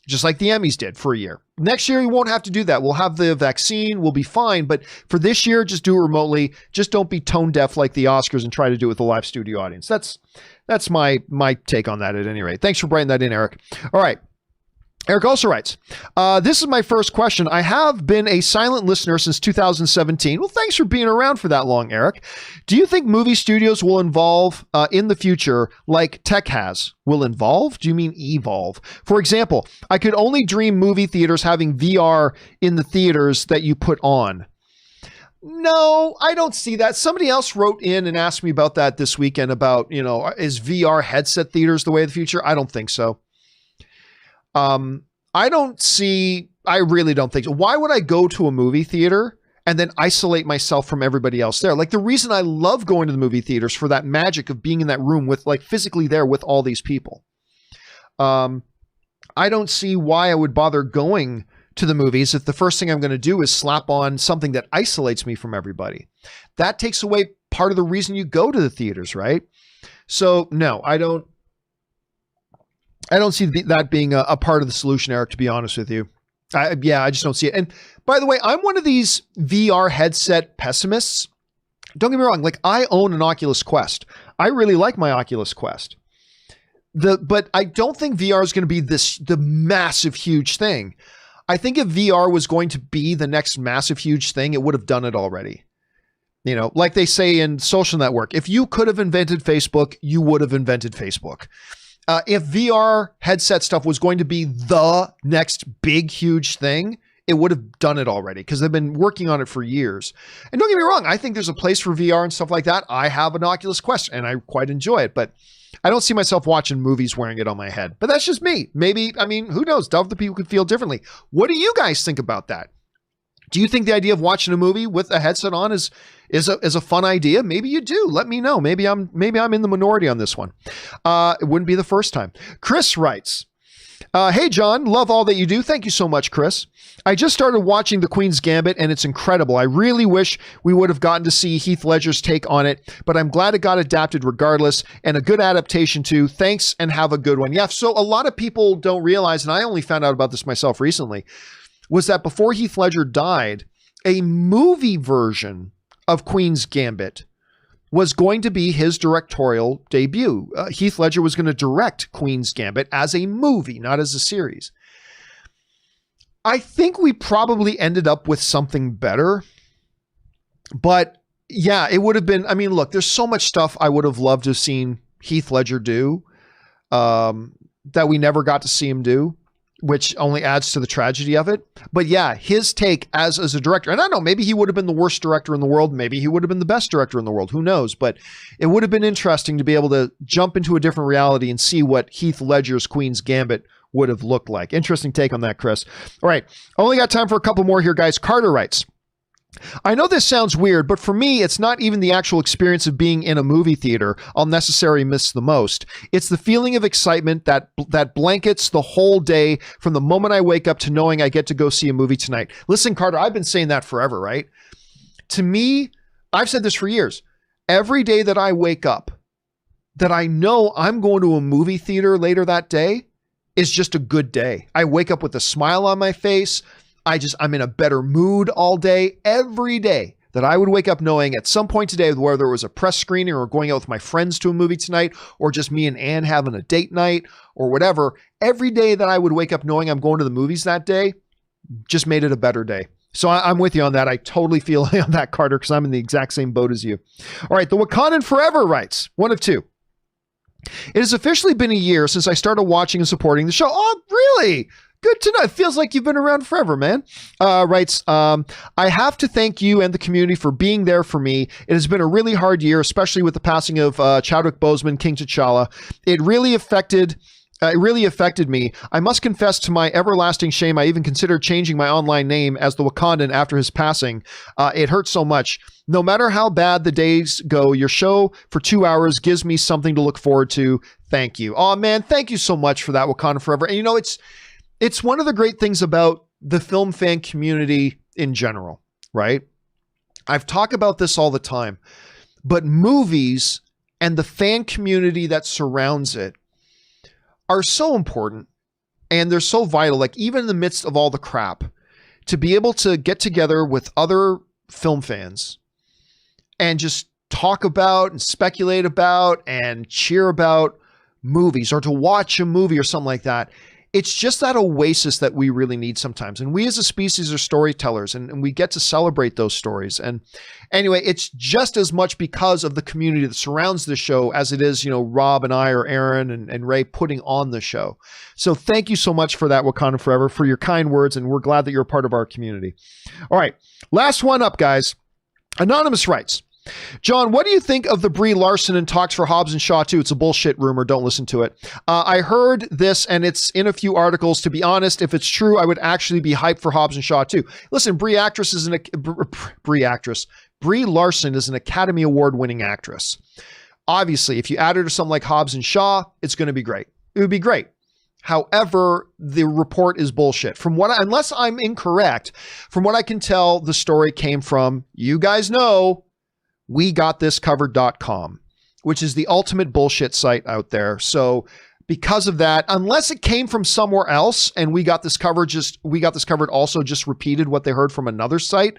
just like the Emmys did for a year. Next year, you won't have to do that. We'll have the vaccine. We'll be fine. But for this year, just do it remotely. Just don't be tone deaf like the Oscars and try to do it with a live studio audience. That's my take on that at any rate. Thanks for bringing that in, Eric. All right. Eric also writes, this is my first question. I have been a silent listener since 2017. Well, thanks for being around for that long, Eric. Do you think movie studios will evolve in the future like tech has? Will involve? Do you mean evolve? For example, I could only dream movie theaters having VR in the theaters that you put on. No, I don't see that. Somebody else wrote in and asked me about that this weekend about, is VR headset theaters the way of the future? I don't think so. I really don't think so. Why would I go to a movie theater and then isolate myself from everybody else there? Like, the reason I love going to the movie theaters for that magic of being in that room with, like, physically there with all these people. I don't see why I would bother going to the movies if the first thing I'm going to do is slap on something that isolates me from everybody. That takes away part of the reason you go to the theaters, right? So no, I don't see that being a part of the solution, Eric, to be honest with you. I just don't see it. And by the way, I'm one of these VR headset pessimists. Don't get me wrong. Like, I own an Oculus Quest. I really like my Oculus Quest. But I don't think VR is going to be the massive, huge thing. I think if VR was going to be the next massive, huge thing, it would have done it already. Like they say in Social Network, if you could have invented Facebook, you would have invented Facebook. If VR headset stuff was going to be the next big, huge thing, it would have done it already because they've been working on it for years. And don't get me wrong, I think there's a place for VR and stuff like that. I have an Oculus Quest and I quite enjoy it, but I don't see myself watching movies wearing it on my head. But that's just me. Maybe, who knows? Other people could feel differently. What do you guys think about that? Do you think the idea of watching a movie with a headset on is a fun idea? Maybe you do. Let me know. Maybe I'm in the minority on this one. It wouldn't be the first time. Chris writes, hey, John, love all that you do. Thank you so much, Chris. I just started watching The Queen's Gambit, and it's incredible. I really wish we would have gotten to see Heath Ledger's take on it, but I'm glad it got adapted regardless, and a good adaptation too. Thanks, and have a good one. Yeah, so a lot of people don't realize, and I only found out about this myself recently, was that before Heath Ledger died, a movie version of Queen's Gambit was going to be his directorial debut. Heath Ledger was going to direct Queen's Gambit as a movie, not as a series. I think we probably ended up with something better, but yeah, it would have been, look, there's so much stuff I would have loved to have seen Heath Ledger do that we never got to see him do, which only adds to the tragedy of it. But yeah, his take as a director, and I don't know, maybe he would have been the worst director in the world. Maybe he would have been the best director in the world. Who knows? But it would have been interesting to be able to jump into a different reality and see what Heath Ledger's Queen's Gambit would have looked like. Interesting take on that, Chris. All right. Only got time for a couple more here, guys. Carter writes, I know this sounds weird, but for me, it's not even the actual experience of being in a movie theater I'll necessarily miss the most. It's the feeling of excitement that blankets the whole day from the moment I wake up to knowing I get to go see a movie tonight. Listen, Carter, I've been saying that forever, right? To me, I've said this for years. Every day that I wake up, that I know I'm going to a movie theater later that day is just a good day. I wake up with a smile on my face. I'm in a better mood all day, every day that I would wake up knowing at some point today, whether it was a press screening or going out with my friends to a movie tonight, or just me and Ann having a date night or whatever, every day that I would wake up knowing I'm going to the movies that day just made it a better day. So I'm with you on that. I totally feel on that, Carter, because I'm in the exact same boat as you. All right, the Wakandan Forever writes, one of two. It has officially been a year since I started watching and supporting the show. Oh, really? Good to know. It feels like you've been around forever, man. Writes, I have to thank you and the community for being there for me. It has been a really hard year, especially with the passing of Chadwick Boseman, King T'Challa. It really affected me. I must confess to my everlasting shame, I even considered changing my online name as the Wakandan after his passing. It hurts so much. No matter how bad the days go, your show for 2 hours gives me something to look forward to. Thank you. Oh, man, thank you so much for that, Wakanda Forever. And, you know, it's one of the great things about the film fan community in general, right? I've talked about this all the time, but movies and the fan community that surrounds it are so important, and they're so vital. Like, even in the midst of all the crap, to be able to get together with other film fans and just talk about and speculate about and cheer about movies, or to watch a movie or something like that. It's just that oasis that we really need sometimes. And we as a species are storytellers, and we get to celebrate those stories. And anyway, it's just as much because of the community that surrounds the show as it is, you know, Rob and I, or Aaron and Ray putting on the show. So thank you so much for that, Wakanda Forever, for your kind words. And we're glad that you're a part of our community. All right, last one up, guys. Anonymous writes, John, what do you think of the Brie Larson in talks for Hobbs and Shaw 2? It's a bullshit rumor. Don't listen to it. I heard this, and it's in a few articles. To be honest, if it's true, I would actually be hyped for Hobbs and Shaw 2. Listen, Brie Larson is an Academy Award winning actress. Obviously, if you add her to something like Hobbs and Shaw, it's going to be great. It would be great. However, the report is bullshit. Unless I'm incorrect, from what I can tell, the story came from, you guys know, WeGotThisCovered.com, which is the ultimate bullshit site out there. So because of that, unless it came from somewhere else and We Got This Covered also just repeated what they heard from another site.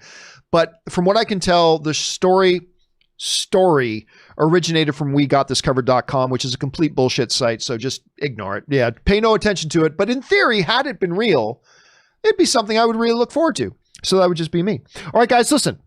But from what I can tell, the story originated from WeGotThisCovered.com, which is a complete bullshit site. So just ignore it. Yeah, pay no attention to it. But in theory, had it been real, it'd be something I would really look forward to. So that would just be me. All right, guys, listen.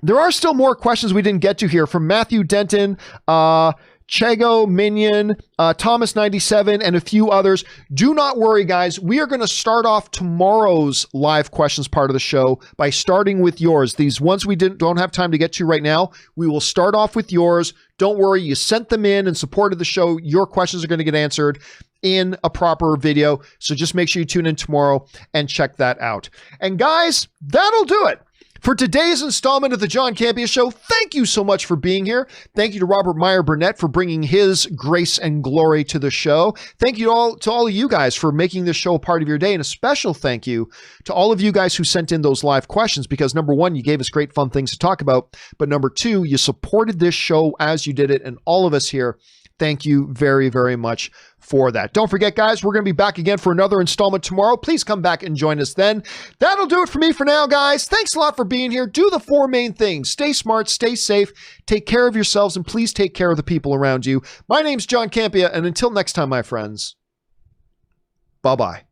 There are still more questions we didn't get to here from Matthew Denton, Chago Minion, Thomas97, and a few others. Do not worry, guys. We are going to start off tomorrow's live questions part of the show by starting with yours. These ones we don't have time to get to right now, we will start off with yours. Don't worry. You sent them in and supported the show. Your questions are going to get answered in a proper video. So just make sure you tune in tomorrow and check that out. And guys, that'll do it for today's installment of the John Campea Show. Thank you so much for being here. Thank you to Robert Meyer Burnett for bringing his grace and glory to the show. Thank you to all of you guys for making this show a part of your day. And a special thank you to all of you guys who sent in those live questions, because number one, you gave us great fun things to talk about. But number two, you supported this show as you did it. And all of us here, thank you very, very much for that. Don't forget, guys, we're going to be back again for another installment tomorrow. Please come back and join us then. That'll do it for me for now, guys. Thanks a lot for being here. Do the four main things. Stay smart, stay safe, take care of yourselves, and please take care of the people around you. My name's John Campea, and until next time, my friends, bye-bye.